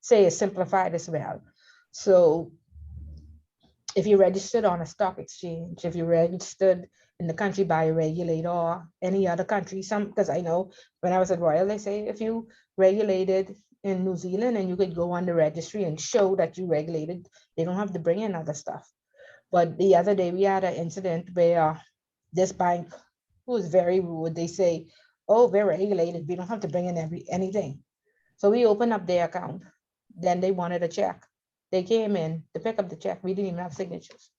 say it's simplified as well. So if you're registered on a stock exchange, if you're registered in the country by a regulator or any other country, because I know when I was at Royal, they say if you regulated in New Zealand and you could go on the registry and show that you regulated, they don't have to bring in other stuff. But the other day we had an incident where this bank, who was very rude, they say, oh, we're regulated, we don't have to bring in anything. So we opened up their account. Then they wanted a check. They came in to pick up the check. We didn't even have signatures.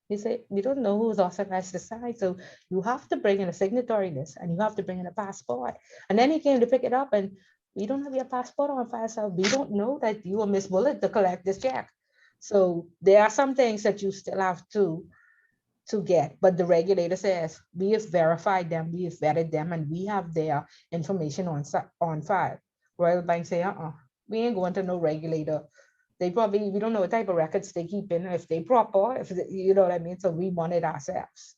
We say, we don't know who's authorized to sign. So you have to bring in a signatory list and you have to bring in a passport. And then he came to pick it up and we don't have your passport on file. So we don't know that you are Miss Bullet to collect this check. So there are some things that you still have to get, but the regulator says we have verified them, we have vetted them, and we have their information on file. Royal Bank say, we ain't going to no regulator. We don't know what type of records they keep in, if they proper, if you know what I mean. So we want it ourselves.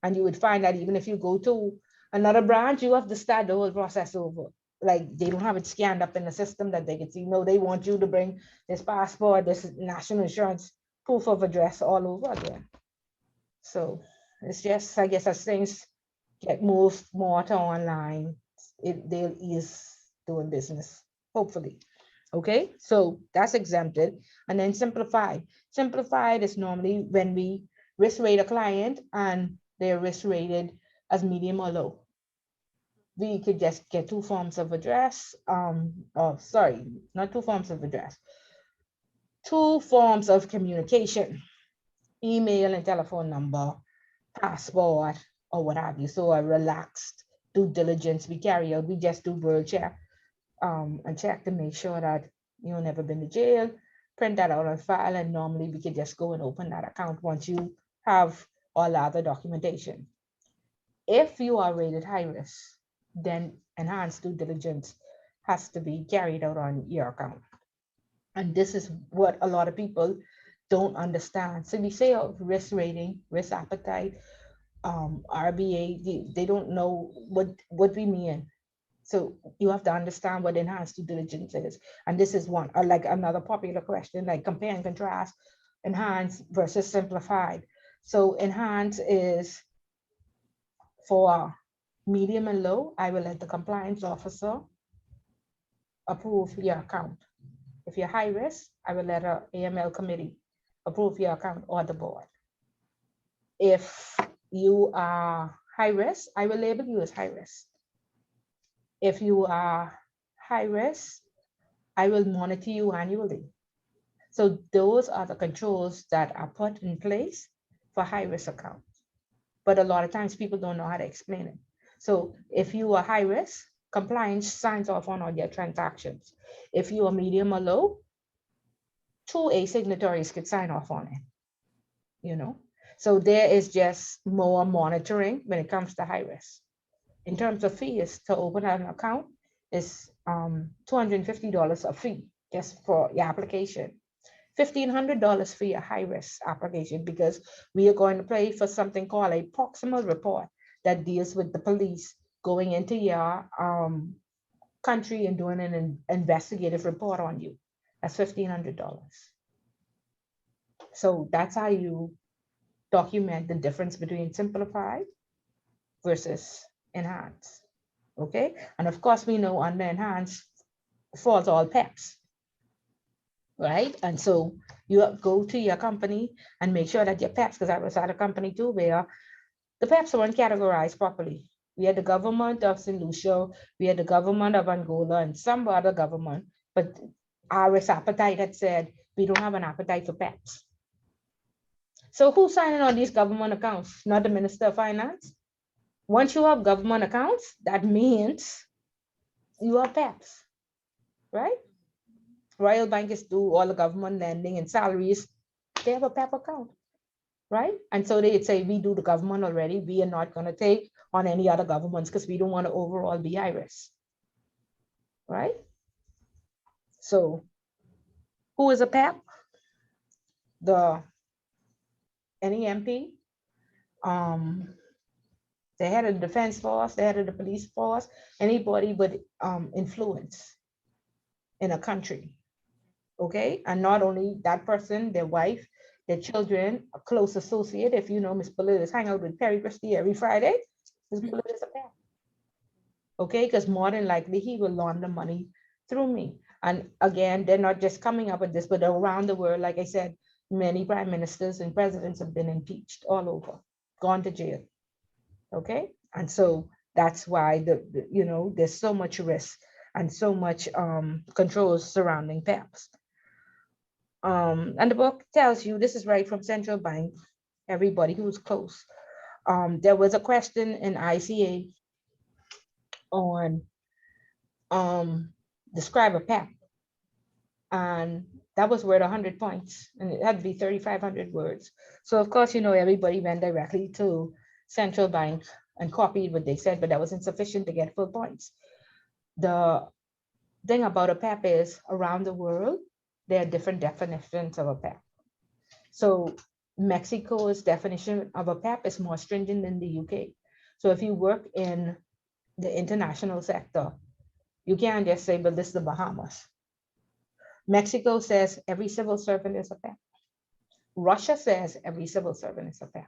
And you would find that even if you go to another branch, you have to start the whole process over. Like they don't have it scanned up in the system that they can see. No, they want you to bring this passport, this national insurance, proof of address all over again. So it's just, I guess, as things get moved more to online, they'll ease doing business, hopefully. Okay, so that's exempted. And then simplified. Simplified is normally when we risk rate a client and they're risk rated as medium or low. We could just get 2 forms of address. Sorry, not 2 forms of address. 2 forms of communication, email and telephone number, passport, or what have you. So a relaxed due diligence we carry out. We just do word check and check to make sure that you've never been to jail, print that out on file, and normally we could just go and open that account once you have all other documentation. If you are rated high risk, then enhanced due diligence has to be carried out on your account. And this is what a lot of people don't understand. So we say risk rating, risk appetite, RBA, they don't know what we mean. So you have to understand what enhanced due diligence is. And this is one, or like another popular question, like compare and contrast enhanced versus simplified. So enhanced is for medium and low. I will let the compliance officer approve your account. If you're high risk, I will let a AML committee approve your account or the board. If you are high risk, I will label you as high risk. If you are high risk, I will monitor you annually. So those are the controls that are put in place for high risk accounts. But a lot of times people don't know how to explain it. So if you are high risk, compliance signs off on all your transactions. If you are medium or low, 2A signatories could sign off on it, you know? So there is just more monitoring when it comes to high risk. In terms of fees to open an account is $250 a fee just for your application. $1,500 for your high risk application, because we are going to pay for something called a proximal report that deals with the police going into your country and doing an investigative report on you. That's $1,500. So that's how you document the difference between simplified versus enhanced. Okay, and of course we know under enhanced falls all PEPs, right? And so you go to your company and make sure that your PEPs, because I was at a company too where the PEPs weren't categorized properly. We had the government of St. Lucia, we had the government of Angola, and some other government, but our risk appetite had said we don't have an appetite for PEPs. So who's signing on these government accounts? Not the Minister of Finance. Once you have government accounts, that means you have PEPs, right? Royal Bankers do all the government lending and salaries. They have a PEP account, right? And so they'd say, we do the government already. We are not going to take on any other governments because we don't want to overall be high risk, right? So who is a PEP? The NEMP, the head of the defense force, the head of the police force, anybody with influence in a country, okay? And not only that person, their wife, their children, a close associate. If you know Miss Bullitt is hang out with Perry Christie every Friday, Miss Bullitt is a PEP, okay? Because more than likely he will launder money through me. And again, they're not just coming up with this, but around the world, like I said, many prime ministers and presidents have been impeached all over, gone to jail, okay? And so that's why there's so much risk and so much controls surrounding PEPs. And the book tells you, this is right from Central Bank, everybody who's close. There was a question in ICA on describe a PEP, and that was worth 100 points, and it had to be 3,500 words. So of course, everybody went directly to Central Bank and copied what they said, but that was insufficient to get full points. The thing about a PEP is around the world, there are different definitions of a PEP. So Mexico's definition of a PEP is more stringent than the UK. So if you work in the international sector, you can't just say, but this is the Bahamas. Mexico says every civil servant is a PEP. Russia says every civil servant is a PEP.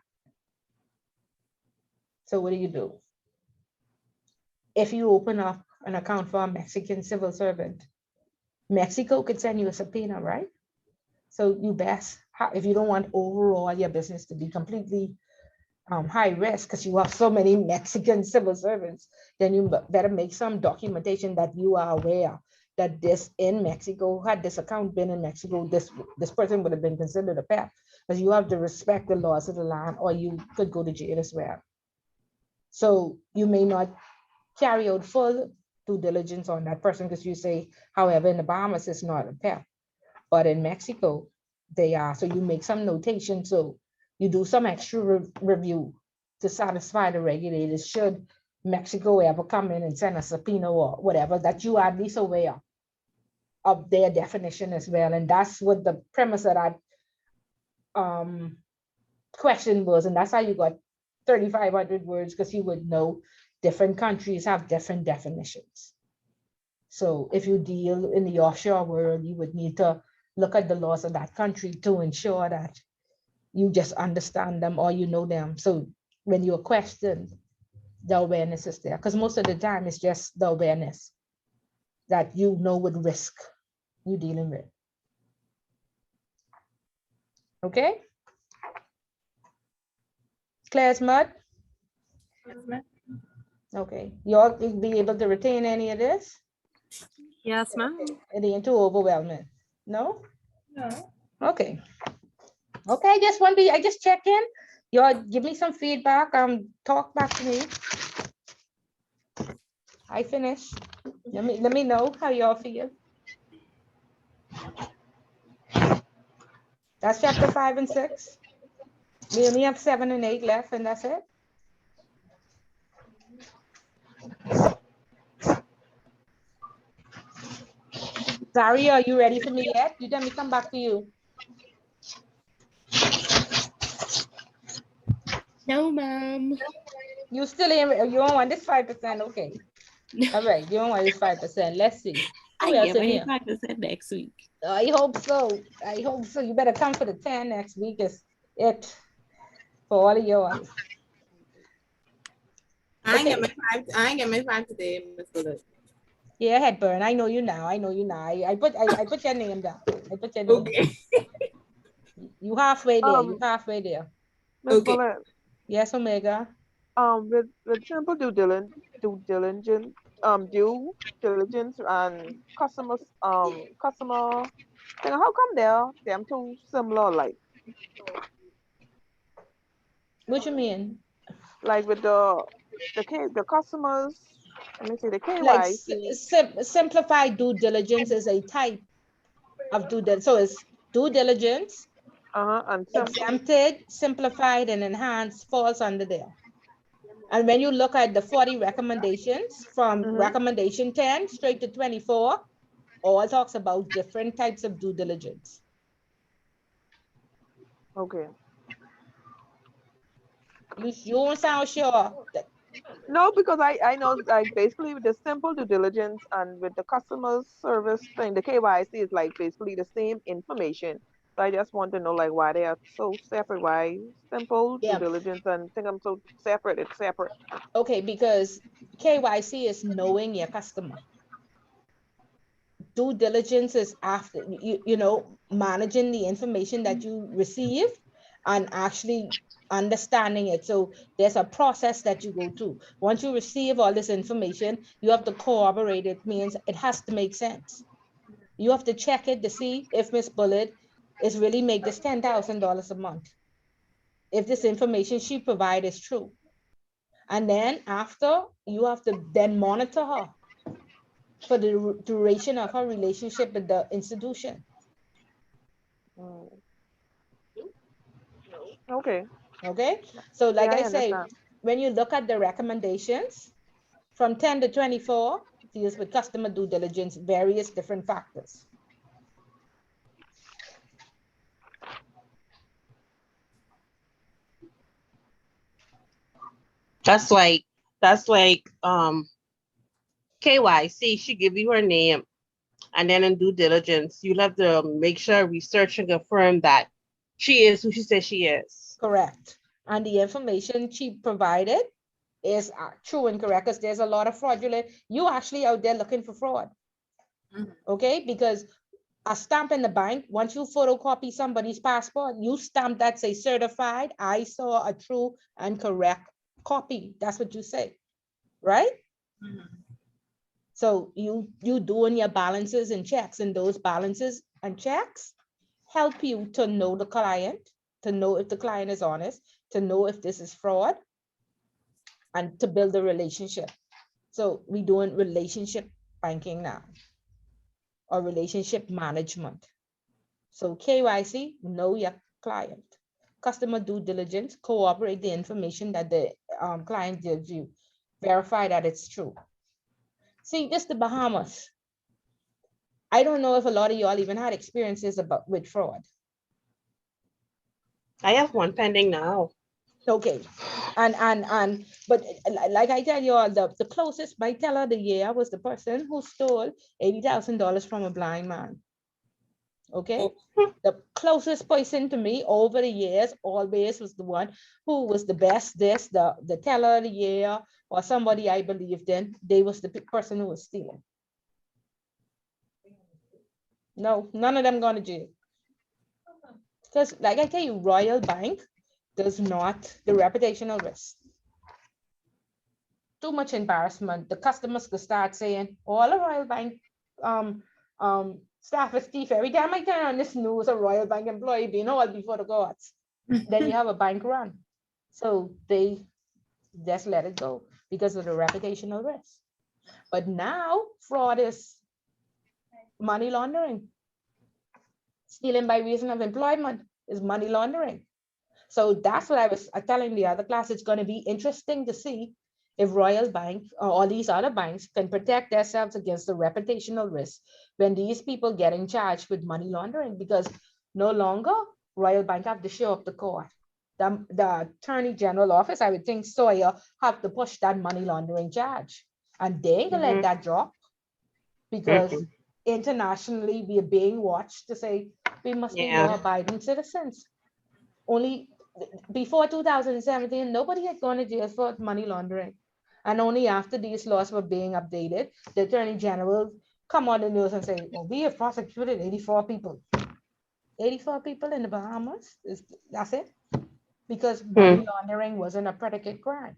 So what do? If you open up an account for a Mexican civil servant, Mexico could send you a subpoena, right? So you best, if you don't want overall your business to be completely high risk because you have so many Mexican civil servants, then you better make some documentation that you are aware that this in Mexico, had this account been in Mexico, this person would have been considered a PEP, because you have to respect the laws of the land or you could go to jail as well. So you may not carry out full due diligence on that person because you say, however, in the Bahamas, it's not a PEP, but in Mexico, they are. So you make some notation. So you do some extra review to satisfy the regulators should Mexico ever come in and send a subpoena or whatever, that you are at least aware of their definition as well. And that's what the premise of that question was. And that's how you got 3,500 words, because you would know different countries have different definitions. So if you deal in the offshore world, you would need to look at the laws of that country to ensure that you just understand them or you know them. So when you're questioned, the awareness is there. Because most of the time it's just the awareness that you know what risk you're dealing with. Okay? Clear as mud? Yes, ma'am. Okay. You all be able to retain any of this? Yes, ma'am. It ain't too overwhelming. No? No. Okay. Okay, I just check in. Y'all give me some feedback. Talk back to me. I finished. Let me know how y'all feel. That's chapter 5 and 6. We only have 7 and 8 left, and that's it. Zari, are you ready for me yet? You let me come back to you. No, ma'am. You still in, you don't want this 5%? Okay. All right, you don't want this 5%. Let's see. I Who else get in my here? 5% next week. I hope so. I hope so. You better come for the 10 next week. Is it for all of yours. I ain't Okay. get my 5. I ain't get my 5 today, Miss Bullet. Yeah, Headburn. I know you now. I know you now. I put your name down. I put your name down. Okay. You halfway there. You halfway there. Miss Okay. Bullet, Yes, Omega. with simple due diligence and customer thing, how come them two similar, What you mean? like with the customers, let me see, the Like KYC, simplified due diligence is a type of due diligence. So it's due diligence, and exempted, simplified, and enhanced falls under there. And when you look at the 40 recommendations from recommendation 10 straight to 24, all talks about different types of due diligence. okay. You don't sound sure. No, because I know, like, basically with the simple due diligence and with the customer service thing, the KYC is like basically the same information. So I just want to know, like, why they are so separate. Why simple due Yeah. diligence and think I'm so separate? It's separate. Okay, because KYC is knowing your customer. Due diligence is after managing the information that you receive and actually understanding it. So there's a process that you go through. Once you receive all this information, you have to corroborate it. Means it has to make sense. You have to check it to see if Miss Bullet is really make this $10,000 a month. If this information she provide is true. And then after, you have to then monitor her for the duration of her relationship with the institution. Okay. Okay. So like Yeah, I I say, understand. when you look at the recommendations from 10 to 24, deals with customer due diligence, various different factors. That's like KYC. She give you her name, and then in due diligence, you'll have to make sure research and confirm that she is who she says she is. Correct. And the information she provided is true and correct, because there's a lot of fraudulent. You actually out there looking for fraud. Okay, because a stamp in the bank, once you photocopy somebody's passport, you stamp that say certified. I saw a true and correct copy. That's what you say, right? So you doing your balances and checks, and those balances and checks help you to know the client, to know if the client is honest, to know if this is fraud, and to build a relationship. So we doing relationship banking now, or relationship management. So KYC, know your client. Customer due diligence, corroborate the information that the client gives you. Verify that it's true. See, this the Bahamas. I don't know if a lot of y'all even had experiences with fraud. I have one pending now. Okay, but like I tell you all, the closest my teller of the year was the person who stole $80,000 from a blind man. Okay, the closest person to me over the years always was the one who was the best, the teller of the year, or somebody I believed in. They was the person who was stealing. No, none of them going to jail. Because like I tell you, Royal Bank does not, the reputational risk. Too much embarrassment. The customers could start saying, all the Royal Bank staff is thief. Every time I turn on this news, a Royal Bank employee being all before the gods. Then you have a bank run. So they just let it go because of the reputational risk. But now fraud is money laundering. Stealing by reason of employment is money laundering. So that's what I was telling the other class. It's going to be interesting to see if Royal Bank or all these other banks can protect themselves against the reputational risk when these people getting charged with money laundering, because no longer Royal Bank have to show up the court. The Attorney General office, I would think Sawyer have to push that money laundering charge, and they ain't gonna let that drop because internationally we are being watched to say we must be law-abiding citizens. Only before 2017, nobody had gone to jail for money laundering. And only after these laws were being updated, the Attorney General come on the news and say, well, we have prosecuted 84 people. 84 people in the Bahamas, that's it? Because money laundering wasn't a predicate crime.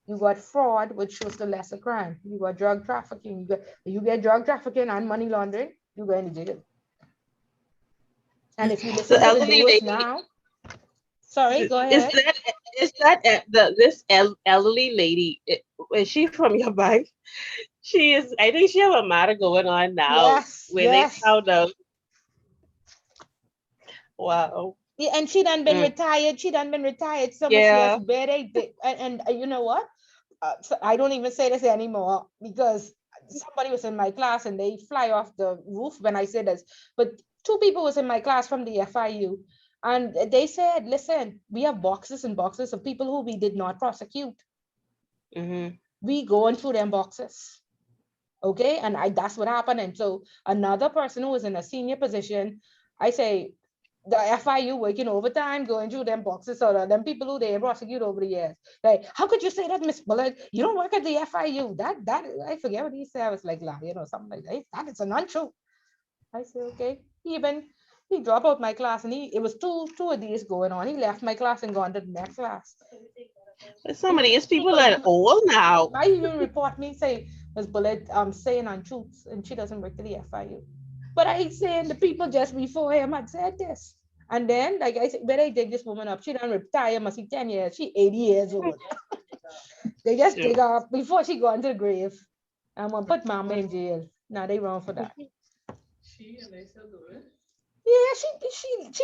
You got fraud, which was the lesser crime. You got drug trafficking. You get drug trafficking and money laundering, you go into jail. And if you listen to the news now, sorry, go ahead. Is that this elderly lady? Is she from your bank? She is. I think she have a matter going on now. Yes, where they found out. Wow. Yeah, and she done been retired. She done been retired so much years. Where they did, and you know what? So I don't even say this anymore because somebody was in my class and they fly off the roof when I say this. But two people was in my class from the FIU, and they said, "Listen, we have boxes and boxes of people who we did not prosecute. We going through them boxes." Okay, and that's what happened. And so another person who was in a senior position, I say, the FIU working overtime, going through them boxes, or them people who they prosecute over the years. Like, how could you say that, Miss Bullet? You don't work at the FIU. That I forget what he said. I was like, something like that. That is an untruth. I said, okay. He dropped out my class, and it was two of these going on. He left my class and gone to the next class. Some of these people are old now. I even report me say Miss Bullet saying untruths, and she doesn't work at the FIU. But I saying the people just before him had said this. And then, like I said, where they dig this woman up, she done retire, must be 10 years. She 80 years old. They just dig her up before she go into the grave. I'm gonna put mama in jail. Now they wrong for that. Yeah, she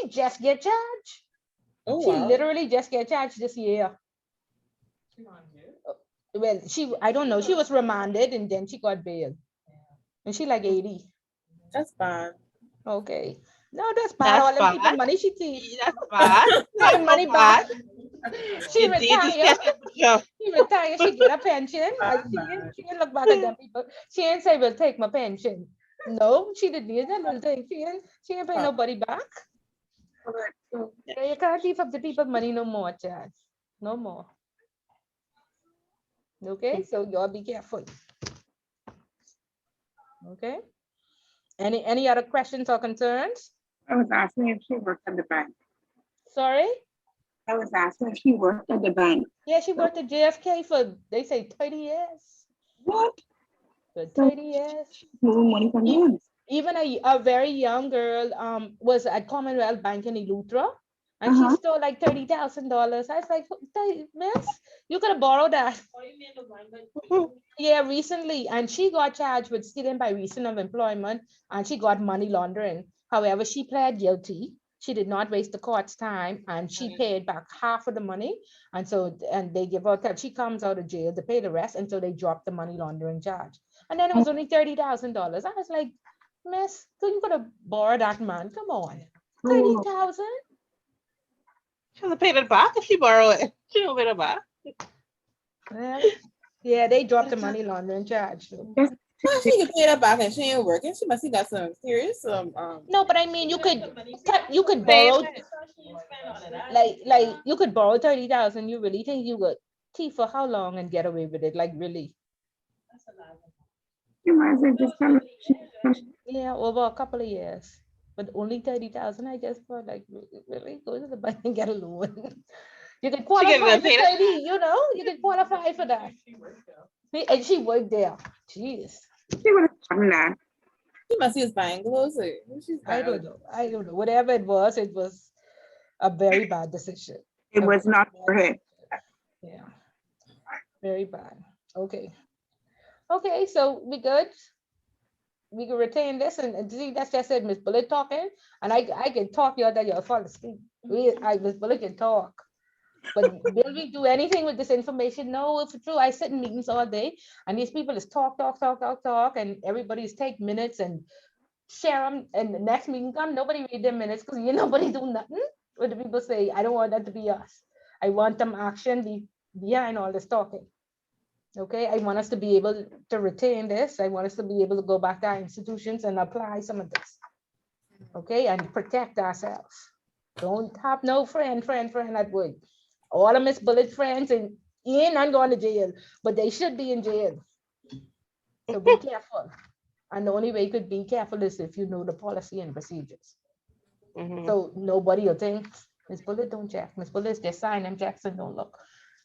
just get charged. She literally just get charged this year. Well, I don't know. She was remanded and then she got bail. And she like 80. That's bad. Okay. No, that's bad. All them people money she teach. That's bad. Having money back. She retired. She retired. She get a pension. She didn't look back at them people. She didn't say, "We'll take my pension." No, she didn't need that little thing. She ain't pay nobody back. You can't give up the people money no more, Chad. No more. Okay, so y'all be careful. Okay. Any other questions or concerns? I was asking if she worked at the bank. Sorry? I was asking if she worked at the bank. Yeah, she worked at JFK for, they say, 30 years. What? For 30 years. Moving money from them. Even a very young girl was at Commonwealth Bank in Eleuthera, and she stole like $30,000. I was like, miss, you could have borrowed that. Yeah, recently. And she got charged with stealing by reason of employment, and she got money laundering. However, she pled guilty. She did not waste the court's time, and she paid back half of the money. And so, and they give her, she comes out of jail to pay the rest, and so they dropped the money laundering charge. And then it was only $30,000. I was like, miss, you could have borrowed that, man. Come on. 30,000? She has to pay it back if she borrow it. She don't pay it back. Well, yeah, they dropped the money laundering charge. So. Just Well, she could pay that back and she ain't working. She must have got some serious No, but I mean, you could borrow like you could borrow 30,000. You really think you would thief for how long and get away with it? Like really? you might as well just tell her Yeah, over a couple of years. But only 30,000. I just thought like really go to the bank and get a loan. You can She qualify get for paid 30, you know, you can qualify for that. And she worked there. Jeez. she would have gotten that. she must use buying clothes. She's I don't know. I don't know. Whatever it was a very bad decision. It A was very not bad for her. decision. Yeah. Very bad. Okay. Okay, so we good. We can retain this and see that's just it, Miss Bullet talking. And I can talk y'all that y'all fall asleep. Miss Bullet can talk. But will we do anything with this information? No, if it's true, I sit in meetings all day and these people is talk, and everybody's take minutes and share them. And the next meeting come, nobody read their minutes because nobody do nothing. What the people say, I don't want that to be us. I want them action behind all this talking. Okay, I want us to be able to retain this. I want us to be able to go back to our institutions and apply some of this. Okay, and protect ourselves. Don't have no friend at work. All of Miss Bullet friends and Ian not going to jail, but they should be in jail. So be careful. And the only way you could be careful is if you know the policy and procedures. So nobody will think, Miss Bullet don't check. Miss Bullet's just sign them checks and don't look.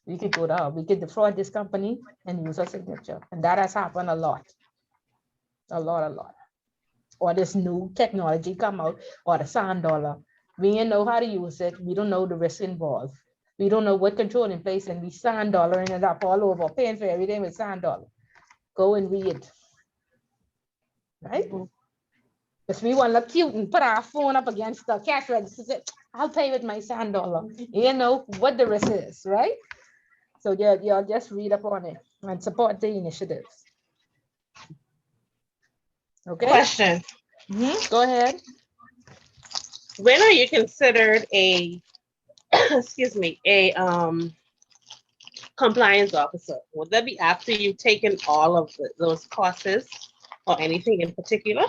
We could go down, we could defraud this company and use our signature. And that has happened a lot. A lot. Or this new technology come out, or the sand dollar. We didn't know how to use it. We don't know the risk involved. We don't know what control in place, and we sand dollaring it up all over, paying for everything with sand dollar. Go and read. Right? Because we want to look cute and put our phone up against the cash register. I'll pay with my sand dollar. You know what the risk is, right? So you'll just read up on it and support the initiatives. Okay. Question. Go ahead. When are you considered a excuse me, a compliance officer? Would that be after you've taken all of those courses or anything in particular?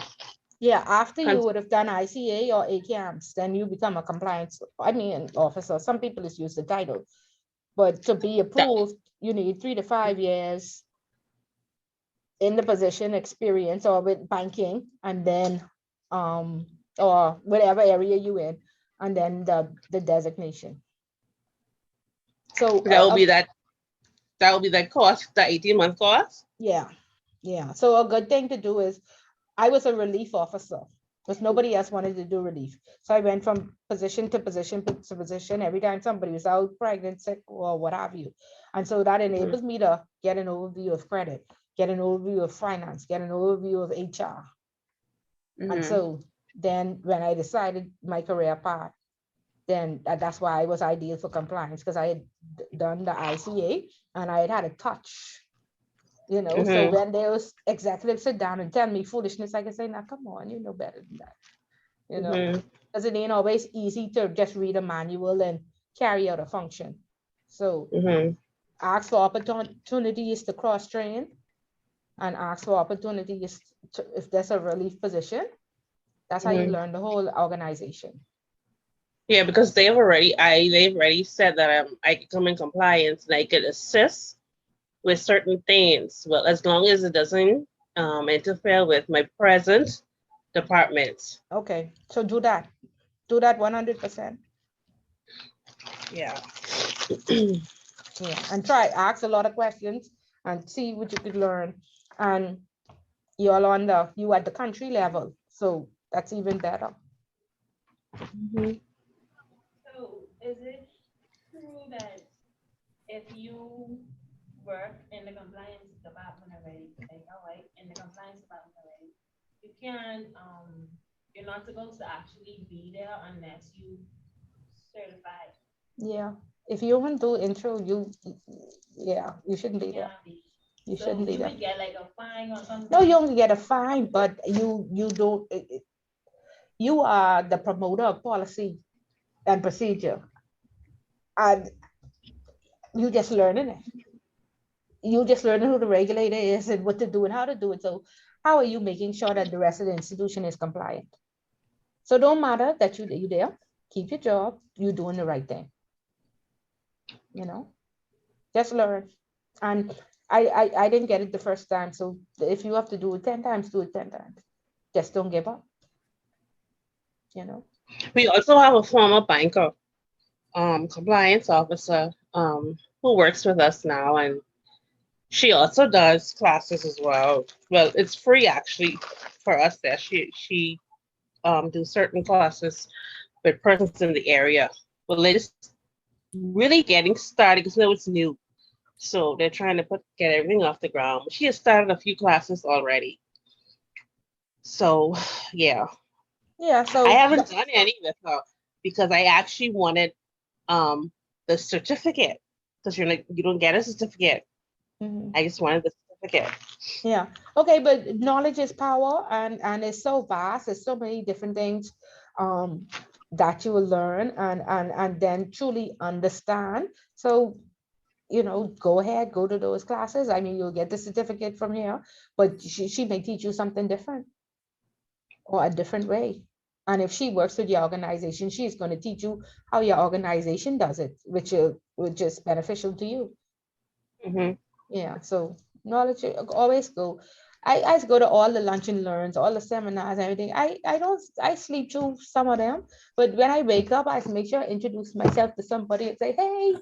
Yeah, after you would have done ICA or ACAMS, then you become a compliance, officer. Some people just use the title. But to be approved, you need 3 to 5 years in the position, experience, or with banking, and then or whatever area you in, and then the designation. So that will be that course, that 18-month course. Yeah. So a good thing to do is, I was a relief officer because nobody else wanted to do relief. So I went from position to position to position every time somebody was out, pregnant, sick, or what have you. And so that enables me to get an overview of credit, get an overview of finance, get an overview of HR. And so then when I decided my career path, then that's why I was ideal for compliance, because I had done the ICA and I had a touch. So when those executives sit down and tell me foolishness, I can say, now, come on, you know better than that, because it ain't always easy to just read a manual and carry out a function. So ask for opportunities to cross-train and ask for opportunities if there's a relief position. That's how you learn the whole organization. Yeah, because they've already said that I could come in compliance and I could assist with certain things. Well, as long as it doesn't interfere with my present department. Okay, so do that 100%. Yeah. Yeah, and ask a lot of questions and see what you could learn. And you at the country level, so that's even better. So is it true that if you work in the compliance department already, in the compliance department already, you can't, you're not supposed to actually be there unless you certified? Yeah, if you want to intro, you shouldn't be there. You shouldn't be there. You would get like a fine or something? No, you only get a fine, but you don't. You are the promoter of policy and procedure. and you just learning it. You just learning who the regulator is and what to do and how to do it. So how are you making sure that the rest of the institution is compliant? So don't matter that you there, keep your job, you're doing the right thing. You know, just learn. And I didn't get it the first time. So if you have to do it 10 times, do it 10 times. Just don't give up. You know. We also have a former banker, compliance officer, who works with us now, and she also does classes as well. Well, it's free actually for us there. She do certain classes with persons in the area. Well, they're just really getting started because it's new. So they're trying to get everything off the ground. She has started a few classes already. So yeah. Yeah. So I haven't done any with her because I actually wanted the certificate. Because you don't get a certificate. Mhm. I just wanted the certificate. Yeah. Okay, but knowledge is power, and it's so vast. There's so many different things that you will learn and then truly understand. So, go ahead, go to those classes. I mean, you'll get the certificate from here, but she may teach you something different or a different way. And if she works with your organization, she's going to teach you how your organization does it, which is beneficial to you. Mm-hmm. Yeah, so knowledge always go. I go to all the lunch and learns, all the seminars, everything. I sleep through some of them, but when I wake up, I make sure I introduce myself to somebody and say, "Hey,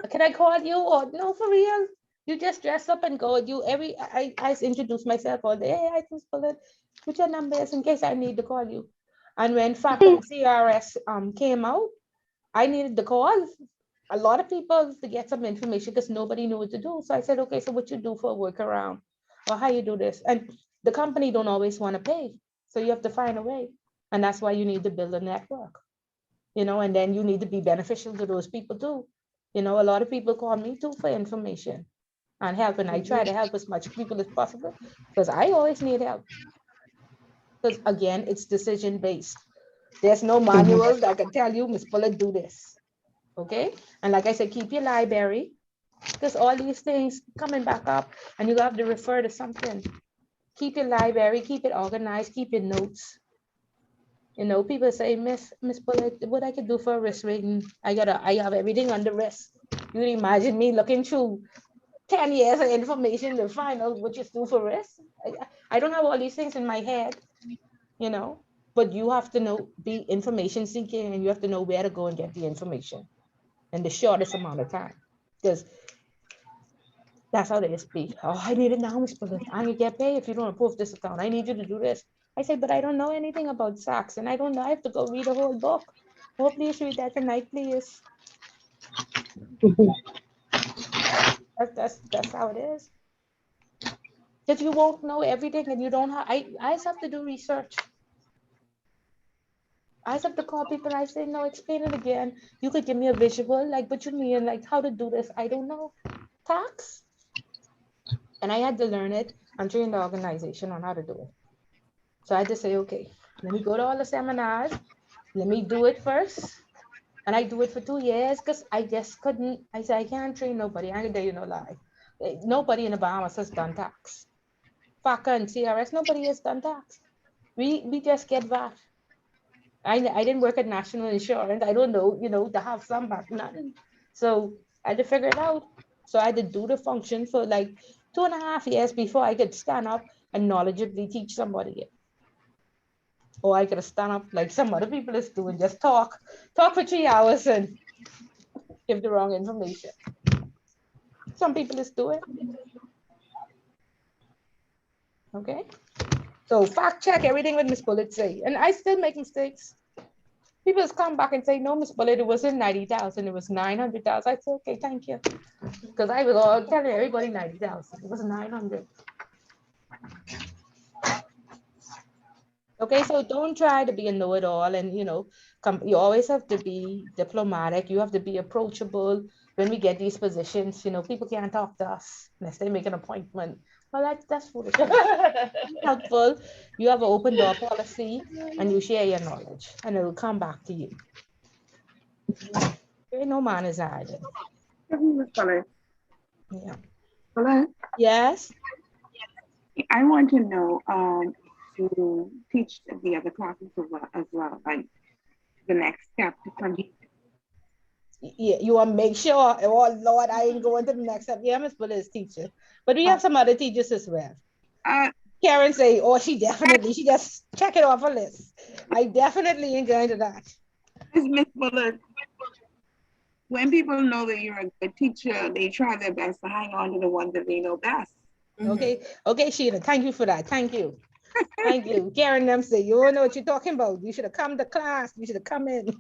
can I call you?" Or no, for real. You just dress up and go. I introduce myself all day. Hey, I just pull it. Put your numbers in case I need to call you. And when FAC and CRS came out, I needed the call. A lot of people to get some information because nobody knew what to do. So I said, okay, so what you do for a workaround or how you do this? And the company don't always want to pay. So you have to find a way. And that's why you need to build a network, and then you need to be beneficial to those people too. A lot of people call me too for information and help. And I try to help as much people as possible because I always need help. Because again, it's decision based. There's no manual that can tell you, Miss Bullet, do this. Okay. And like I said, keep your library because all these things coming back up and you have to refer to something. Keep your library, keep it organized, keep your notes. People say, Miss Bullet, what I could do for a risk rating? I have everything on the risk. You imagine me looking through 10 years of information to find out what you do for risk. I don't have all these things in my head, but you have to be information seeking, and you have to know where to go and get the information in the shortest amount of time. Because that's how they speak. Oh, I need it now, Miss Bullet. I can get paid if you don't approve this account. I need you to do this. I say, but I don't know anything about SACs, and I don't know. I have to go read a whole book. Oh, please read that tonight, please. That's how it is. Because you won't know everything, and you don't have. I just have to do research. I just have to call people. I say, no, explain it again. You could give me a visual, like what you mean, like how to do this. I don't know. Tax. And I had to learn it and train the organization on how to do it. So I had to say, okay, let me go to all the seminars. Let me do it first. And I do it for 2 years because I just couldn't. I said, I can't train nobody. I can tell you no lie. Nobody in the Bahamas has done tax. FACA and CRS, nobody has done tax. We just get VAT. I didn't work at National Insurance. I don't know, to have some back, nothing. So I had to figure it out. So I had to do the function for like 2.5 years before I could stand up and knowledgeably teach somebody it. Or I could stand up like some other people is doing, just talk for 3 hours and give the wrong information. Some people is doing. Okay. So fact check everything what Miss Bullet say. And I still make mistakes. People just come back and say, no, Miss Bullet, it wasn't 90,000, it was 900,000. I said, okay, thank you. Because I was all telling everybody 90,000. It was 900. Okay, so don't try to be a know-it-all, and you always have to be diplomatic. You have to be approachable. When we get these positions, people can't talk to us unless they make an appointment. Well, that's foolish. Helpful. You have an open door policy, and you share your knowledge, and it will come back to you. Ain't no manners either. Miss Fuller. Yeah. Fuller, Yes. I want to know, to teach the other classes as well, like the next step to continue. Yeah, you want to make sure. Oh Lord, I ain't going to the next step. Yeah, Miss Buller is teacher, but we have some other teachers as well. Uh, Karen say, oh, she just check it off her list. I definitely ain't going to that. Miss Fuller, when people know that you're a good teacher, they try their best to hang on to the ones that they know best. Okay, okay, Sheila, thank you for that. Thank you. Thank you. Karen them say, you don't know what you're talking about. You should have come to class. You should have come in.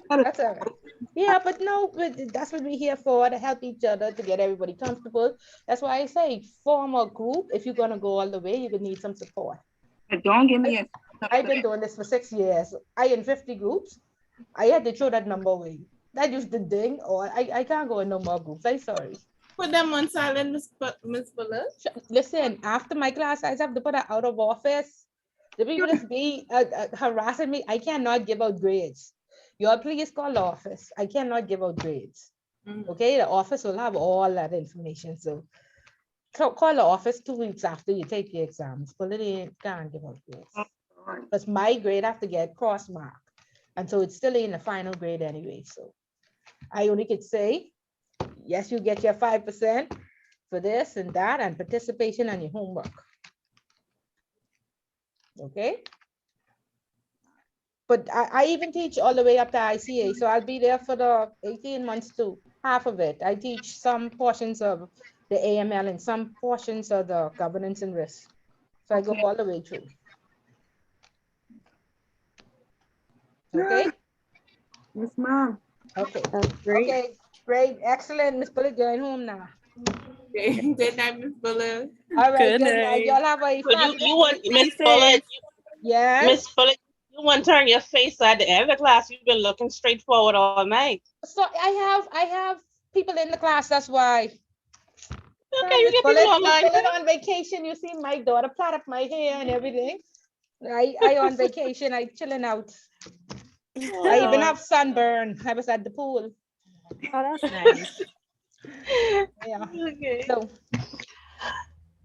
That's all right. Yeah, but no, but that's what we're here for, to help each other, to get everybody comfortable. That's why I say form a group. If you're gonna go all the way, you're gonna need some support. But don't give me a. I've been doing this for 6 years. I in 50 groups. I had to throw that number away. That used to ding, or I can't go in no more groups. I'm sorry. Put them on silent, Miss Fuller. Listen, after my class, I have to put her out of office. The people just be harassing me. I cannot give out grades. Y'all please call the office. I cannot give out grades. Okay, the office will have all that information. So call the office 2 weeks after you take your exams. But it can't give out grades. Because my grade have to get cross marked. And so it's still in the final grade anyway. So I only could say, yes, you get your 5% for this and that and participation and your homework. Okay. But I even teach all the way up to ICA. So I'll be there for the 18 months too. Half of it. I teach some portions of the AML and some portions of the governance and risk. So I go all the way through. Okay. Yes, ma'am. Okay. That's great. Okay. Great. Excellent. Miss Bullet going home now. Okay. Good night, Miss Fuller. All right. Good Good night. night. Y'all have a So you fabulous want week. Miss Be Fuller, safe. Yes. Miss Fuller, you want to turn your face at the end of the class. You've been looking straight forward all night. So I have people in the class. That's why. Okay, you get people online. Bullet on vacation. You see my daughter plait up my hair and everything. I on vacation. I chilling out. I even have sunburn. I was at the pool. Oh, that's nice. Yeah. Okay. So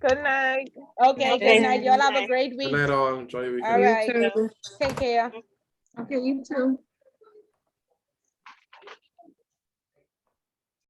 Good night. okay. Good Good night. Y'all have a night. great Good week. night, all. Enjoy your weekend. All You right. too. Take care. Okay, you too.